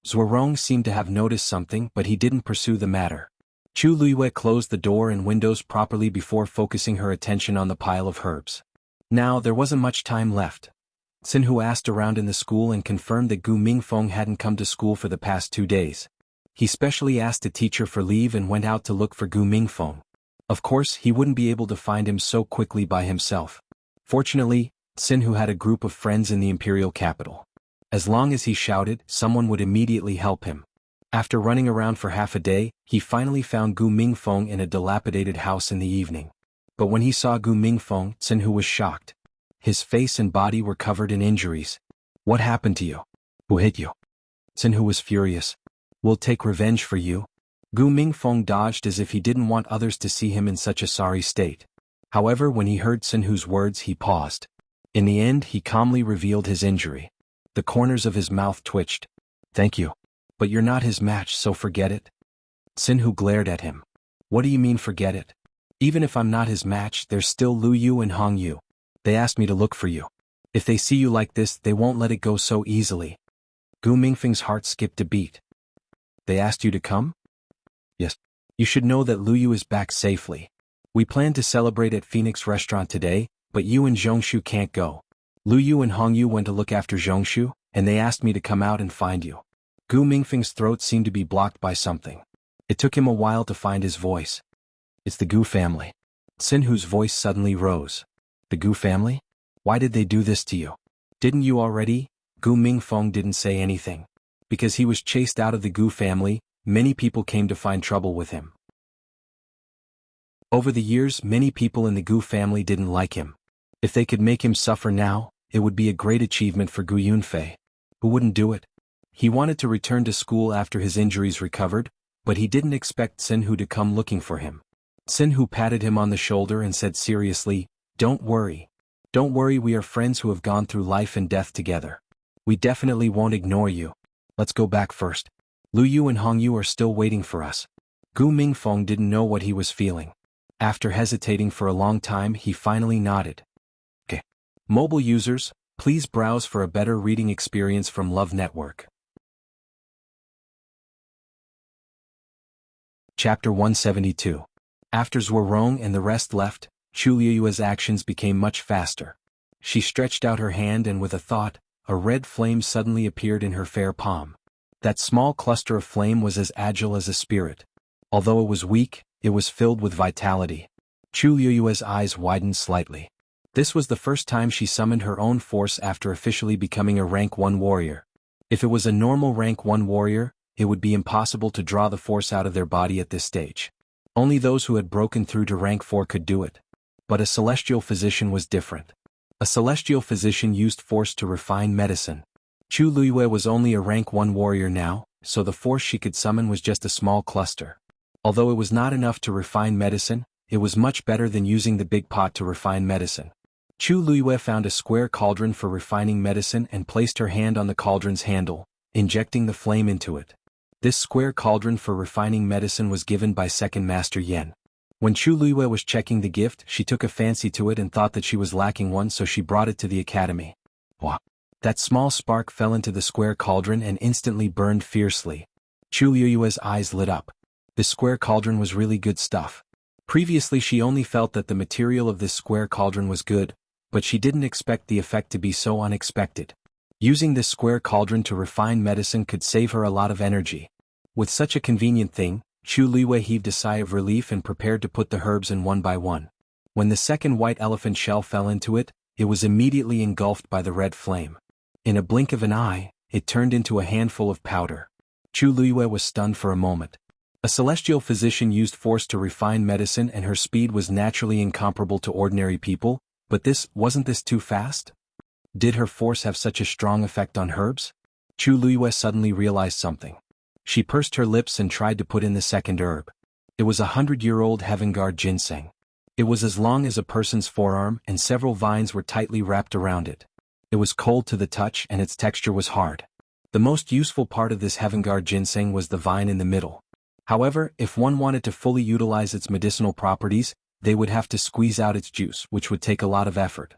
Zhuorong seemed to have noticed something, but he didn't pursue the matter. Chu Luiyue closed the door and windows properly before focusing her attention on the pile of herbs. Now, there wasn't much time left. Xuanhu asked around in the school and confirmed that Gu Mingfeng hadn't come to school for the past 2 days. He specially asked a teacher for leave and went out to look for Gu Mingfeng. Of course, he wouldn't be able to find him so quickly by himself. Fortunately, Xuanhu had a group of friends in the imperial capital. As long as he shouted, someone would immediately help him. After running around for half a day, he finally found Gu Mingfeng in a dilapidated house in the evening. But when he saw Gu Mingfeng, Xuanhu was shocked. His face and body were covered in injuries. What happened to you? Who hit you? Xuanhu was furious. We'll take revenge for you. Gu Mingfeng dodged as if he didn't want others to see him in such a sorry state. However, when he heard Xuanhu's words, he paused. In the end, he calmly revealed his injury. The corners of his mouth twitched. Thank you. But you're not his match, so forget it. Xuanhu glared at him. What do you mean forget it? Even if I'm not his match, there's still Lu Yu and Hong Yu. They asked me to look for you. If they see you like this, they won't let it go so easily. Gu Mingfeng's heart skipped a beat. They asked you to come? Yes. You should know that Lu Yu is back safely. We planned to celebrate at Phoenix Restaurant today, but you and Zhongshu can't go. Lu Yu and Hong Yu went to look after Zhongshu, and they asked me to come out and find you. Gu Mingfeng's throat seemed to be blocked by something. It took him a while to find his voice. It's the Gu family. Xuanhu's voice suddenly rose. The Gu family? Why did they do this to you? Didn't you already? Gu Mingfeng didn't say anything. Because he was chased out of the Gu family, many people came to find trouble with him. Over the years, many people in the Gu family didn't like him. If they could make him suffer now, it would be a great achievement for Gu Yunfei. Who wouldn't do it? He wanted to return to school after his injuries recovered, but he didn't expect Xuanhu to come looking for him. Xuanhu patted him on the shoulder and said seriously, "Don't worry. Don't worry, we are friends who have gone through life and death together. We definitely won't ignore you. Let's go back first. Lu Yu and Hong Yu are still waiting for us. Gu Mingfeng didn't know what he was feeling. After hesitating for a long time, he finally nodded. Okay. Mobile users, please browse for a better reading experience from Love Network. Chapter 172. After Zhuorong and the rest left, Chu Liyue's actions became much faster. She stretched out her hand and with a thought, a red flame suddenly appeared in her fair palm. That small cluster of flame was as agile as a spirit. Although it was weak, it was filled with vitality. Chu Liyue's eyes widened slightly. This was the first time she summoned her own force after officially becoming a rank 1 warrior. If it was a normal rank 1 warrior, it would be impossible to draw the force out of their body at this stage. Only those who had broken through to rank 4 could do it. But a celestial physician was different. A celestial physician used force to refine medicine. Chu Liyue was only a rank 1 warrior now, so the force she could summon was just a small cluster. Although it was not enough to refine medicine, it was much better than using the big pot to refine medicine. Chu Liyue found a square cauldron for refining medicine and placed her hand on the cauldron's handle, injecting the flame into it. This square cauldron for refining medicine was given by second master Yen. When Chu Liyue was checking the gift, she took a fancy to it and thought that she was lacking one, so she brought it to the academy. Wow! That small spark fell into the square cauldron and instantly burned fiercely. Chu Liyue's eyes lit up. This square cauldron was really good stuff. Previously she only felt that the material of this square cauldron was good, but she didn't expect the effect to be so unexpected. Using this square cauldron to refine medicine could save her a lot of energy. With such a convenient thing, Chu Liyue heaved a sigh of relief and prepared to put the herbs in one by one. When the second white elephant shell fell into it, it was immediately engulfed by the red flame. In a blink of an eye, it turned into a handful of powder. Chu Liyue was stunned for a moment. A celestial physician used force to refine medicine and her speed was naturally incomparable to ordinary people, but wasn't this too fast? Did her force have such a strong effect on herbs? Chu Liyue suddenly realized something. She pursed her lips and tried to put in the second herb. It was 100-year-old heaven-guard ginseng. It was as long as a person's forearm and several vines were tightly wrapped around it. It was cold to the touch and its texture was hard. The most useful part of this heaven-guard ginseng was the vine in the middle. However, if one wanted to fully utilize its medicinal properties, they would have to squeeze out its juice, which would take a lot of effort.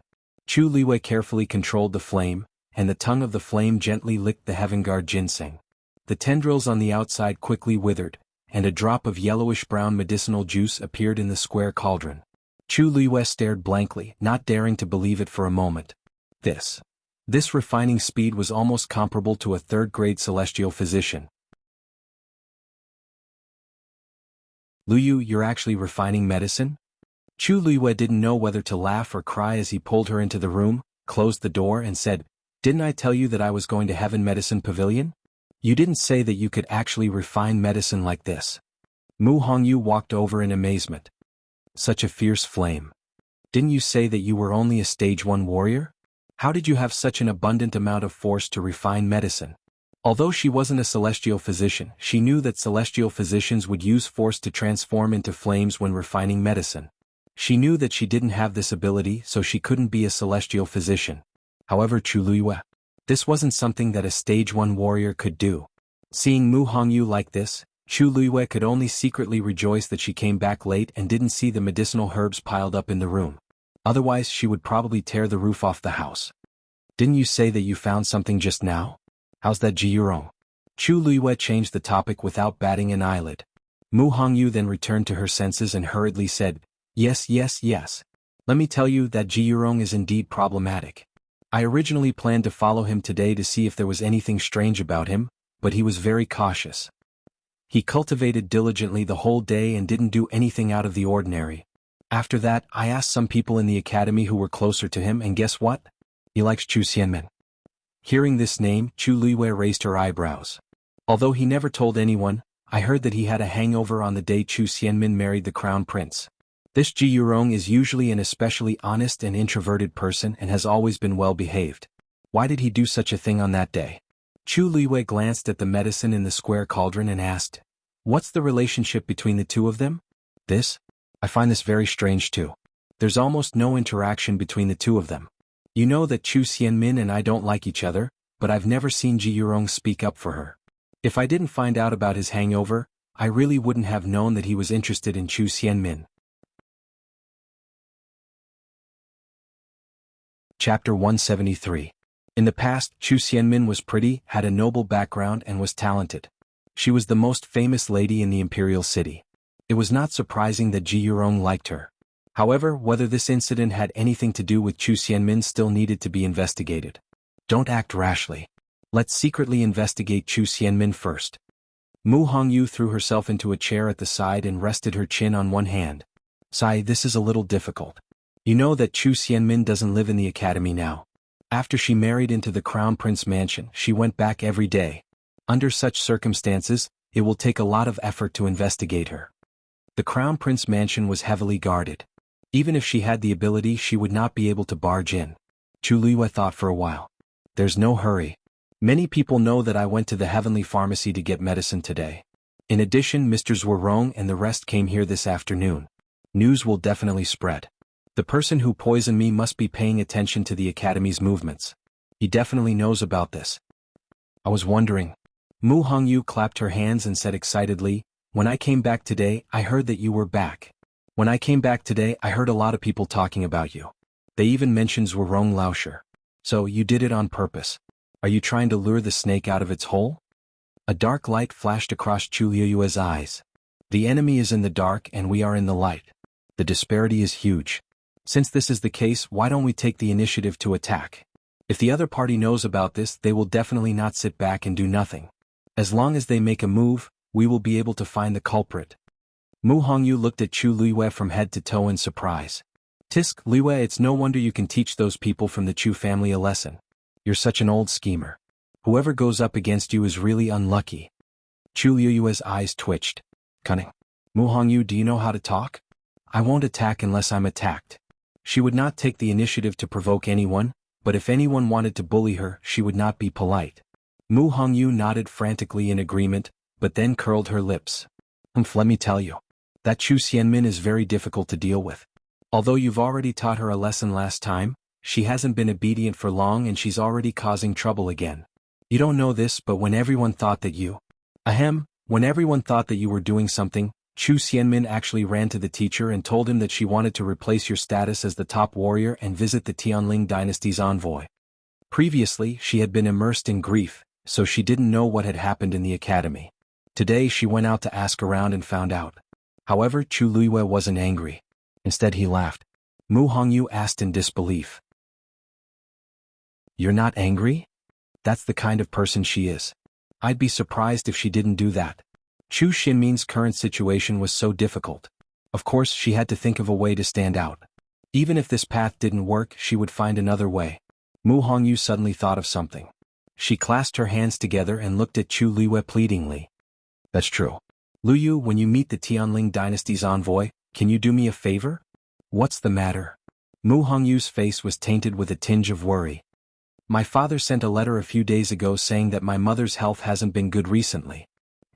Chu Liyue carefully controlled the flame, and the tongue of the flame gently licked the heaven-guard ginseng. The tendrils on the outside quickly withered, and a drop of yellowish-brown medicinal juice appeared in the square cauldron. Chu Liyue stared blankly, not daring to believe it for a moment. This refining speed was almost comparable to a third-grade celestial physician. Lu Yu, you're actually refining medicine? Chu Liyue didn't know whether to laugh or cry as he pulled her into the room, closed the door and said, "Didn't I tell you that I was going to Heaven Medicine Pavilion? You didn't say that you could actually refine medicine like this." Mu Hongyu walked over in amazement. Such a fierce flame. Didn't you say that you were only a stage 1 warrior? How did you have such an abundant amount of force to refine medicine? Although she wasn't a celestial physician, she knew that celestial physicians would use force to transform into flames when refining medicine. She knew that she didn't have this ability, so she couldn't be a celestial physician. However, Chu Liyue, this wasn't something that a stage 1 warrior could do. Seeing Mu Hongyu like this, Chu Liyue could only secretly rejoice that she came back late and didn't see the medicinal herbs piled up in the room. Otherwise she would probably tear the roof off the house. Didn't you say that you found something just now? How's that Jiurong? Chu Liyue changed the topic without batting an eyelid. Mu Hongyu then returned to her senses and hurriedly said, Yes. Let me tell you that Jiurong is indeed problematic. I originally planned to follow him today to see if there was anything strange about him, but he was very cautious. He cultivated diligently the whole day and didn't do anything out of the ordinary. After that, I asked some people in the academy who were closer to him, and guess what? He likes Chu Xianmin. Hearing this name, Chu Liyue raised her eyebrows. Although he never told anyone, I heard that he had a hangover on the day Chu Xianmin married the crown prince. This Ji Yurong is usually an especially honest and introverted person and has always been well behaved. Why did he do such a thing on that day? Chu Liyue glanced at the medicine in the square cauldron and asked, What's the relationship between the two of them? I find this very strange too. There's almost no interaction between the two of them. You know that Chu Xianmin and I don't like each other, but I've never seen Ji Yurong speak up for her. If I didn't find out about his hangover, I really wouldn't have known that he was interested in Chu Xianmin. Chapter 173. In the past, Chu Xianmin was pretty, had a noble background and was talented. She was the most famous lady in the imperial city. It was not surprising that Ji Yurong liked her. However, whether this incident had anything to do with Chu Xianmin still needed to be investigated. Don't act rashly. Let's secretly investigate Chu Xianmin first. Mu Hongyu threw herself into a chair at the side and rested her chin on one hand. Sai, this is a little difficult. You know that Chu Xianmin doesn't live in the academy now. After she married into the Crown Prince mansion, she went back every day. Under such circumstances, it will take a lot of effort to investigate her. The Crown Prince mansion was heavily guarded. Even if she had the ability, she would not be able to barge in. Chu Liyue thought for a while. There's no hurry. Many people know that I went to the Heavenly Pharmacy to get medicine today. In addition, Mr. Zhuorong and the rest came here this afternoon. News will definitely spread. The person who poisoned me must be paying attention to the Academy's movements. He definitely knows about this. I was wondering. Mu Hongyu clapped her hands and said excitedly, when I came back today, I heard that you were back. When I came back today, I heard a lot of people talking about you. They even mentioned Zhuorong Laosher. So, you did it on purpose. Are you trying to lure the snake out of its hole? A dark light flashed across Chu Liyue's eyes. The enemy is in the dark and we are in the light. The disparity is huge. Since this is the case, why don't we take the initiative to attack? If the other party knows about this, they will definitely not sit back and do nothing. As long as they make a move, we will be able to find the culprit. Mu Hongyu looked at Chu Liyue from head to toe in surprise. Tisk, Liyue, it's no wonder you can teach those people from the Chu family a lesson. You're such an old schemer. Whoever goes up against you is really unlucky. Chu Liyue's eyes twitched. Cunning. Mu Hongyu, do you know how to talk? I won't attack unless I'm attacked. She would not take the initiative to provoke anyone, but if anyone wanted to bully her, she would not be polite. Mu Hongyu nodded frantically in agreement, but then curled her lips. Let me tell you. That Chu Xianmin is very difficult to deal with. Although you've already taught her a lesson last time, she hasn't been obedient for long and she's already causing trouble again. You don't know this, but when everyone thought that you were doing something, Chu Xianmin actually ran to the teacher and told him that she wanted to replace your status as the top warrior and visit the Tianling dynasty's envoy. Previously, she had been immersed in grief, so she didn't know what had happened in the academy. Today she went out to ask around and found out. However, Chu Liyue wasn't angry. Instead he laughed. Mu Hongyu asked in disbelief. You're not angry? That's the kind of person she is. I'd be surprised if she didn't do that. Chu Xinmin's current situation was so difficult. Of course, she had to think of a way to stand out. Even if this path didn't work, she would find another way. Mu Hongyu suddenly thought of something. She clasped her hands together and looked at Chu Liyue pleadingly. That's true. Liu, when you meet the Tianling dynasty's envoy, can you do me a favor? What's the matter? Mu Hongyu's face was tainted with a tinge of worry. My father sent a letter a few days ago saying that my mother's health hasn't been good recently.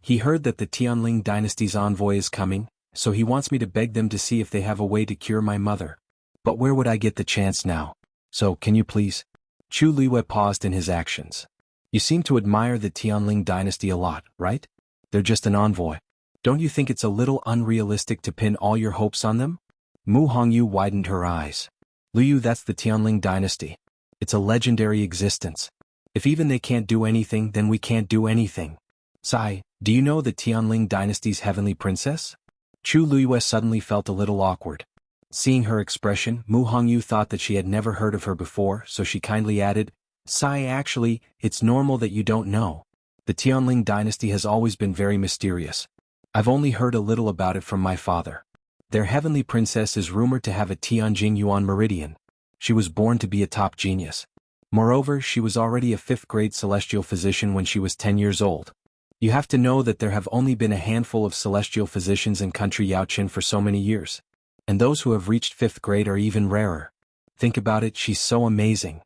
He heard that the Tianling dynasty's envoy is coming, so he wants me to beg them to see if they have a way to cure my mother. But where would I get the chance now? So, can you please? Chu Liyue paused in his actions. You seem to admire the Tianling dynasty a lot, right? They're just an envoy. Don't you think it's a little unrealistic to pin all your hopes on them? Mu Hongyu widened her eyes. Liu, that's the Tianling dynasty. It's a legendary existence. If even they can't do anything, then we can't do anything. Sai, do you know the Tianling dynasty's heavenly princess? Chu Liyue suddenly felt a little awkward. Seeing her expression, Mu Hongyu thought that she had never heard of her before, so she kindly added, Sai, actually, it's normal that you don't know. The Tianling dynasty has always been very mysterious. I've only heard a little about it from my father. Their heavenly princess is rumored to have a Tianjing Yuan meridian. She was born to be a top genius. Moreover, she was already a 5th-grade celestial physician when she was 10 years old. You have to know that there have only been a handful of celestial physicians in country Yaoqin for so many years. And those who have reached 5th grade are even rarer. Think about it, she's so amazing.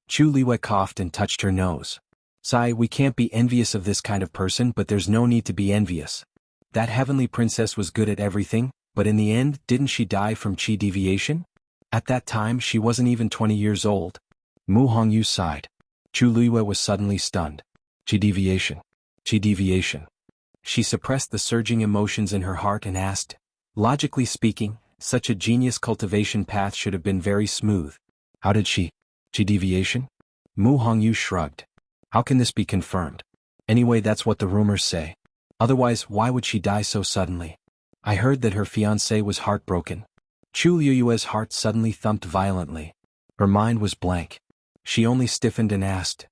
Chu Liyue coughed and touched her nose. Sai, we can't be envious of this kind of person, but there's no need to be envious. That heavenly princess was good at everything, but in the end, didn't she die from chi deviation? At that time she wasn't even 20 years old. Mu Hongyu sighed. Chu Liyue was suddenly stunned. Chi deviation. Chi deviation. She suppressed the surging emotions in her heart and asked, logically speaking, such a genius cultivation path should have been very smooth. How did she? Chi deviation? Mu Hongyu shrugged. How can this be confirmed? Anyway, that's what the rumors say. Otherwise, why would she die so suddenly? I heard that her fiancé was heartbroken. Chu Liyue's heart suddenly thumped violently. Her mind was blank. She only stiffened and asked,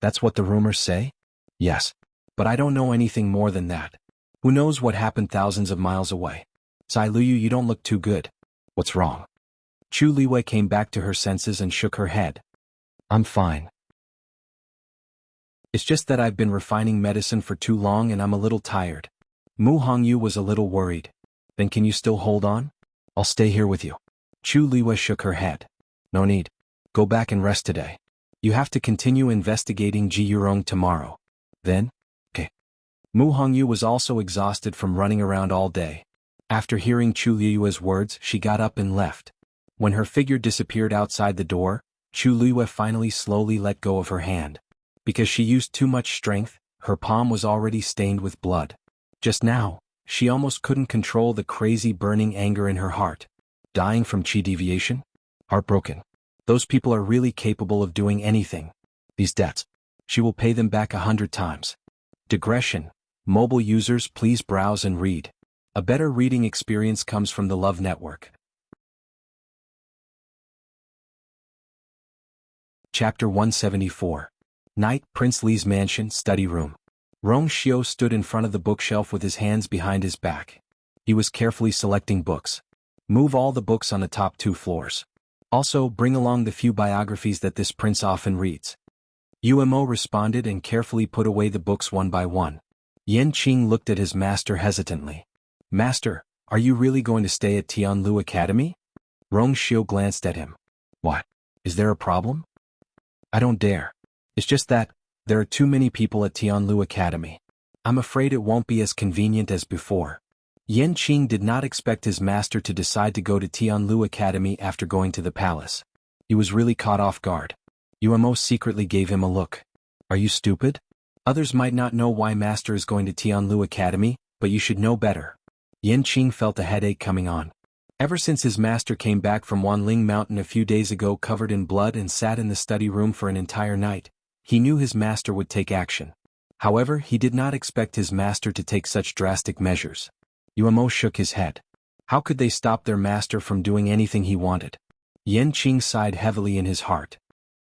that's what the rumors say? Yes. But I don't know anything more than that. Who knows what happened thousands of miles away? Cai Luyu, you don't look too good. What's wrong? Chu Liyue came back to her senses and shook her head. I'm fine. It's just that I've been refining medicine for too long and I'm a little tired. Mu Hongyu was a little worried. Then can you still hold on? I'll stay here with you. Chu Liyue shook her head. No need. Go back and rest today. You have to continue investigating Ji Yurong tomorrow. Then? Okay. Mu Hongyu was also exhausted from running around all day. After hearing Chu Liyue's words, she got up and left. When her figure disappeared outside the door, Chu Liyue finally slowly let go of her hand. Because she used too much strength, her palm was already stained with blood. Just now, she almost couldn't control the crazy burning anger in her heart. Dying from chi deviation? Heartbroken. Those people are really capable of doing anything. These debts. She will pay them back 100 times. Digression. Mobile users, please browse and read. A better reading experience comes from the Love Network. Chapter 174. Night, Prince Li's mansion, study room. Rong Xiao stood in front of the bookshelf with his hands behind his back. He was carefully selecting books. Move all the books on the top 2 floors. Also, bring along the few biographies that this prince often reads. Umo responded and carefully put away the books one by one. Yan Qing looked at his master hesitantly. Master, are you really going to stay at Tianlu Academy? Rong Xiao glanced at him. What? Is there a problem? I don't dare. It's just that, there are too many people at Tianlu Academy. I'm afraid it won't be as convenient as before. Yan Qing did not expect his master to decide to go to Tianlu Academy after going to the palace. He was really caught off guard. Umo secretly gave him a look. Are you stupid? Others might not know why master is going to Tianlu Academy, but you should know better. Yan Qing felt a headache coming on. Ever since his master came back from Wanling Mountain a few days ago covered in blood and sat in the study room for an entire night, he knew his master would take action. However, he did not expect his master to take such drastic measures. Umo shook his head. How could they stop their master from doing anything he wanted? Yan Qing sighed heavily in his heart.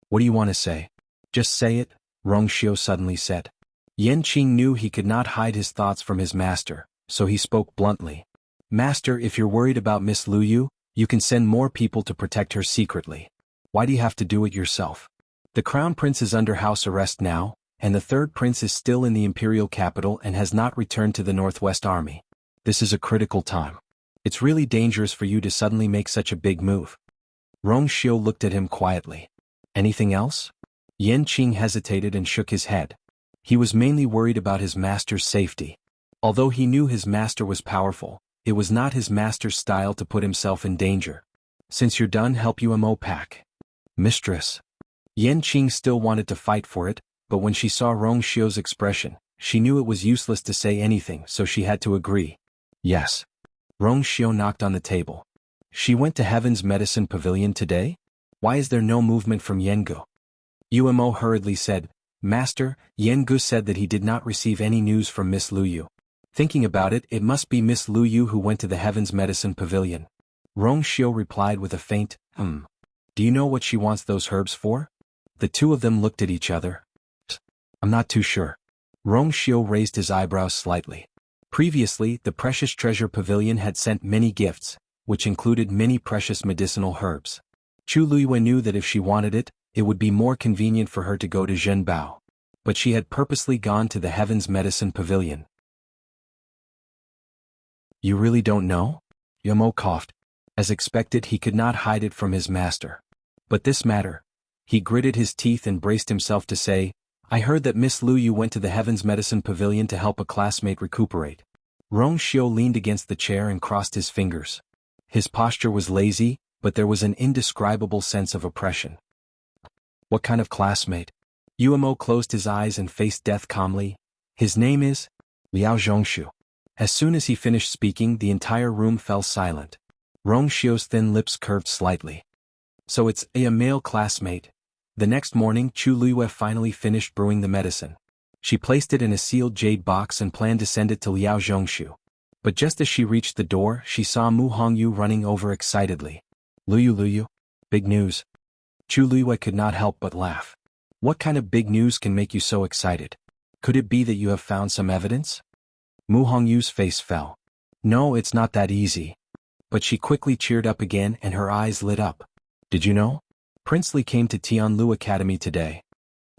What do you want to say? Just say it, Rong Xiao suddenly said. Yan Qing knew he could not hide his thoughts from his master, so he spoke bluntly. Master, if you're worried about Miss Luyu, you can send more people to protect her secretly. Why do you have to do it yourself? The crown prince is under house arrest now, and the third prince is still in the imperial capital and has not returned to the Northwest Army. This is a critical time. It's really dangerous for you to suddenly make such a big move. Rong Xiao looked at him quietly. Anything else? Yan Qing hesitated and shook his head. He was mainly worried about his master's safety. Although he knew his master was powerful, it was not his master's style to put himself in danger. Since you're done, help Umo pack. Mistress. Yan Qing still wanted to fight for it, but when she saw Rong Xiao's expression, she knew it was useless to say anything, so she had to agree. Yes. Rong Xiao knocked on the table. She went to Heaven's Medicine Pavilion today? Why is there no movement from Yengu? Umo hurriedly said, Master, Yengu said that he did not receive any news from Miss Luyu. Thinking about it, it must be Miss Luyu who went to the Heaven's Medicine Pavilion. Rong Xiao replied with a faint, Do you know what she wants those herbs for? The two of them looked at each other. I'm not too sure. Rong Xiao raised his eyebrows slightly. Previously, the Precious Treasure Pavilion had sent many gifts, which included many precious medicinal herbs. Chu Liyue knew that if she wanted it, it would be more convenient for her to go to Zhenbao. But she had purposely gone to the Heaven's Medicine Pavilion. You really don't know? Umo coughed. As expected, he could not hide it from his master. But this matter. He gritted his teeth and braced himself to say, I heard that Miss Luyu went to the Heaven's Medicine Pavilion to help a classmate recuperate. Rong Xiao leaned against the chair and crossed his fingers. His posture was lazy, but there was an indescribable sense of oppression. What kind of classmate? Umo closed his eyes and faced death calmly. His name is Liao Zhongshu. As soon as he finished speaking, the entire room fell silent. Rongxiu's thin lips curved slightly. So it's a male classmate. The next morning, Chu Luiyue finally finished brewing the medicine. She placed it in a sealed jade box and planned to send it to Liao Zhongshu. But just as she reached the door, she saw Mu Hongyu running over excitedly. Luyu, big news. Chu Luiyue could not help but laugh. What kind of big news can make you so excited? Could it be that you have found some evidence? Mu Hongyu's face fell. No, it's not that easy. But she quickly cheered up again and her eyes lit up. Did you know? Prince Li came to Tianlu Academy today.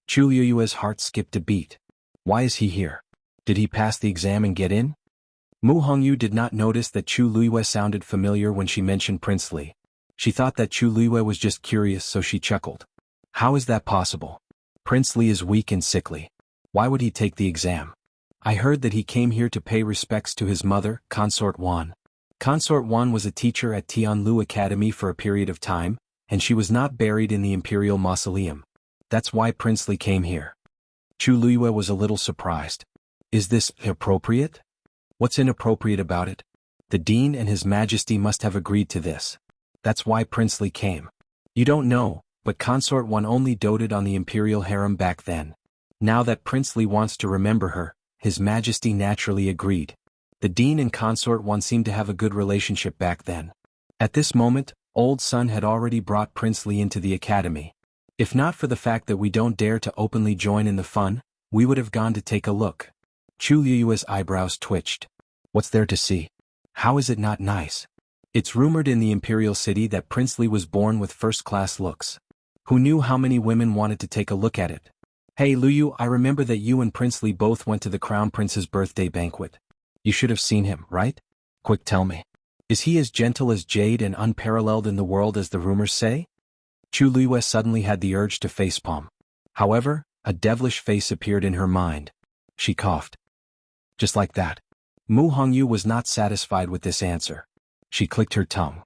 Chu Luiyue's heart skipped a beat. Why is he here? Did he pass the exam and get in? Mu Hongyu did not notice that Chu Luiyue sounded familiar when she mentioned Prince Li. She thought that Chu Luiyue was just curious, so she chuckled. How is that possible? Prince Li is weak and sickly. Why would he take the exam? I heard that he came here to pay respects to his mother, Consort Wan. Consort Wan was a teacher at Tianlu Academy for a period of time, and she was not buried in the Imperial Mausoleum. That's why Prince Li came here. Chu Luiyue was a little surprised. Is this appropriate? What's inappropriate about it? The Dean and His Majesty must have agreed to this. That's why Prince Li came. You don't know, but Consort Wan only doted on the Imperial harem back then. Now that Prince Li wants to remember her, His Majesty naturally agreed. The Dean and Consort Wan seemed to have a good relationship back then. At this moment, Old Sun had already brought Prince Li into the academy. If not for the fact that we don't dare to openly join in the fun, we would have gone to take a look. Chu Luiyue's eyebrows twitched. What's there to see? How is it not nice? It's rumored in the Imperial City that Prince Li was born with first-class looks. Who knew how many women wanted to take a look at it? Hey Luyu, I remember that you and Prince Li both went to the Crown Prince's birthday banquet. You should have seen him, right? Quick, tell me. Is he as gentle as jade and unparalleled in the world as the rumors say? Chu Luiyue suddenly had the urge to facepalm. However, a devilish face appeared in her mind. She coughed. Just like that. Mu Hongyu was not satisfied with this answer. She clicked her tongue.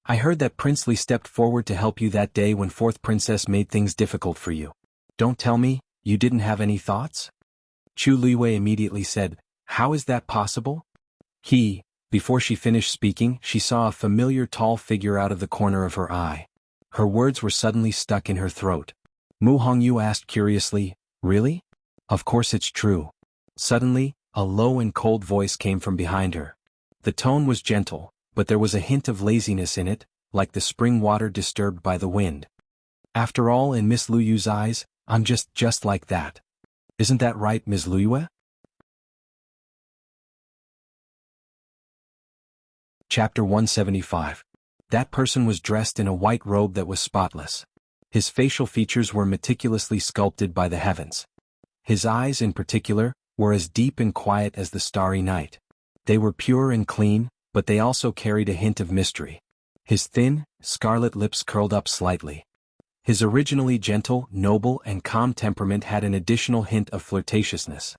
I heard that Prince Li stepped forward to help you that day when Fourth Princess made things difficult for you. Don't tell me, you didn't have any thoughts? Chu Luiyue immediately said, how is that possible? Before she finished speaking, she saw a familiar tall figure out of the corner of her eye. Her words were suddenly stuck in her throat. Mu Hongyu asked curiously, really? Of course it's true. Suddenly, a low and cold voice came from behind her. The tone was gentle, but there was a hint of laziness in it, like the spring water disturbed by the wind. After all, in Miss Luyu's eyes, I'm just like that. Isn't that right, Ms. Luiyue? Chapter 175. That person was dressed in a white robe that was spotless. His facial features were meticulously sculpted by the heavens. His eyes, in particular, were as deep and quiet as the starry night. They were pure and clean, but they also carried a hint of mystery. His thin, scarlet lips curled up slightly. His originally gentle, noble, and calm temperament had an additional hint of flirtatiousness.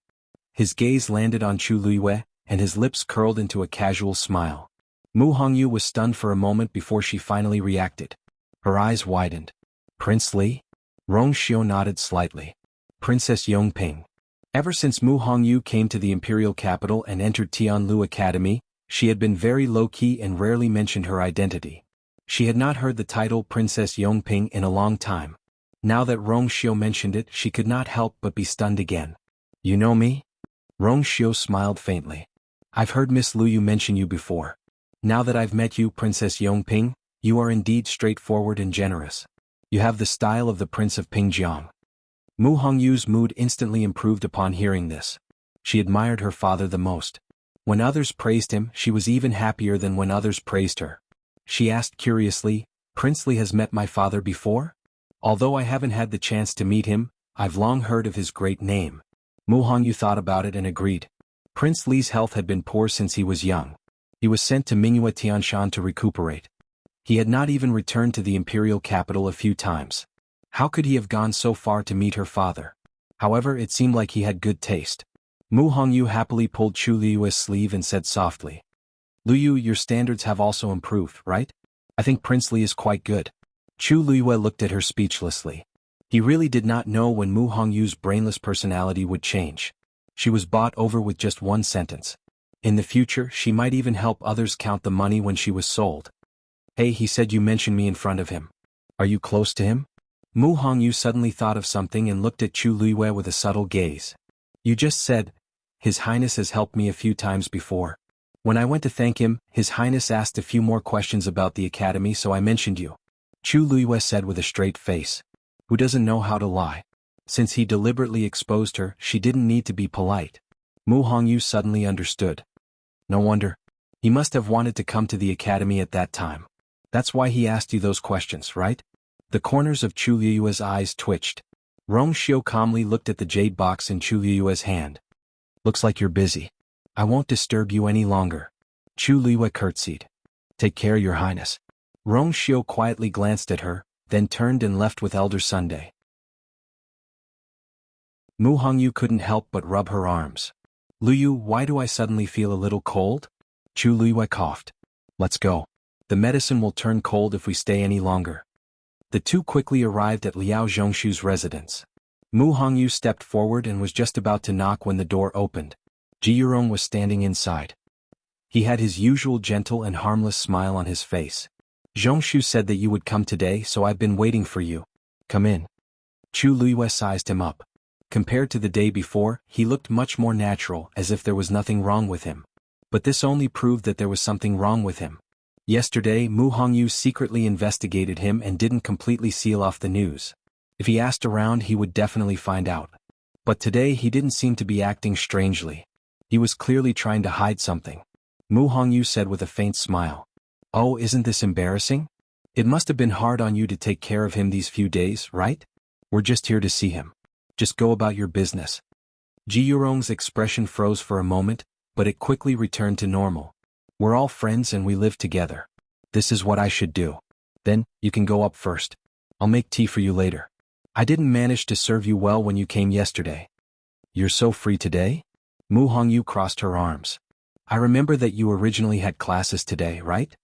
His gaze landed on Chu Luiyue, and his lips curled into a casual smile. Mu Hongyu was stunned for a moment before she finally reacted. Her eyes widened. Prince Li? Rongxiu nodded slightly. Princess Yongping. Ever since Mu Hongyu came to the imperial capital and entered Tianlu Academy, she had been very low-key and rarely mentioned her identity. She had not heard the title Princess Yongping in a long time. Now that Rongxiu mentioned it, she could not help but be stunned again. You know me? Rongxiu smiled faintly. I've heard Miss Luyu mention you before. Now that I've met you, Princess Yongping, you are indeed straightforward and generous. You have the style of the Prince of Pingjiang. Mu Hongyu's mood instantly improved upon hearing this. She admired her father the most. When others praised him, she was even happier than when others praised her. She asked curiously, Prince Li has met my father before? Although I haven't had the chance to meet him, I've long heard of his great name. Mu Hongyu thought about it and agreed. Prince Li's health had been poor since he was young. He was sent to Mingyue Tianshan to recuperate. He had not even returned to the imperial capital a few times. How could he have gone so far to meet her father? However, it seemed like he had good taste. Mu Hongyu happily pulled Chu Luiyue's sleeve and said softly, Luyu, your standards have also improved, right? I think Prince Li is quite good. Chu Liyue looked at her speechlessly. He really did not know when Mu Hongyu's brainless personality would change. She was bought over with just one sentence. In the future, she might even help others count the money when she was sold. Hey, he said you mentioned me in front of him. Are you close to him? Mu Hongyu suddenly thought of something and looked at Chu Liyue with a subtle gaze. You just said, His Highness has helped me a few times before. When I went to thank him, His Highness asked a few more questions about the academy, so I mentioned you. Chu Liyue said with a straight face. Who doesn't know how to lie? Since he deliberately exposed her, she didn't need to be polite. Mu Hongyu suddenly understood. No wonder. He must have wanted to come to the academy at that time. That's why he asked you those questions, right? The corners of Chu Liyue's eyes twitched. Rong Xiu calmly looked at the jade box in Chu Liyue's hand. Looks like you're busy. I won't disturb you any longer. Chu Liyue curtsied. Take care, Your Highness. Rong Xiu quietly glanced at her, then turned and left with Elder Sunday. Mu Hongyu couldn't help but rub her arms. Luyu, why do I suddenly feel a little cold? Chu Liyue coughed. Let's go. The medicine will turn cold if we stay any longer. The two quickly arrived at Liao Zhongshu's residence. Mu Hongyu stepped forward and was just about to knock when the door opened. Ji Yurong was standing inside. He had his usual gentle and harmless smile on his face. Zhongshu said that you would come today, so I've been waiting for you. Come in. Chu Liyue sized him up. Compared to the day before, he looked much more natural, as if there was nothing wrong with him. But this only proved that there was something wrong with him. Yesterday, Mu Hongyu secretly investigated him and didn't completely seal off the news. If he asked around, he would definitely find out. But today he didn't seem to be acting strangely. He was clearly trying to hide something. Mu Hongyu said with a faint smile. Oh, isn't this embarrassing? It must have been hard on you to take care of him these few days, right? We're just here to see him. Just go about your business. Ji Yurong's expression froze for a moment, but it quickly returned to normal. We're all friends and we live together. This is what I should do. Then, you can go up first. I'll make tea for you later. I didn't manage to serve you well when you came yesterday. You're so free today? Mu Hongyu crossed her arms. I remember that you originally had classes today, right?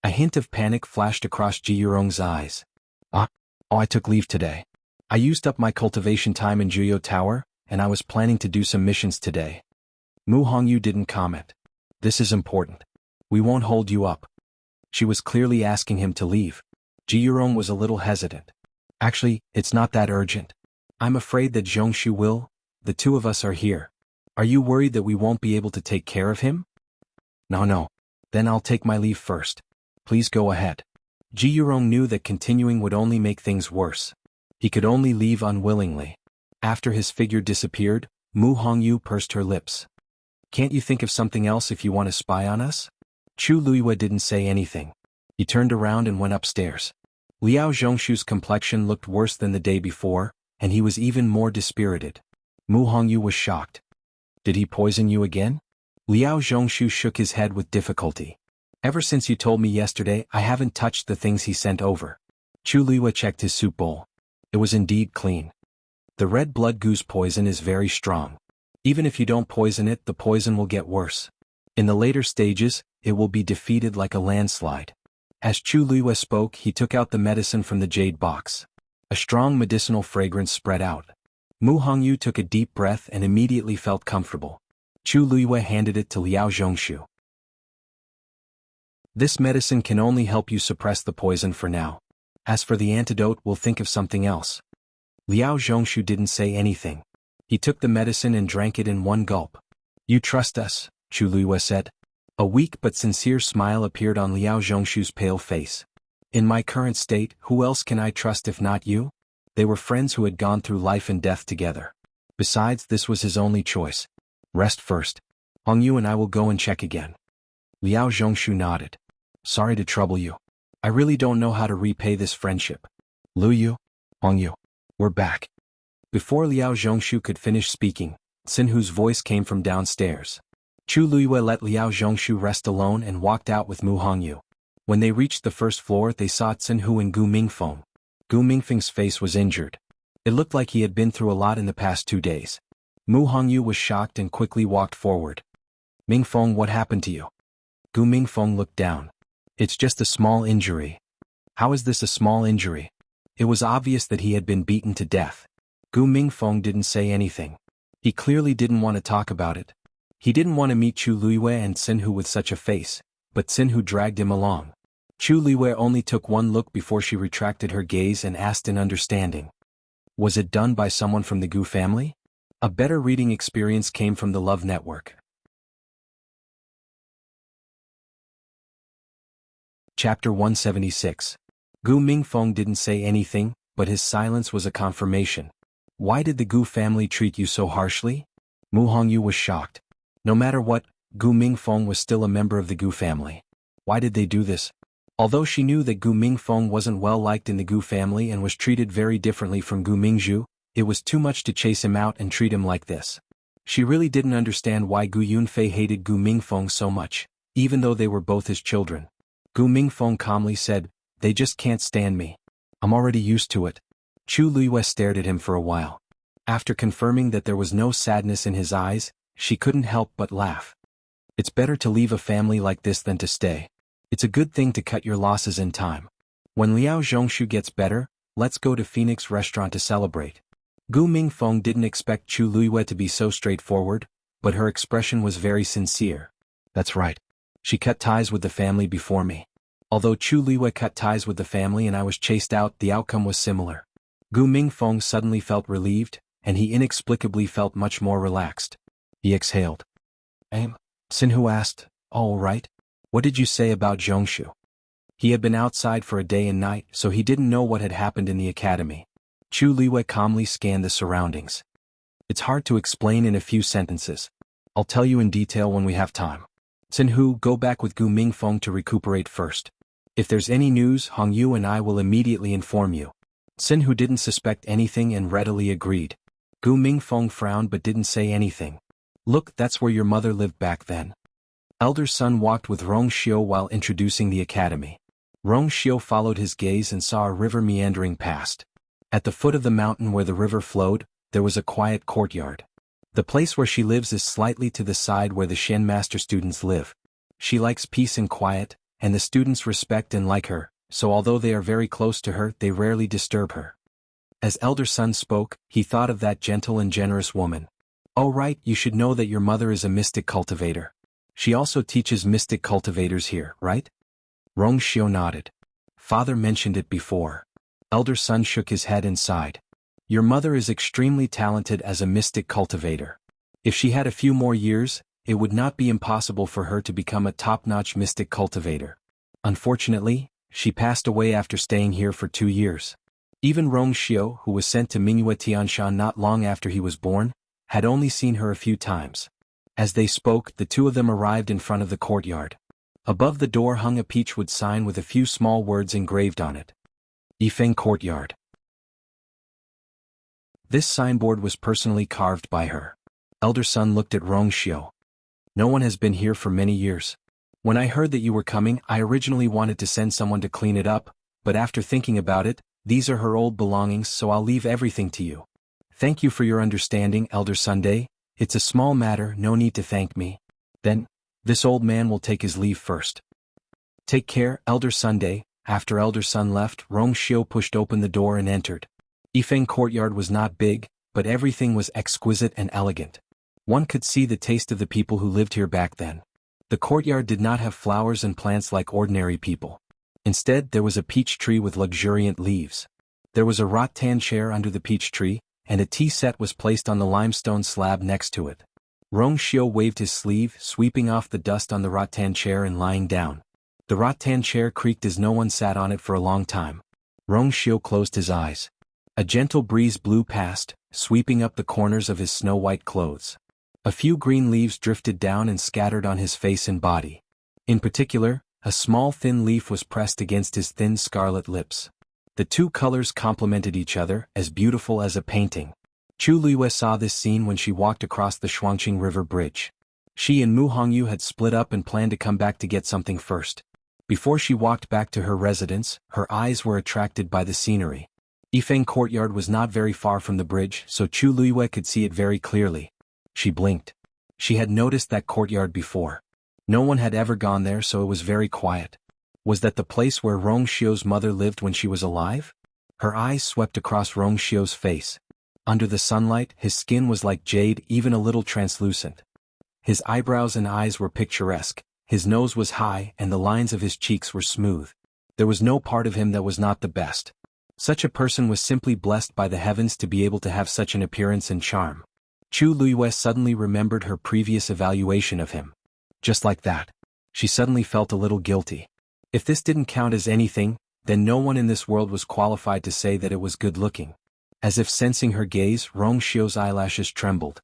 A hint of panic flashed across Ji Yurong's eyes. I took leave today. I used up my cultivation time in Juyo Tower, and I was planning to do some missions today. Mu Hongyu didn't comment. This is important. We won't hold you up. She was clearly asking him to leave. Ji Yurong was a little hesitant. Actually, it's not that urgent. I'm afraid that Zhongshu will. The two of us are here. Are you worried that we won't be able to take care of him? No. Then I'll take my leave first. Please go ahead. Ji Yurong knew that continuing would only make things worse. He could only leave unwillingly. After his figure disappeared, Mu Hongyu pursed her lips. Can't you think of something else if you want to spy on us? Chu Liyue didn't say anything. He turned around and went upstairs. Liao Zhongshu's complexion looked worse than the day before, and he was even more dispirited. Mu Hongyu was shocked. Did he poison you again? Liao Zhongshu shook his head with difficulty. Ever since you told me yesterday, I haven't touched the things he sent over. Chu Liyue checked his soup bowl. It was indeed clean. The red blood goose poison is very strong. Even if you don't poison it, the poison will get worse. In the later stages, it will be defeated like a landslide. As Chu Liyue spoke, he took out the medicine from the jade box. A strong medicinal fragrance spread out. Mu Hongyu took a deep breath and immediately felt comfortable. Chu Liyue handed it to Liao Zhongshu. This medicine can only help you suppress the poison for now. As for the antidote, we'll think of something else. Liao Zhongshu didn't say anything. He took the medicine and drank it in one gulp. You trust us, Chu Liyue said. A weak but sincere smile appeared on Liao Zhongshu's pale face. In my current state, who else can I trust if not you? They were friends who had gone through life and death together. Besides, this was his only choice. Rest first. Hongyu and I will go and check again. Liao Zhongshu nodded. Sorry to trouble you. I really don't know how to repay this friendship. Luyu, Hongyu, we're back. Before Liao Zhongshu could finish speaking, Xinhu's voice came from downstairs. Chu Liyue let Liao Zhongshu rest alone and walked out with Mu Hongyu. When they reached the first floor, they saw Xinhu and Gu Mingfeng. Gu Mingfeng's face was injured. It looked like he had been through a lot in the past 2 days. Mu Hongyu was shocked and quickly walked forward. Mingfeng, what happened to you? Gu Mingfeng looked down. It's just a small injury. How is this a small injury? It was obvious that he had been beaten to death. Gu Mingfeng didn't say anything. He clearly didn't want to talk about it. He didn't want to meet Chu Luiyue and Xinhu with such a face, but Xinhu dragged him along. Chu Luiyue only took one look before she retracted her gaze and asked in understanding. Was it done by someone from the Gu family? A better reading experience came from the Love Network. Chapter 176. Gu Mingfeng didn't say anything, but his silence was a confirmation. Why did the Gu family treat you so harshly? Mu Hongyu was shocked. No matter what, Gu Mingfeng was still a member of the Gu family. Why did they do this? Although she knew that Gu Mingfeng wasn't well liked in the Gu family and was treated very differently from Gu Mingzhu, it was too much to chase him out and treat him like this. She really didn't understand why Gu Yunfei hated Gu Mingfeng so much, even though they were both his children. Gu Mingfeng calmly said, "They just can't stand me. I'm already used to it." Chu Luiyue stared at him for a while. After confirming that there was no sadness in his eyes, she couldn't help but laugh. It's better to leave a family like this than to stay. It's a good thing to cut your losses in time. When Liao Zhongshu gets better, let's go to Phoenix Restaurant to celebrate. Gu Mingfeng didn't expect Chu Luiyue to be so straightforward, but her expression was very sincere. That's right. She cut ties with the family before me. Although Chu Luiyue cut ties with the family and I was chased out, the outcome was similar. Gu Mingfeng suddenly felt relieved, and he inexplicably felt much more relaxed. He exhaled. Xinhu asked, "All right? What did you say about Zhongshu?" He had been outside for a day and night, so he didn't know what had happened in the academy. Chu Luiyue calmly scanned the surroundings. It's hard to explain in a few sentences. I'll tell you in detail when we have time. Xinhu, go back with Gu Mingfeng to recuperate first. If there's any news, Hongyu and I will immediately inform you. Xinhu didn't suspect anything and readily agreed. Gu Mingfeng frowned but didn't say anything. Look, that's where your mother lived back then. Elder Sun walked with Rong Xiu while introducing the academy. Rong Xiu followed his gaze and saw a river meandering past. At the foot of the mountain where the river flowed, there was a quiet courtyard. The place where she lives is slightly to the side where the Xianmaster students live. She likes peace and quiet, and the students respect and like her, so although they are very close to her, they rarely disturb her. As Elder Sun spoke, he thought of that gentle and generous woman. Oh right, you should know that your mother is a mystic cultivator. She also teaches mystic cultivators here, right? Rong Xiu nodded. Father mentioned it before. Elder Sun shook his head and sighed. Your mother is extremely talented as a mystic cultivator. If she had a few more years, it would not be impossible for her to become a top-notch mystic cultivator. Unfortunately, she passed away after staying here for 2 years. Even Rong Xiu, who was sent to Mingyue Tianshan not long after he was born, had only seen her a few times. As they spoke, the two of them arrived in front of the courtyard. Above the door hung a peachwood sign with a few small words engraved on it. Yifeng Courtyard. This signboard was personally carved by her. Elder Sun looked at Rong Xiu. No one has been here for many years. When I heard that you were coming, I originally wanted to send someone to clean it up, but after thinking about it, these are her old belongings, so I'll leave everything to you. Thank you for your understanding, Elder Sunday. It's a small matter, no need to thank me. Then, this old man will take his leave first. Take care, Elder Sunday. After Elder Sun left, Rong Xiu pushed open the door and entered. Yifeng Courtyard was not big, but everything was exquisite and elegant. One could see the taste of the people who lived here back then. The courtyard did not have flowers and plants like ordinary people. Instead, there was a peach tree with luxuriant leaves. There was a rattan chair under the peach tree, and a tea set was placed on the limestone slab next to it. Rong Xiu waved his sleeve, sweeping off the dust on the rattan chair and lying down. The rattan chair creaked as no one sat on it for a long time. Rong Xiu closed his eyes. A gentle breeze blew past, sweeping up the corners of his snow-white clothes. A few green leaves drifted down and scattered on his face and body. In particular, a small thin leaf was pressed against his thin scarlet lips. The two colors complemented each other, as beautiful as a painting. Chu Luiyue saw this scene when she walked across the Shuangqing River Bridge. She and Mu Hongyu had split up and planned to come back to get something first. Before she walked back to her residence, her eyes were attracted by the scenery. Yifeng Courtyard was not very far from the bridge, so Chu Luiyue could see it very clearly. She blinked. She had noticed that courtyard before. No one had ever gone there, so it was very quiet. Was that the place where Rongxio's mother lived when she was alive? Her eyes swept across Rongxio's face. Under the sunlight, his skin was like jade, even a little translucent. His eyebrows and eyes were picturesque, his nose was high, and the lines of his cheeks were smooth. There was no part of him that was not the best. Such a person was simply blessed by the heavens to be able to have such an appearance and charm. Chu Luiyue suddenly remembered her previous evaluation of him. Just like that. She suddenly felt a little guilty. If this didn't count as anything, then no one in this world was qualified to say that it was good-looking. As if sensing her gaze, Rongxio's eyelashes trembled.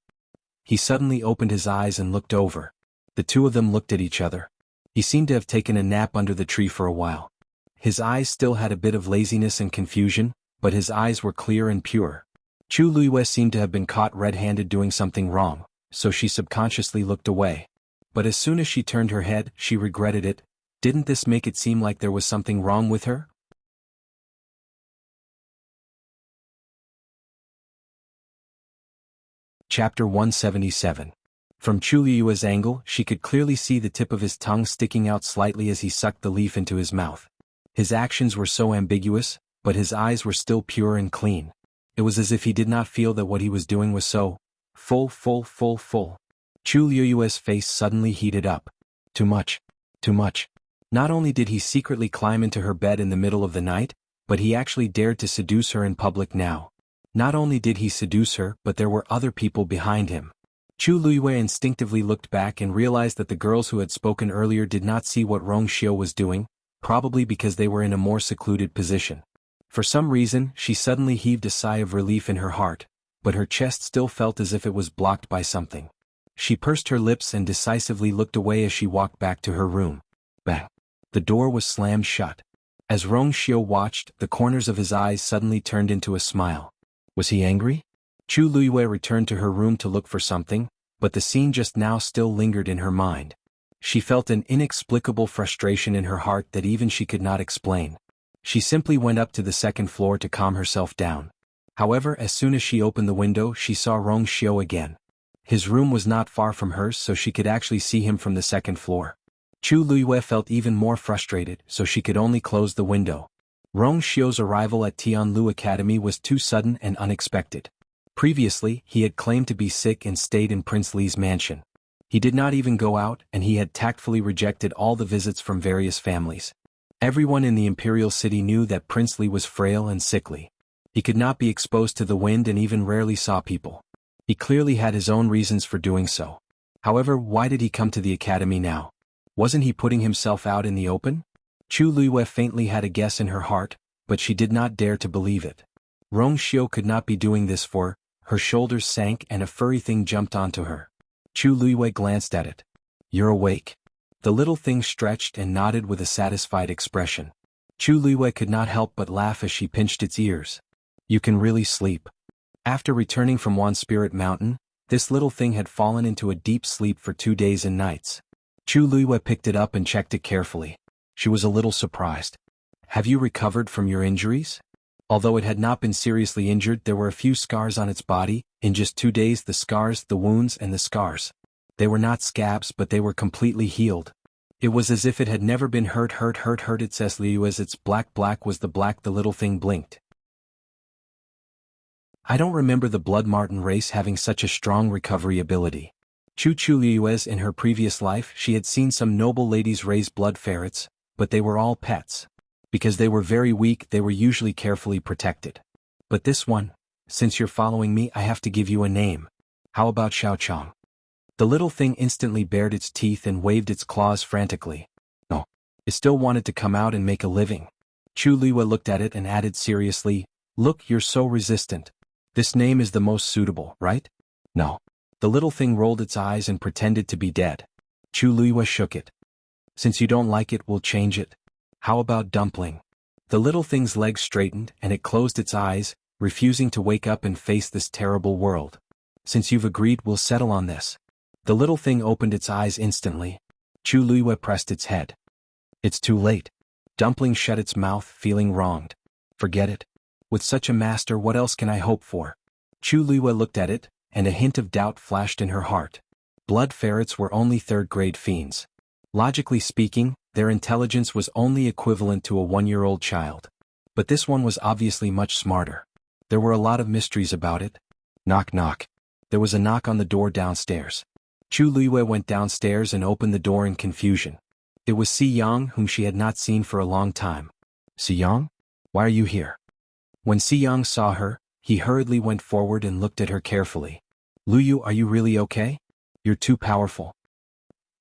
He suddenly opened his eyes and looked over. The two of them looked at each other. He seemed to have taken a nap under the tree for a while. His eyes still had a bit of laziness and confusion, but his eyes were clear and pure. Chu Luiyue seemed to have been caught red-handed doing something wrong, so she subconsciously looked away. But as soon as she turned her head, she regretted it. Didn't this make it seem like there was something wrong with her? Chapter 177. From Chu Luiyue's angle, she could clearly see the tip of his tongue sticking out slightly as he sucked the leaf into his mouth. His actions were so ambiguous, but his eyes were still pure and clean. It was as if he did not feel that what he was doing was so full. Chu Luiyue's face suddenly heated up. Too much. Too much. Not only did he secretly climb into her bed in the middle of the night, but he actually dared to seduce her in public now. Not only did he seduce her, but there were other people behind him. Chu Luiyue instinctively looked back and realized that the girls who had spoken earlier did not see what Rongxio was doing, probably because they were in a more secluded position. For some reason, she suddenly heaved a sigh of relief in her heart, but her chest still felt as if it was blocked by something. She pursed her lips and decisively looked away as she walked back to her room. Bang! The door was slammed shut. As Rongxio watched, the corners of his eyes suddenly turned into a smile. Was he angry? Chu Luiyue returned to her room to look for something, but the scene just now still lingered in her mind. She felt an inexplicable frustration in her heart that even she could not explain. She simply went up to the second floor to calm herself down. However, as soon as she opened the window, she saw Rongxio again. His room was not far from hers, so she could actually see him from the second floor. Chu Luiyue felt even more frustrated, so she could only close the window. Rongxio's arrival at Tianlu Academy was too sudden and unexpected. Previously, he had claimed to be sick and stayed in Prince Li's mansion. He did not even go out, and he had tactfully rejected all the visits from various families. Everyone in the imperial city knew that Prince Li was frail and sickly. He could not be exposed to the wind and even rarely saw people. He clearly had his own reasons for doing so. However, why did he come to the academy now? Wasn't he putting himself out in the open? Chu Luiyue faintly had a guess in her heart, but she did not dare to believe it. Rongxio could not be doing this for her. Shoulders sank and a furry thing jumped onto her. Chu Luiyue glanced at it. You're awake. The little thing stretched and nodded with a satisfied expression. Chu Luiyue could not help but laugh as she pinched its ears. You can really sleep. After returning from Wan Spirit Mountain, this little thing had fallen into a deep sleep for 2 days and nights. Chu Luiyue picked it up and checked it carefully. She was a little surprised. Have you recovered from your injuries? Although it had not been seriously injured, there were a few scars on its body. In just 2 days, the scars, the wounds, and the scars. They were not scabs, but they were completely healed. It was as if it had never been hurt. It says Liu as its black was the black. The little thing blinked. I don't remember the Blood Marten race having such a strong recovery ability. Chu Luiyue's in her previous life, she had seen some noble ladies raise blood ferrets, but they were all pets. Because they were very weak, they were usually carefully protected. But this one, since you're following me, I have to give you a name. How about Xiaochang? The little thing instantly bared its teeth and waved its claws frantically. No. It still wanted to come out and make a living. Chu Luiyue looked at it and added seriously, Look, you're so resistant. This name is the most suitable, right? No. The little thing rolled its eyes and pretended to be dead. Chu Luiyue shook it. Since you don't like it, we'll change it. How about Dumpling? The little thing's legs straightened and it closed its eyes, refusing to wake up and face this terrible world. Since you've agreed, we'll settle on this. The little thing opened its eyes instantly. Chu Luiyue pressed its head. It's too late. Dumpling shut its mouth, feeling wronged. Forget it. With such a master, what else can I hope for? Chu Luiyue looked at it, and a hint of doubt flashed in her heart. Blood ferrets were only third-grade fiends. Logically speaking, their intelligence was only equivalent to a 1-year-old child. But this one was obviously much smarter. There were a lot of mysteries about it. Knock knock. There was a knock on the door downstairs. Chu Luiyue went downstairs and opened the door in confusion. It was Si Yang, whom she had not seen for a long time. Si Yang? Why are you here? When Si Yang saw her, he hurriedly went forward and looked at her carefully. Luyu, are you really okay? You're too powerful.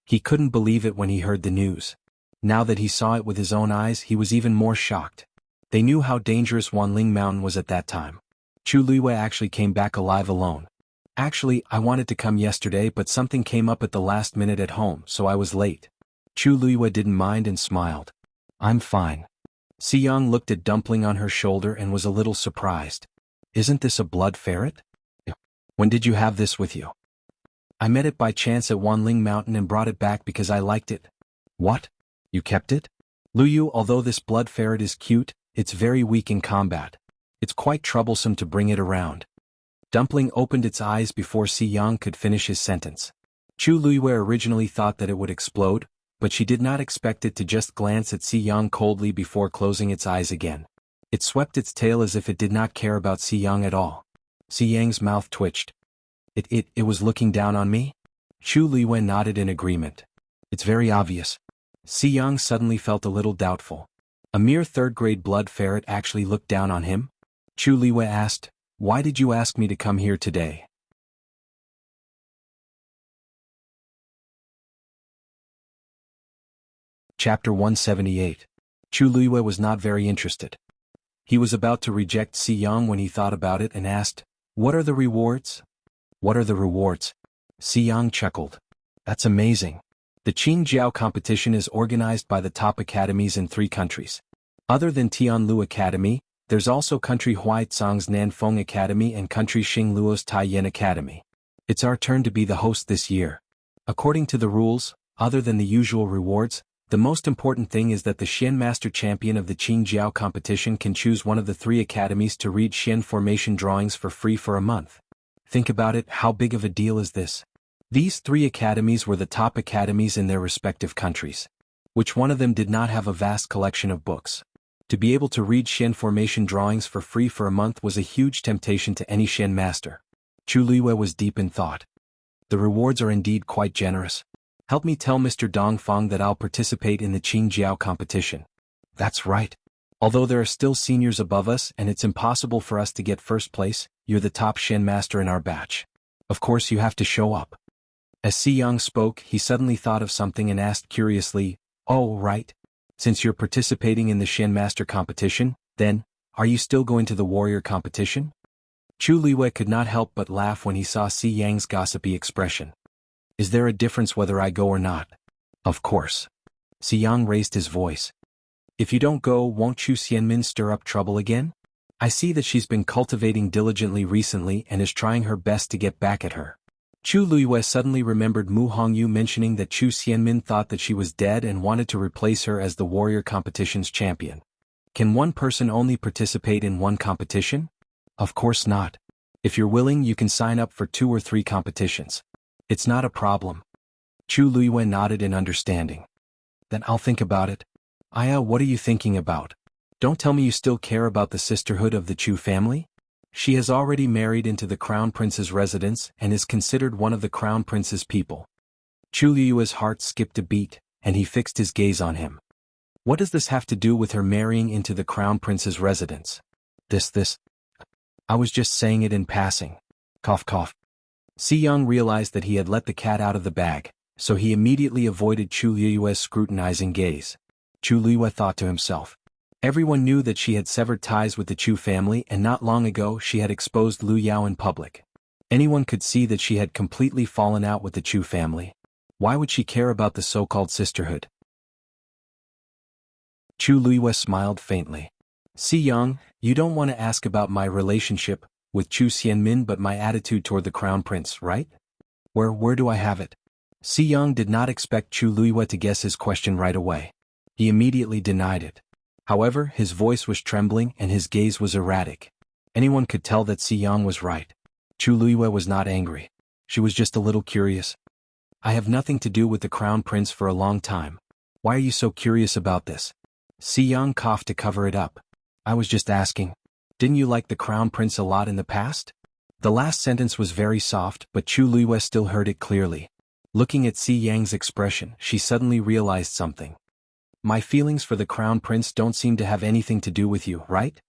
He couldn't believe it when he heard the news. Now that he saw it with his own eyes, he was even more shocked. They knew how dangerous Wanling Mountain was at that time. Chu Luiyue actually came back alive alone. Actually, I wanted to come yesterday, but something came up at the last minute at home, so I was late. Chu Luiyue didn't mind and smiled. I'm fine. Si Yang looked at Dumpling on her shoulder and was a little surprised. Isn't this a blood ferret? When did you have this with you? I met it by chance at Wanling Mountain and brought it back because I liked it. What? You kept it? Luyu, although this blood ferret is cute, it's very weak in combat. It's quite troublesome to bring it around. Dumpling opened its eyes before Si Yang could finish his sentence. Chu Luiyue originally thought that it would explode, but she did not expect it to just glance at Si Yang coldly before closing its eyes again. It swept its tail as if it did not care about Si Yang at all. Si Yang's mouth twitched. It was looking down on me? Chu Luiyue nodded in agreement. It's very obvious. Si Yang suddenly felt a little doubtful. A mere third-grade blood ferret actually looked down on him? Chu Luiyue asked, why did you ask me to come here today? Chapter 178. Chu Luiyue was not very interested. He was about to reject Si Yang when he thought about it and asked, what are the rewards? What are the rewards? Si Yang chuckled. That's amazing. The Qingjiao competition is organized by the top academies in 3 countries. Other than Tianlu Academy, there's also Country Huaicang's Nanfeng Academy and Country Xingluo's Taiyan Academy. It's our turn to be the host this year. According to the rules, other than the usual rewards, the most important thing is that the Xian Master Champion of the Qingjiao competition can choose one of the 3 academies to read Xian formation drawings for free for a month. Think about it, how big of a deal is this? These 3 academies were the top academies in their respective countries. Which one of them did not have a vast collection of books? To be able to read Xian formation drawings for free for a month was a huge temptation to any Xian master. Chu Luiyue was deep in thought. The rewards are indeed quite generous. Help me tell Mr. Dongfang that I'll participate in the Qingjiao competition. That's right. Although there are still seniors above us and it's impossible for us to get first place, you're the top Xian master in our batch. Of course you have to show up. As Si Yang spoke, he suddenly thought of something and asked curiously, oh, right. Since you're participating in the Xian master competition, then, are you still going to the warrior competition? Chu Luiyue could not help but laugh when he saw Si Yang's gossipy expression. Is there a difference whether I go or not? Of course. Si Yang raised his voice. If you don't go, won't Chu Xianmin stir up trouble again? I see that she's been cultivating diligently recently and is trying her best to get back at her. Chu Luiyue suddenly remembered Mu Hongyu mentioning that Chu Xianmin thought that she was dead and wanted to replace her as the warrior competition's champion. Can one person only participate in one competition? Of course not. If you're willing, you can sign up for 2 or 3 competitions. It's not a problem. Chu Luiyue nodded in understanding. Then I'll think about it. Aya, what are you thinking about? Don't tell me you still care about the sisterhood of the Chu family? She has already married into the Crown Prince's residence and is considered one of the Crown Prince's people. Chu Luiyue's heart skipped a beat, and he fixed his gaze on him. What does this have to do with her marrying into the Crown Prince's residence? This. I was just saying it in passing. Cough cough. Si Yang realized that he had let the cat out of the bag, so he immediately avoided Chu Luiyue's scrutinizing gaze. Chu Luiyue thought to himself. Everyone knew that she had severed ties with the Chu family and not long ago she had exposed Lu Yao in public. Anyone could see that she had completely fallen out with the Chu family. Why would she care about the so-called sisterhood? Chu Luiyue smiled faintly. Si Yang, you don't want to ask about my relationship with Chu Xianmin but my attitude toward the Crown Prince, right? Where do I have it? Si Yang did not expect Chu Luiyue to guess his question right away. He immediately denied it. However, his voice was trembling and his gaze was erratic. Anyone could tell that Si Yang was right. Chu Luiyue was not angry. She was just a little curious. I have nothing to do with the crown prince for a long time. Why are you so curious about this? Xiang coughed to cover it up. I was just asking. Didn't you like the crown prince a lot in the past? The last sentence was very soft, but Chu Luiyue still heard it clearly. Looking at Xi Yang's expression, she suddenly realized something. My feelings for the crown prince don't seem to have anything to do with you, right?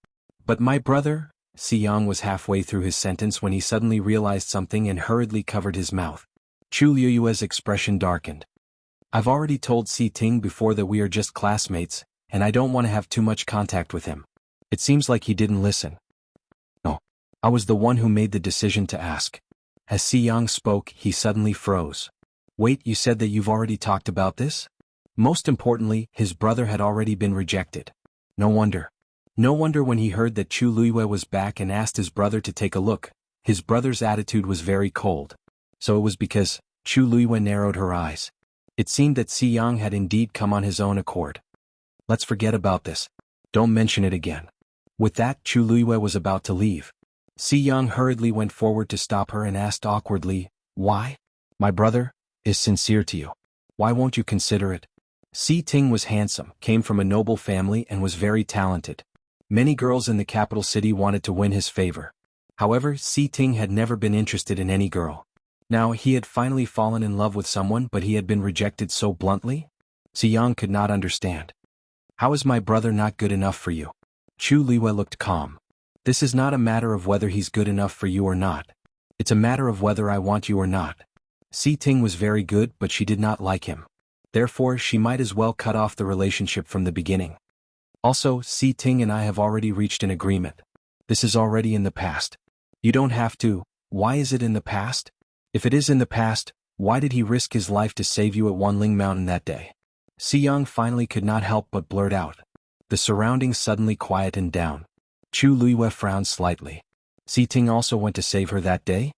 But my brother? Xiang was halfway through his sentence when he suddenly realized something and hurriedly covered his mouth. Chu Luiyue's expression darkened. I've already told Si Ting before that we are just classmates, and I don't want to have too much contact with him. It seems like he didn't listen. No. I was the one who made the decision to ask. As Xiang spoke, he suddenly froze. Wait, you said that you've already talked about this? Most importantly, his brother had already been rejected. No wonder. No wonder when he heard that Chu Luiyue was back and asked his brother to take a look, his brother's attitude was very cold. So it was because Chu Luiyue narrowed her eyes. It seemed that Xiang had indeed come on his own accord. Let's forget about this. Don't mention it again. With that, Chu Luiyue was about to leave. Xiang hurriedly went forward to stop her and asked awkwardly, Why? My brother is sincere to you. Why won't you consider it? Si Ting was handsome, came from a noble family and was very talented. Many girls in the capital city wanted to win his favor. However, Si Ting had never been interested in any girl. Now he had finally fallen in love with someone, but he had been rejected so bluntly? Xiang could not understand. How is my brother not good enough for you? Chu Luiyue looked calm. This is not a matter of whether he's good enough for you or not. It's a matter of whether I want you or not. Si Ting was very good, but she did not like him. Therefore, she might as well cut off the relationship from the beginning. Also, Si Ting and I have already reached an agreement. This is already in the past. You don't have to. Why is it in the past? If it is in the past, why did he risk his life to save you at Wanling Mountain that day? Xiang finally could not help but blurt out. The surroundings suddenly quietened down. Chu Luiyue frowned slightly. Si Ting also went to save her that day?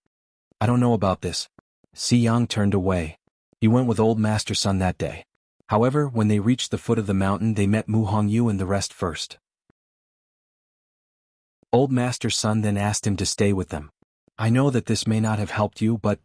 I don't know about this. Xiang turned away. He went with old Master Sun that day. However, when they reached the foot of the mountain, they met Mu Hongyu and the rest first. Old Master Sun then asked him to stay with them. I know that this may not have helped you, but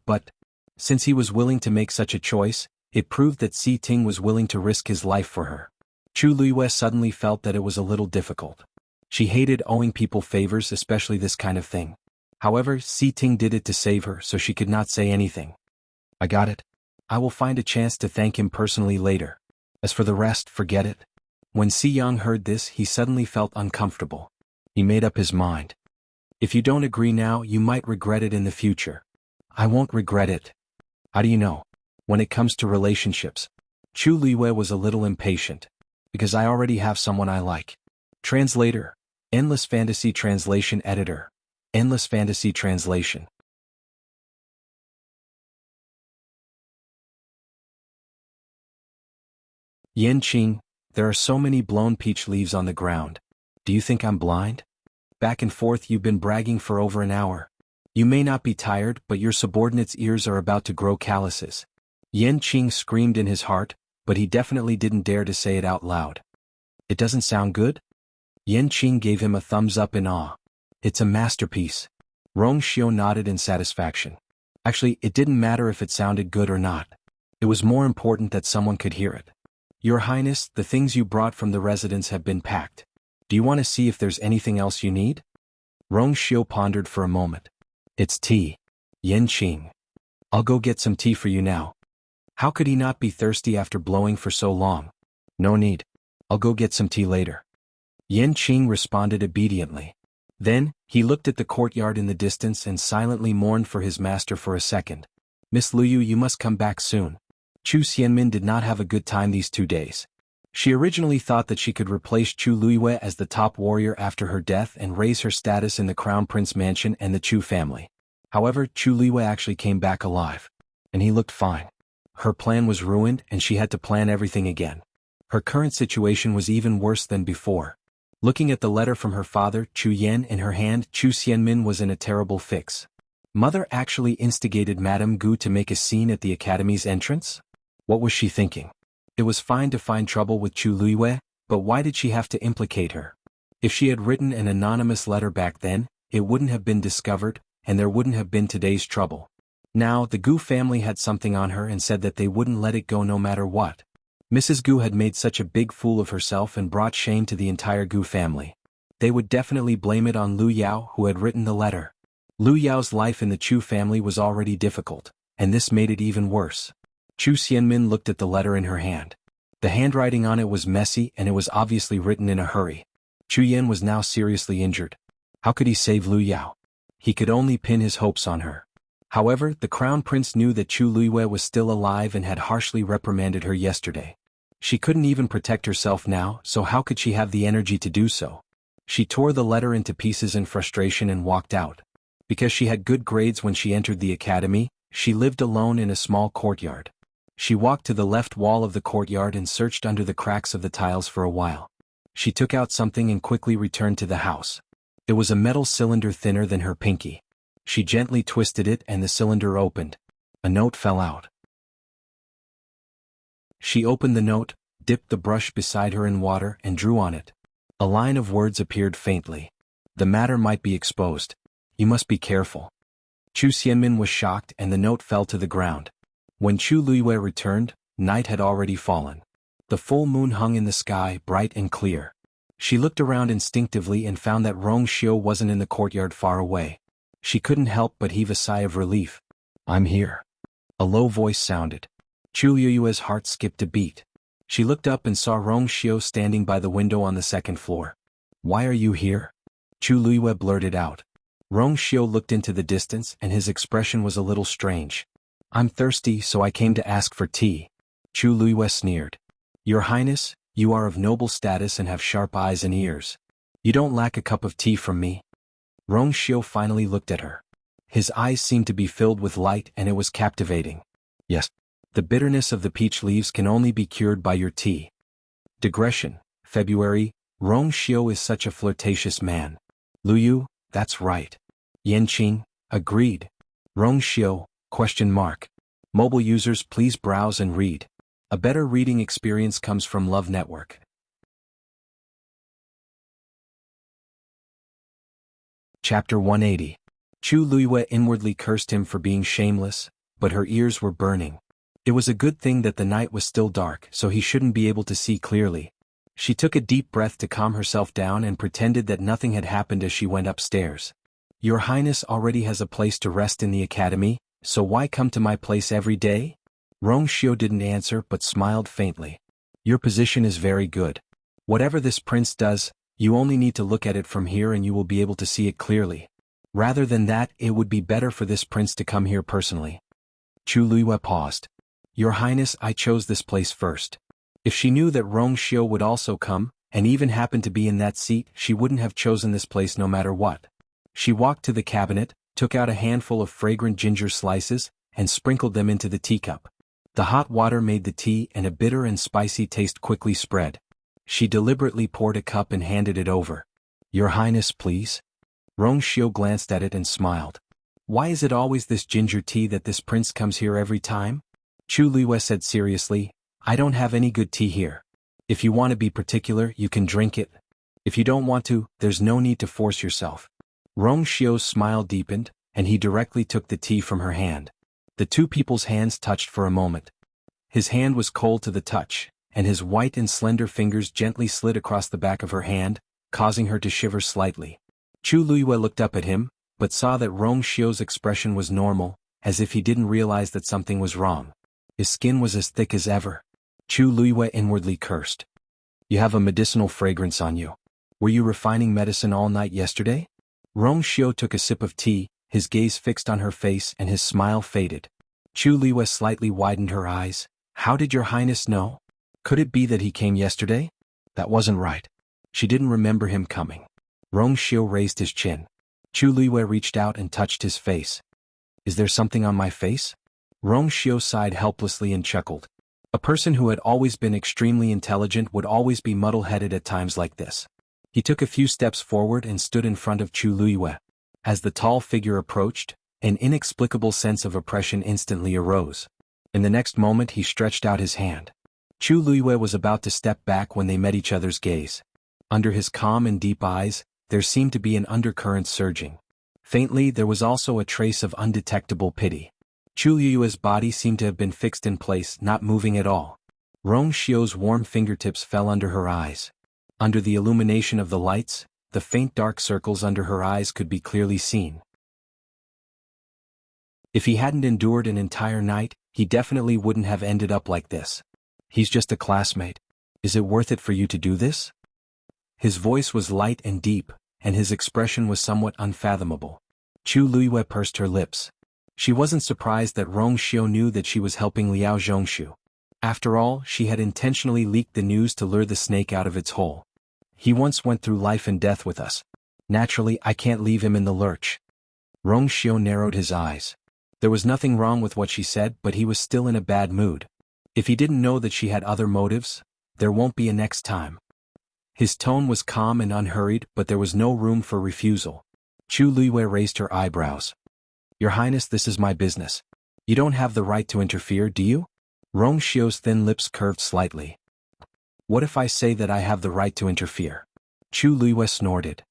since he was willing to make such a choice, it proved that Si Ting was willing to risk his life for her. Chu Luiyue suddenly felt that it was a little difficult. She hated owing people favors, especially this kind of thing. However, Si Ting did it to save her, so she could not say anything. I got it. I will find a chance to thank him personally later. As for the rest, forget it. When Xiang heard this, he suddenly felt uncomfortable. He made up his mind. If you don't agree now, you might regret it in the future. I won't regret it. How do you know? When it comes to relationships. Chu Luiyue was a little impatient. Because I already have someone I like. Translator. Endless Fantasy Translation Editor. Endless Fantasy Translation. Yanqing, there are so many blown peach leaves on the ground. Do you think I'm blind? Back and forth you've been bragging for over an hour. You may not be tired, but your subordinate's ears are about to grow calluses. Yanqing screamed in his heart, but he definitely didn't dare to say it out loud. It doesn't sound good? Yanqing gave him a thumbs up in awe. It's a masterpiece. Rongxiu nodded in satisfaction. Actually, it didn't matter if it sounded good or not. It was more important that someone could hear it. Your Highness, the things you brought from the residence have been packed. Do you want to see if there's anything else you need? Rongxiu pondered for a moment. It's tea. Yanqing. I'll go get some tea for you now. How could he not be thirsty after blowing for so long? No need. I'll go get some tea later. Yanqing responded obediently. Then, he looked at the courtyard in the distance and silently mourned for his master for a second. Miss Luyu, you must come back soon. Chu Xianmin did not have a good time these 2 days. She originally thought that she could replace Chu Luiyue as the top warrior after her death and raise her status in the Crown Prince Mansion and the Chu family. However, Chu Luiyue actually came back alive. And he looked fine. Her plan was ruined and she had to plan everything again. Her current situation was even worse than before. Looking at the letter from her father, Chu Yan, in her hand, Chu Xianmin was in a terrible fix. Mother actually instigated Madame Gu to make a scene at the academy's entrance? What was she thinking? It was fine to find trouble with Chu Luiyue, but why did she have to implicate her? If she had written an anonymous letter back then, it wouldn't have been discovered, and there wouldn't have been today's trouble. Now, the Gu family had something on her and said that they wouldn't let it go no matter what. Mrs. Gu had made such a big fool of herself and brought shame to the entire Gu family. They would definitely blame it on Lu Yao, who had written the letter. Lu Yao's life in the Chu family was already difficult, and this made it even worse. Chu Xianmin looked at the letter in her hand. The handwriting on it was messy and it was obviously written in a hurry. Chu Yan was now seriously injured. How could he save Lu Yao? He could only pin his hopes on her. However, the crown prince knew that Chu Luiyue was still alive and had harshly reprimanded her yesterday. She couldn't even protect herself now, so how could she have the energy to do so? She tore the letter into pieces in frustration and walked out. Because she had good grades when she entered the academy, she lived alone in a small courtyard. She walked to the left wall of the courtyard and searched under the cracks of the tiles for a while. She took out something and quickly returned to the house. It was a metal cylinder thinner than her pinky. She gently twisted it and the cylinder opened. A note fell out. She opened the note, dipped the brush beside her in water and drew on it. A line of words appeared faintly. The matter might be exposed. You must be careful. Chu Xianmin was shocked and the note fell to the ground. When Chu Luiyue returned, night had already fallen. The full moon hung in the sky, bright and clear. She looked around instinctively and found that Rong Xiu wasn't in the courtyard far away. She couldn't help but heave a sigh of relief. I'm here. A low voice sounded. Chu Luiyue's heart skipped a beat. She looked up and saw Rong Xiu standing by the window on the second floor. Why are you here? Chu Luiyue blurted out. Rong Xiu looked into the distance and his expression was a little strange. I'm thirsty, so I came to ask for tea. Chu Luiyue sneered. Your Highness, you are of noble status and have sharp eyes and ears. You don't lack a cup of tea from me. Rong Xiu finally looked at her. His eyes seemed to be filled with light and it was captivating. Yes. The bitterness of the peach leaves can only be cured by your tea. Digression, February, Rong Xiu is such a flirtatious man. Lu Yu, that's right. Yanqing, agreed. Rong Xiu, ? Mobile users please browse and read. A better reading experience comes from Love Network. Chapter 180. Chu Luiyue inwardly cursed him for being shameless, but her ears were burning. It was a good thing that the night was still dark, so he shouldn't be able to see clearly. She took a deep breath to calm herself down and pretended that nothing had happened as she went upstairs. Your Highness already has a place to rest in the academy, so why come to my place every day? Rong Xiu didn't answer but smiled faintly. Your position is very good. Whatever this prince does, you only need to look at it from here and you will be able to see it clearly. Rather than that, it would be better for this prince to come here personally. Chu Luiyue paused. Your Highness, I chose this place first. If she knew that Rong Xiu would also come, and even happened to be in that seat, she wouldn't have chosen this place no matter what. She walked to the cabinet, took out a handful of fragrant ginger slices, and sprinkled them into the teacup. The hot water made the tea and a bitter and spicy taste quickly spread. She deliberately poured a cup and handed it over. Your Highness, please. Rong Xiu glanced at it and smiled. Why is it always this ginger tea that this prince comes here every time? Chu Luiyue said seriously, I don't have any good tea here. If you want to be particular, you can drink it. If you don't want to, there's no need to force yourself. Rong Xiu's smile deepened, and he directly took the tea from her hand. The two people's hands touched for a moment. His hand was cold to the touch, and his white and slender fingers gently slid across the back of her hand, causing her to shiver slightly. Chu Luiyue looked up at him, but saw that Rong Xiu's expression was normal, as if he didn't realize that something was wrong. His skin was as thick as ever. Chu Luiyue inwardly cursed. You have a medicinal fragrance on you. Were you refining medicine all night yesterday? Rong Xiu took a sip of tea, his gaze fixed on her face and his smile faded. Chu Luiyue slightly widened her eyes. How did your Highness know? Could it be that he came yesterday? That wasn't right. She didn't remember him coming. Rong Xiu raised his chin. Chu Luiyue reached out and touched his face. Is there something on my face? Rong Xiu sighed helplessly and chuckled. A person who had always been extremely intelligent would always be muddle-headed at times like this. He took a few steps forward and stood in front of Chu Luiyue. As the tall figure approached, an inexplicable sense of oppression instantly arose. In the next moment he stretched out his hand. Chu Luiyue was about to step back when they met each other's gaze. Under his calm and deep eyes, there seemed to be an undercurrent surging. Faintly, there was also a trace of undetectable pity. Chu Liyue's body seemed to have been fixed in place, not moving at all. Rong Xiu's warm fingertips fell under her eyes. Under the illumination of the lights, the faint dark circles under her eyes could be clearly seen. If he hadn't endured an entire night, he definitely wouldn't have ended up like this. He's just a classmate. Is it worth it for you to do this? His voice was light and deep, and his expression was somewhat unfathomable. Chu Liyue pursed her lips. She wasn't surprised that Rong Xiu knew that she was helping Liao Zhongshu. After all, she had intentionally leaked the news to lure the snake out of its hole. He once went through life and death with us. Naturally, I can't leave him in the lurch. Rong Xiu narrowed his eyes. There was nothing wrong with what she said, but he was still in a bad mood. If he didn't know that she had other motives, there won't be a next time. His tone was calm and unhurried, but there was no room for refusal. Chu Liyue raised her eyebrows. Your Highness, this is my business. You don't have the right to interfere, do you? Rong Xiu's thin lips curved slightly. What if I say that I have the right to interfere? Chu Liyue snorted.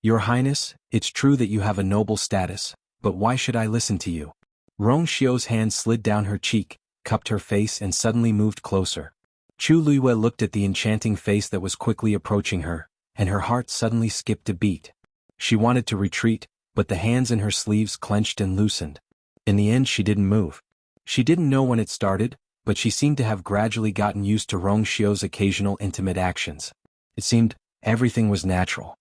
Your Highness, it's true that you have a noble status, but why should I listen to you? Rong Xiu's hand slid down her cheek, cupped her face and suddenly moved closer. Chu Liyue looked at the enchanting face that was quickly approaching her, and her heart suddenly skipped a beat. She wanted to retreat, but the hands in her sleeves clenched and loosened. In the end she didn't move. She didn't know when it started, but she seemed to have gradually gotten used to Rong Xiu's occasional intimate actions. It seemed everything was natural.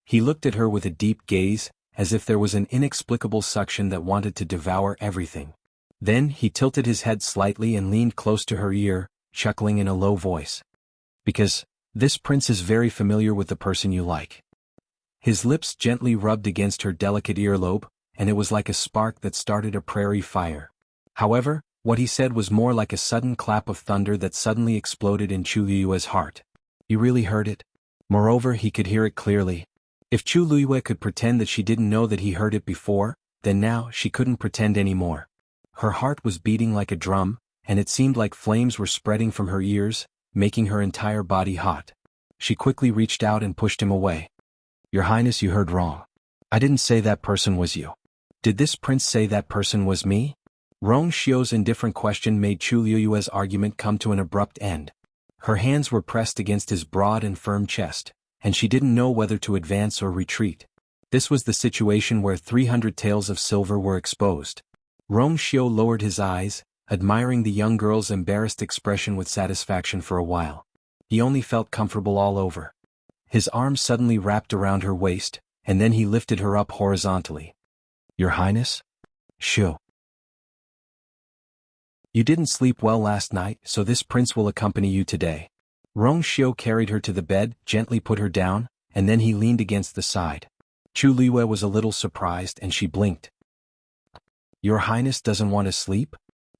He looked at her with a deep gaze, as if there was an inexplicable suction that wanted to devour everything. Then he tilted his head slightly and leaned close to her ear, chuckling in a low voice. Because this prince is very familiar with the person you like. His lips gently rubbed against her delicate earlobe, and it was like a spark that started a prairie fire. However, what he said was more like a sudden clap of thunder that suddenly exploded in Chu Liyue's heart. You really heard it? Moreover, he could hear it clearly. If Chu Liyue could pretend that she didn't know that he heard it before, then now she couldn't pretend anymore. Her heart was beating like a drum, and it seemed like flames were spreading from her ears, making her entire body hot. She quickly reached out and pushed him away. Your Highness, you heard wrong. I didn't say that person was you. Did this prince say that person was me? Rong Xiu's indifferent question made Chu Liyue's argument come to an abrupt end. Her hands were pressed against his broad and firm chest, and she didn't know whether to advance or retreat. This was the situation where 300 taels of silver were exposed. Rong Xiu lowered his eyes, admiring the young girl's embarrassed expression with satisfaction for a while. He only felt comfortable all over. His arms suddenly wrapped around her waist, and then he lifted her up horizontally. Your Highness? Xiu. You didn't sleep well last night, so this prince will accompany you today. Rong Xiu carried her to the bed, gently put her down, and then he leaned against the side. Chu Liyue was a little surprised and she blinked. Your Highness doesn't want to sleep?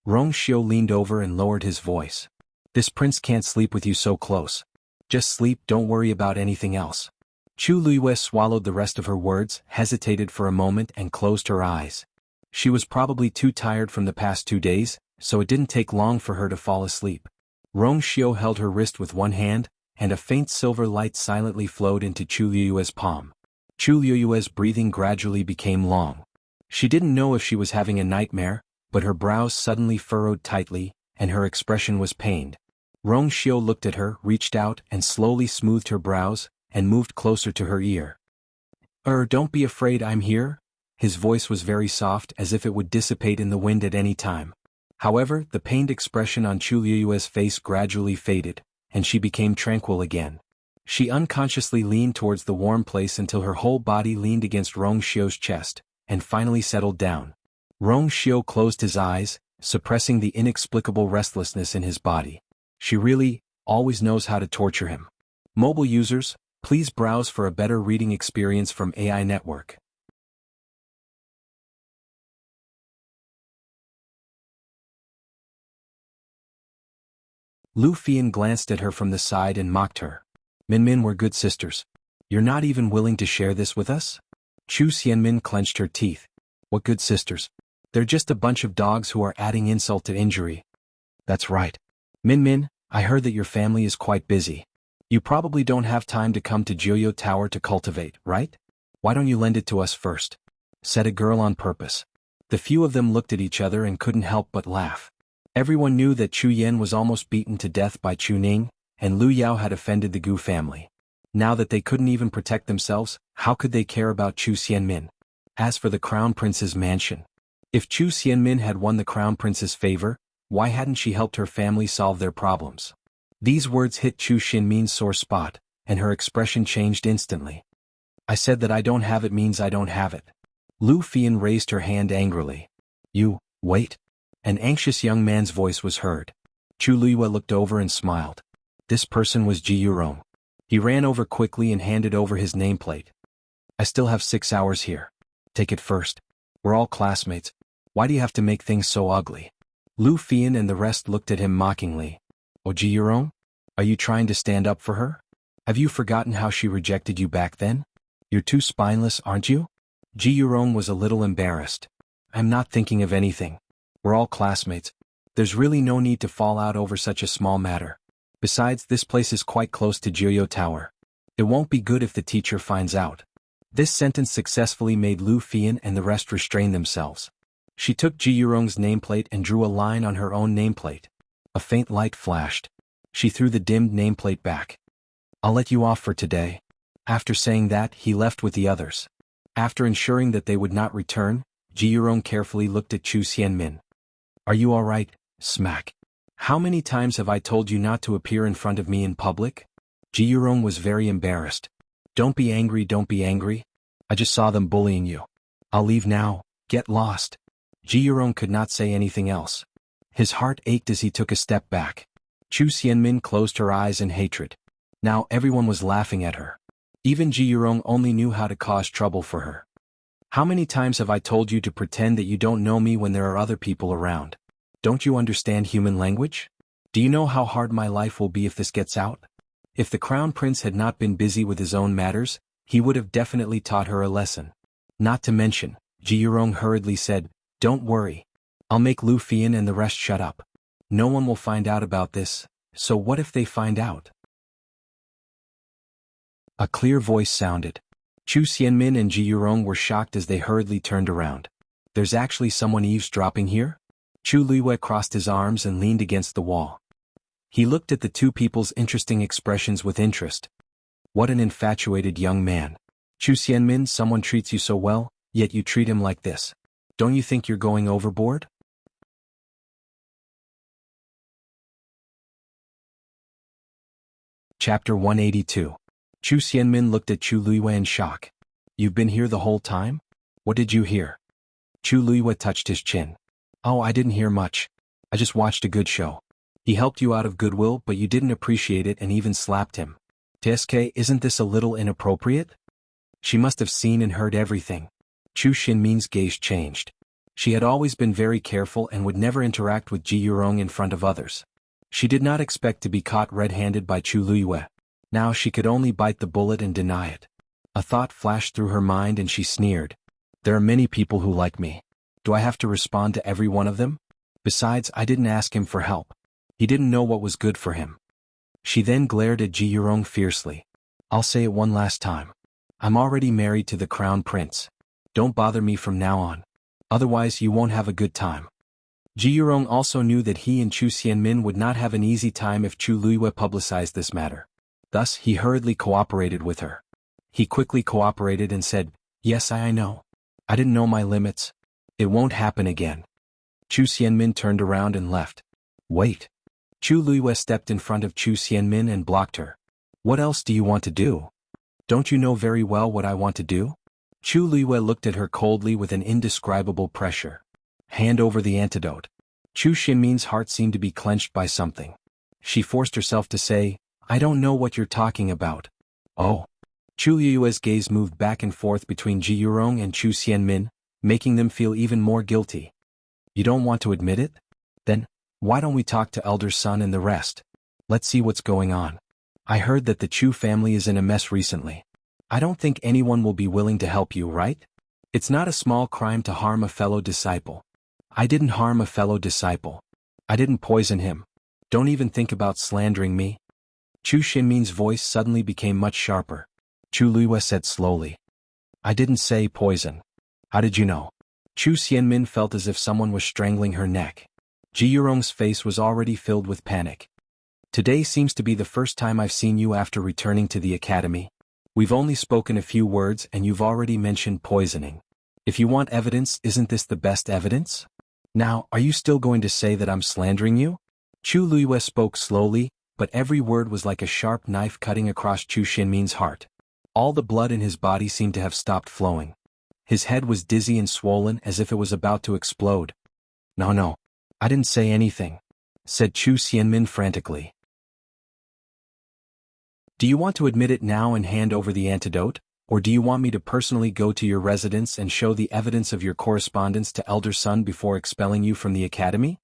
Rong Xiu leaned over and lowered his voice. This prince can't sleep with you so close. Just sleep, don't worry about anything else. Chu Liyue swallowed the rest of her words, hesitated for a moment and closed her eyes. She was probably too tired from the past 2 days, so it didn't take long for her to fall asleep. Rong Xiu held her wrist with one hand, and a faint silver light silently flowed into Chu Liyue's palm. Chu Liyue's breathing gradually became long. She didn't know if she was having a nightmare, but her brows suddenly furrowed tightly, and her expression was pained. Rong Xiu looked at her, reached out and slowly smoothed her brows, and moved closer to her ear. Don't be afraid, I'm here." His voice was very soft, as if it would dissipate in the wind at any time. However, the pained expression on Chu Liyue's face gradually faded, and she became tranquil again. She unconsciously leaned towards the warm place until her whole body leaned against Rong Xiu's chest, and finally settled down. Rong Xiu closed his eyes, suppressing the inexplicable restlessness in his body. She really, always knows how to torture him. Mobile users, please browse for a better reading experience from AI Network. Lu Fian glanced at her from the side and mocked her. Min, we're good sisters. You're not even willing to share this with us? Chu Xianmin clenched her teeth. What good sisters? They're just a bunch of dogs who are adding insult to injury. That's right. Min, I heard that your family is quite busy. You probably don't have time to come to Jiuyo Tower to cultivate, right? Why don't you lend it to us first? Said a girl on purpose. The few of them looked at each other and couldn't help but laugh. Everyone knew that Chu Yan was almost beaten to death by Chu Ning, and Lu Yao had offended the Gu family. Now that they couldn't even protect themselves, how could they care about Chu Xianmin? As for the Crown Prince's mansion, if Chu Xianmin had won the Crown Prince's favor, why hadn't she helped her family solve their problems? These words hit Chu Xianmin's sore spot, and her expression changed instantly. I said that I don't have it means I don't have it. Lu Fian raised her hand angrily. You, wait. An anxious young man's voice was heard. Chu Luiyue looked over and smiled. This person was Ji Yurong. He ran over quickly and handed over his nameplate. I still have 6 hours here. Take it first. We're all classmates. Why do you have to make things so ugly? Lu Fian and the rest looked at him mockingly. Oh Ji Yurong? Are you trying to stand up for her? Have you forgotten how she rejected you back then? You're too spineless, aren't you? Ji Yurong was a little embarrassed. I'm not thinking of anything. We're all classmates. There's really no need to fall out over such a small matter. Besides, this place is quite close to Jiuyo Tower. It won't be good if the teacher finds out. This sentence successfully made Lu Fian and the rest restrain themselves. She took Ji Yurong's nameplate and drew a line on her own nameplate. A faint light flashed. She threw the dimmed nameplate back. I'll let you off for today. After saying that, he left with the others. After ensuring that they would not return, Ji Yurong carefully looked at Chu Xianmin. Are you all right? Smack. How many times have I told you not to appear in front of me in public? Ji Yurong was very embarrassed. Don't be angry, don't be angry. I just saw them bullying you. I'll leave now, get lost. Ji Yurong could not say anything else. His heart ached as he took a step back. Chu Xianmin closed her eyes in hatred. Now everyone was laughing at her. Even Ji Yurong only knew how to cause trouble for her. How many times have I told you to pretend that you don't know me when there are other people around? Don't you understand human language? Do you know how hard my life will be if this gets out? If the Crown Prince had not been busy with his own matters, he would have definitely taught her a lesson. Not to mention, Ji Yurong hurriedly said, don't worry. I'll make Lu Fian and the rest shut up. No one will find out about this, so what if they find out? A clear voice sounded. Chu Xianmin and Ji Yurong were shocked as they hurriedly turned around. There's actually someone eavesdropping here? Chu Luiyue crossed his arms and leaned against the wall. He looked at the two people's interesting expressions with interest. What an infatuated young man. Chu Xianmin, someone treats you so well, yet you treat him like this. Don't you think you're going overboard? Chapter 182. Chu Xianmin looked at Chu Luiyue in shock. You've been here the whole time? What did you hear? Chu Luiyue touched his chin. Oh, I didn't hear much. I just watched a good show. He helped you out of goodwill, but you didn't appreciate it and even slapped him. TSK, isn't this a little inappropriate? She must have seen and heard everything. Chu Xianmin's gaze changed. She had always been very careful and would never interact with Ji Yurong in front of others. She did not expect to be caught red-handed by Chu Luiyue. Now she could only bite the bullet and deny it. A thought flashed through her mind and she sneered. There are many people who like me. Do I have to respond to every one of them? Besides, I didn't ask him for help. He didn't know what was good for him. She then glared at Ji Yurong fiercely. I'll say it one last time. I'm already married to the Crown Prince. Don't bother me from now on. Otherwise you won't have a good time. Ji Yurong also knew that he and Chu Xianmin would not have an easy time if Chu Luiyue publicized this matter. Thus, he hurriedly cooperated with her. He quickly cooperated and said, yes, I know. I didn't know my limits. It won't happen again. Chu Xianmin turned around and left. Wait. Chu Luiyue stepped in front of Chu Xianmin and blocked her. What else do you want to do? Don't you know very well what I want to do? Chu Luiyue looked at her coldly with an indescribable pressure. Hand over the antidote. Chu Xianmin's heart seemed to be clenched by something. She forced herself to say, I don't know what you're talking about. Oh. Chu Luiyue's gaze moved back and forth between Ji Yurong and Chu Xianmin, making them feel even more guilty. You don't want to admit it? Then, why don't we talk to Elder Sun and the rest? Let's see what's going on. I heard that the Chu family is in a mess recently. I don't think anyone will be willing to help you, right? It's not a small crime to harm a fellow disciple. I didn't harm a fellow disciple. I didn't poison him. Don't even think about slandering me. Chu Xianmin's voice suddenly became much sharper. Chu Luiyue said slowly. I didn't say poison. How did you know? Chu Xianmin felt as if someone was strangling her neck. Ji Yurong's face was already filled with panic. Today seems to be the first time I've seen you after returning to the academy. We've only spoken a few words and you've already mentioned poisoning. If you want evidence, isn't this the best evidence? Now, are you still going to say that I'm slandering you? Chu Luiyue spoke slowly, but every word was like a sharp knife cutting across Chu Xianmin's heart. All the blood in his body seemed to have stopped flowing. His head was dizzy and swollen as if it was about to explode. No, I didn't say anything, said Chu Xianmin frantically. Do you want to admit it now and hand over the antidote, or do you want me to personally go to your residence and show the evidence of your correspondence to Elder Sun before expelling you from the academy?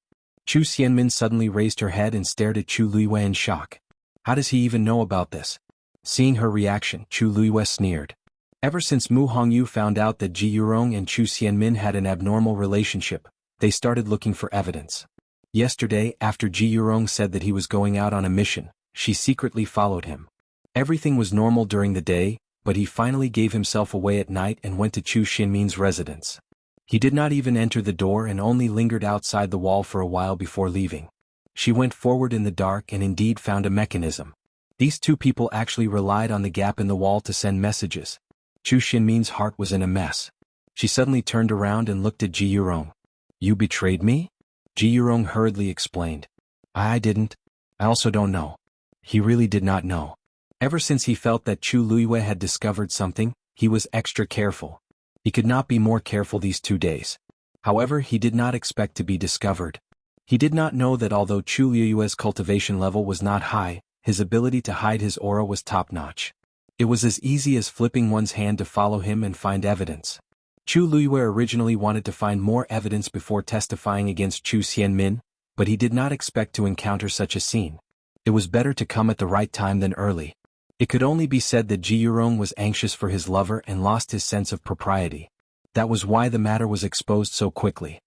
Chu Xianmin suddenly raised her head and stared at Chu Luiyue in shock. How does he even know about this? Seeing her reaction, Chu Luiyue sneered. Ever since Mu Hongyu found out that Ji Yurong and Chu Xianmin had an abnormal relationship, they started looking for evidence. Yesterday, after Ji Yurong said that he was going out on a mission, she secretly followed him. Everything was normal during the day, but he finally gave himself away at night and went to Chu Xianmin's residence. He did not even enter the door and only lingered outside the wall for a while before leaving. She went forward in the dark and indeed found a mechanism. These two people actually relied on the gap in the wall to send messages. Chu Xianmin's heart was in a mess. She suddenly turned around and looked at Ji Yurong. You betrayed me? Ji Yurong hurriedly explained. I didn't. I also don't know. He really did not know. Ever since he felt that Chu Luiyue had discovered something, he was extra careful. He could not be more careful these 2 days. However, he did not expect to be discovered. He did not know that although Chu Luiyue's cultivation level was not high, his ability to hide his aura was top-notch. It was as easy as flipping one's hand to follow him and find evidence. Chu Luiyue originally wanted to find more evidence before testifying against Chu Xianmin, but he did not expect to encounter such a scene. It was better to come at the right time than early. It could only be said that Ji Yurong was anxious for his lover and lost his sense of propriety. That was why the matter was exposed so quickly.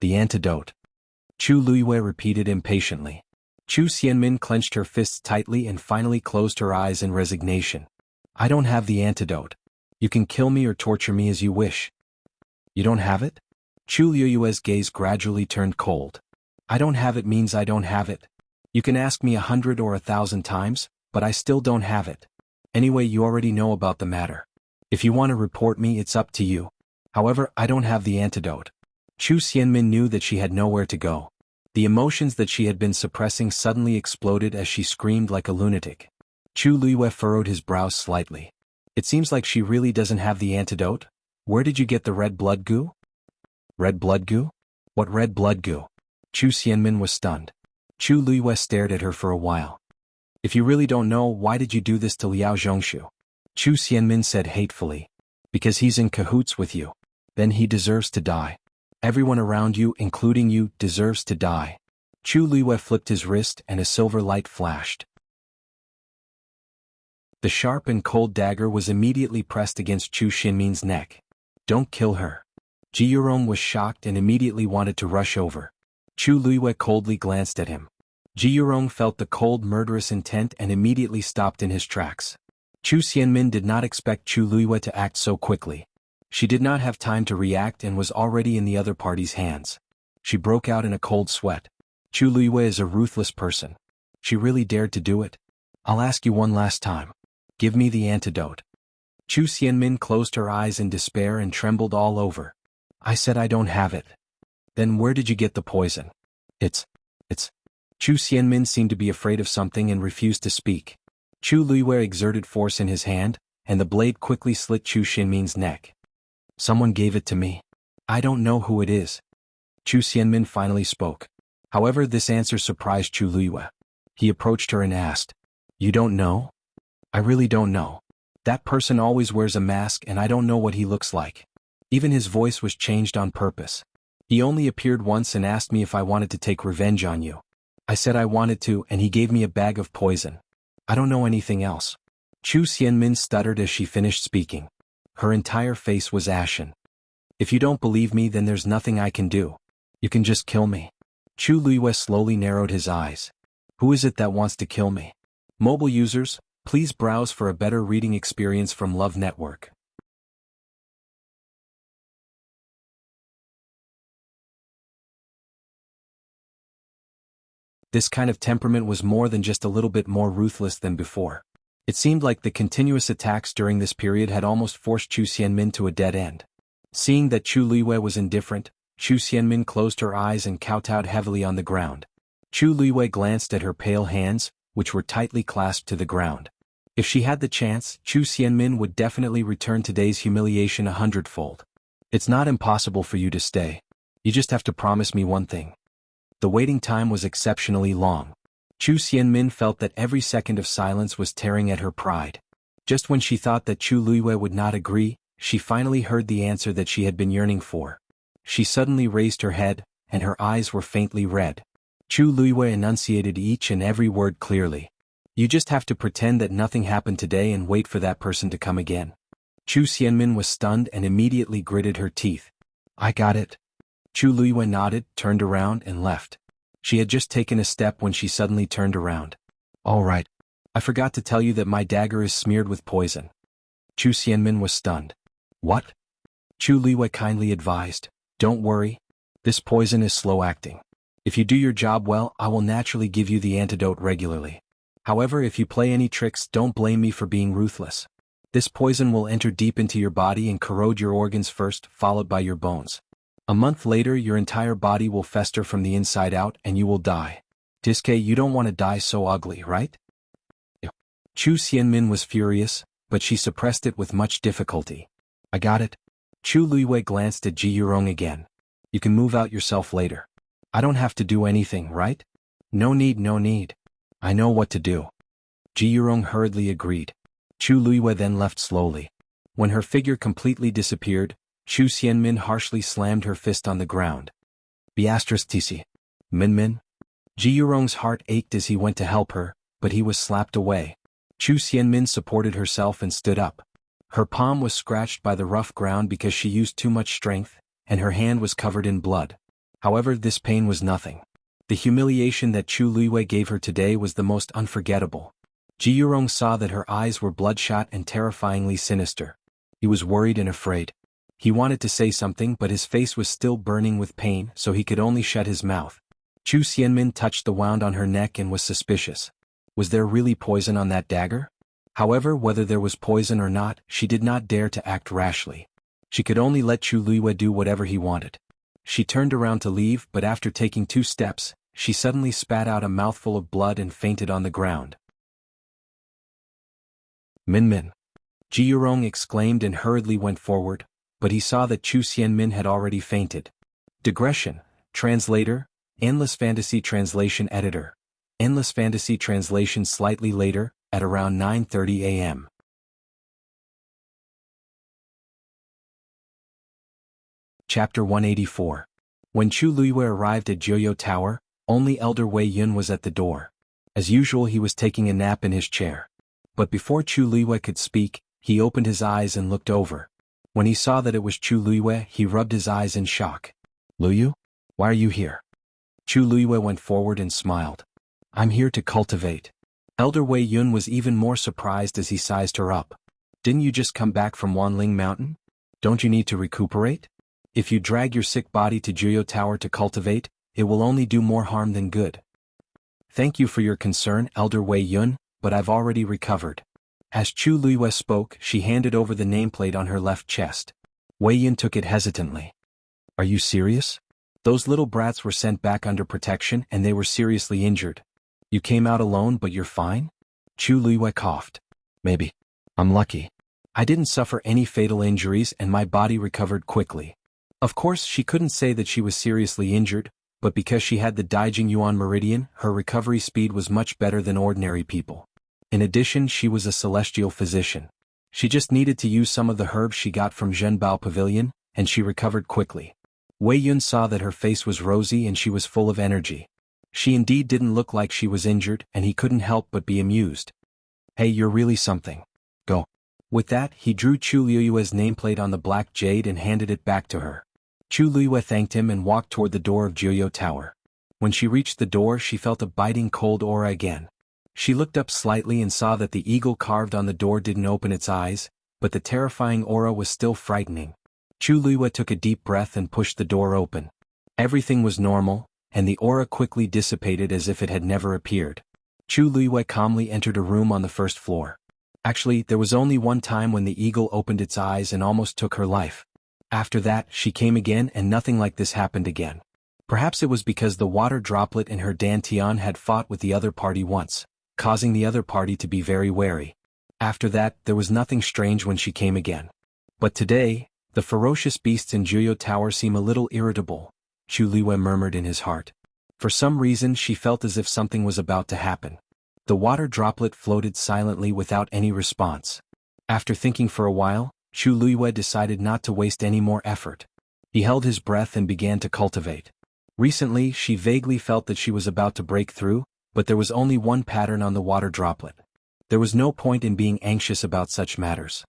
The antidote. Chu Luiyue repeated impatiently. Chu Xianmin clenched her fists tightly and finally closed her eyes in resignation. I don't have the antidote. You can kill me or torture me as you wish. You don't have it? Chu Luiyue's gaze gradually turned cold. I don't have it means I don't have it. You can ask me 100 or 1,000 times, but I still don't have it. Anyway, you already know about the matter. If you want to report me, it's up to you. However, I don't have the antidote. Chu Xianmin knew that she had nowhere to go. The emotions that she had been suppressing suddenly exploded as she screamed like a lunatic. Chu Luiyue furrowed his brows slightly. It seems like she really doesn't have the antidote. Where did you get the red blood goo? Red blood goo? What red blood goo? Chu Xianmin was stunned. Chu Luiyue stared at her for a while. If you really don't know, why did you do this to Liao Zhongshu? Chu Xianmin said hatefully. Because he's in cahoots with you. Then he deserves to die. Everyone around you, including you, deserves to die. Chu Luiyue flipped his wrist and a silver light flashed. The sharp and cold dagger was immediately pressed against Chu Xianmin's neck. Don't kill her. Ji Yurong was shocked and immediately wanted to rush over. Chu Luiyue coldly glanced at him. Ji Yurong felt the cold murderous intent and immediately stopped in his tracks. Chu Xianmin did not expect Chu Luiyue to act so quickly. She did not have time to react and was already in the other party's hands. She broke out in a cold sweat. Chu Luiyue is a ruthless person. She really dared to do it? I'll ask you one last time. Give me the antidote. Chu Xianmin closed her eyes in despair and trembled all over. I said I don't have it. Then where did you get the poison? It's. Chu Xianmin seemed to be afraid of something and refused to speak. Chu Luiyue exerted force in his hand, and the blade quickly slit Chu Xianmin's neck. Someone gave it to me. I don't know who it is. Chu Xianmin finally spoke. However, this answer surprised Chu Luiyue. He approached her and asked, You don't know? I really don't know. That person always wears a mask and I don't know what he looks like. Even his voice was changed on purpose. He only appeared once and asked me if I wanted to take revenge on you. I said I wanted to and he gave me a bag of poison. I don't know anything else. Chu Xianmin stuttered as she finished speaking. Her entire face was ashen. If you don't believe me, then there's nothing I can do. You can just kill me. Chu Luiyue slowly narrowed his eyes. Who is it that wants to kill me? Mobile users, please browse for a better reading experience from Love Network. This kind of temperament was more than just a little bit more ruthless than before. It seemed like the continuous attacks during this period had almost forced Chu Xianmin to a dead end. Seeing that Chu Luiyue was indifferent, Chu Xianmin closed her eyes and kowtowed heavily on the ground. Chu Luiyue glanced at her pale hands, which were tightly clasped to the ground. If she had the chance, Chu Xianmin would definitely return today's humiliation 100-fold. It's not impossible for you to stay. You just have to promise me one thing. The waiting time was exceptionally long. Chu Xianmin felt that every second of silence was tearing at her pride. Just when she thought that Chu Luiyue would not agree, she finally heard the answer that she had been yearning for. She suddenly raised her head, and her eyes were faintly red. Chu Luiyue enunciated each and every word clearly. You just have to pretend that nothing happened today and wait for that person to come again. Chu Xianmin was stunned and immediately gritted her teeth. I got it. Chu Luiyue nodded, turned around, and left. She had just taken a step when she suddenly turned around. All right. I forgot to tell you that my dagger is smeared with poison. Chu Xianmin was stunned. What? Chu Luiyue kindly advised. Don't worry. This poison is slow-acting. If you do your job well, I will naturally give you the antidote regularly. However, if you play any tricks, don't blame me for being ruthless. This poison will enter deep into your body and corrode your organs first, followed by your bones. A month later, your entire body will fester from the inside out and you will die. Diske, you don't want to die so ugly, right? Chu Xianmin was furious, but she suppressed it with much difficulty. I got it. Chu Luiyue glanced at Ji Yurong again. You can move out yourself later. I don't have to do anything, right? No need, no need. I know what to do. Ji Yurong hurriedly agreed. Chu Luiyue then left slowly. When her figure completely disappeared, Chu Xianmin harshly slammed her fist on the ground. Tc. Min. Ji Yurong's heart ached as he went to help her, but he was slapped away. Chu Xianmin supported herself and stood up. Her palm was scratched by the rough ground because she used too much strength, and her hand was covered in blood. However, this pain was nothing. The humiliation that Chu Luiyue gave her today was the most unforgettable. Ji Yurong saw that her eyes were bloodshot and terrifyingly sinister. He was worried and afraid. He wanted to say something, but his face was still burning with pain, so he could only shut his mouth. Chu Xianmin touched the wound on her neck and was suspicious. Was there really poison on that dagger? However, whether there was poison or not, she did not dare to act rashly. She could only let Chu Luiyue do whatever he wanted. She turned around to leave, but after taking 2 steps, she suddenly spat out a mouthful of blood and fainted on the ground. Min. Ji Yurong exclaimed and hurriedly went forward, but he saw that Chu Xianmin had already fainted. Digression. Translator, Endless Fantasy Translation Editor. Endless Fantasy Translation slightly later, at around 9:30 a.m. Chapter 184. When Chu Luiyue arrived at Jiuyo Tower, only Elder Wei Yun was at the door. As usual, he was taking a nap in his chair. But before Chu Luiyue could speak, he opened his eyes and looked over. When he saw that it was Chu Luiyue, he rubbed his eyes in shock. Luyu? Why are you here? Chu Luiyue went forward and smiled. I'm here to cultivate. Elder Wei Yun was even more surprised as he sized her up. Didn't you just come back from Wanling Mountain? Don't you need to recuperate? If you drag your sick body to Jiuyo Tower to cultivate, it will only do more harm than good. Thank you for your concern, Elder Wei Yun, but I've already recovered. As Chu Luiyue spoke, she handed over the nameplate on her left chest. Wei Yun took it hesitantly. Are you serious? Those little brats were sent back under protection and they were seriously injured. You came out alone but you're fine? Chu Luiyue coughed. Maybe. I'm lucky. I didn't suffer any fatal injuries and my body recovered quickly. Of course, she couldn't say that she was seriously injured, but because she had the Daijingyuan meridian, her recovery speed was much better than ordinary people. In addition, she was a celestial physician. She just needed to use some of the herbs she got from Zhenbao Pavilion, and she recovered quickly. Wei Yun saw that her face was rosy and she was full of energy. She indeed didn't look like she was injured, and he couldn't help but be amused. Hey, you're really something. Go. With that, he drew Chu Luiyue's nameplate on the black jade and handed it back to her. Chu Luiyue thanked him and walked toward the door of Jiuyo Tower. When she reached the door, she felt a biting cold aura again. She looked up slightly and saw that the eagle carved on the door didn't open its eyes, but the terrifying aura was still frightening. Chu Luiyue took a deep breath and pushed the door open. Everything was normal, and the aura quickly dissipated as if it had never appeared. Chu Luiyue calmly entered a room on the first floor. Actually, there was only one time when the eagle opened its eyes and almost took her life. After that, she came again and nothing like this happened again. Perhaps it was because the water droplet in her dantian had fought with the other party once, causing the other party to be very wary. After that, there was nothing strange when she came again. But today, the ferocious beasts in Juyo Tower seem a little irritable, Chu Luiyue murmured in his heart. For some reason she felt as if something was about to happen. The water droplet floated silently without any response. After thinking for a while, Chu Luiyue decided not to waste any more effort. He held his breath and began to cultivate. Recently she vaguely felt that she was about to break through, but there was only one pattern on the water droplet. There was no point in being anxious about such matters.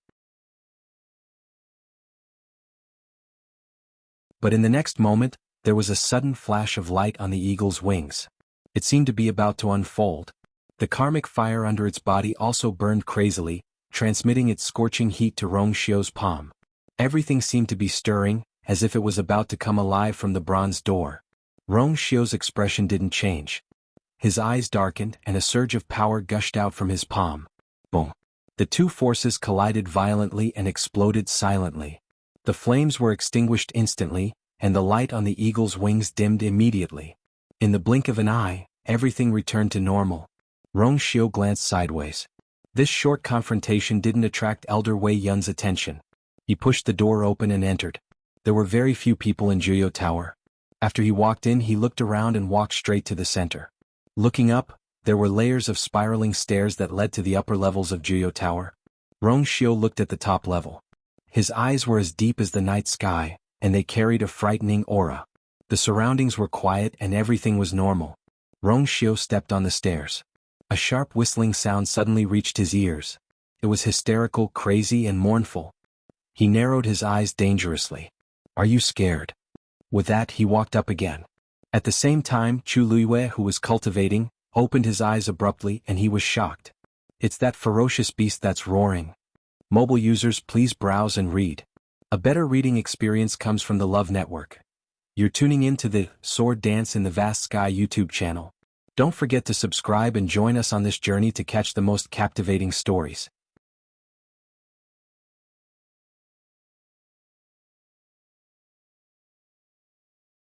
But in the next moment, there was a sudden flash of light on the eagle's wings. It seemed to be about to unfold. The karmic fire under its body also burned crazily, transmitting its scorching heat to Rongxiu's palm. Everything seemed to be stirring, as if it was about to come alive from the bronze door. Rongxiu's expression didn't change. His eyes darkened and a surge of power gushed out from his palm. Boom! The two forces collided violently and exploded silently. The flames were extinguished instantly, and the light on the eagle's wings dimmed immediately. In the blink of an eye, everything returned to normal. Rongxiu glanced sideways. This short confrontation didn't attract Elder Wei Yun's attention. He pushed the door open and entered. There were very few people in Juyo Tower. After he walked in, he looked around and walked straight to the center. Looking up, there were layers of spiraling stairs that led to the upper levels of Juyo Tower. Rongxiu looked at the top level. His eyes were as deep as the night sky, and they carried a frightening aura. The surroundings were quiet and everything was normal. Rongxiu stepped on the stairs. A sharp whistling sound suddenly reached his ears. It was hysterical, crazy, and mournful. He narrowed his eyes dangerously. "Are you scared?" With that, he walked up again. At the same time, Chu Luiyue, who was cultivating, opened his eyes abruptly and he was shocked. "It's that ferocious beast that's roaring." Mobile users, please browse and read. A better reading experience comes from the Love Network. You're tuning in to the Sword Dance in the Vast Sky YouTube channel. Don't forget to subscribe and join us on this journey to catch the most captivating stories.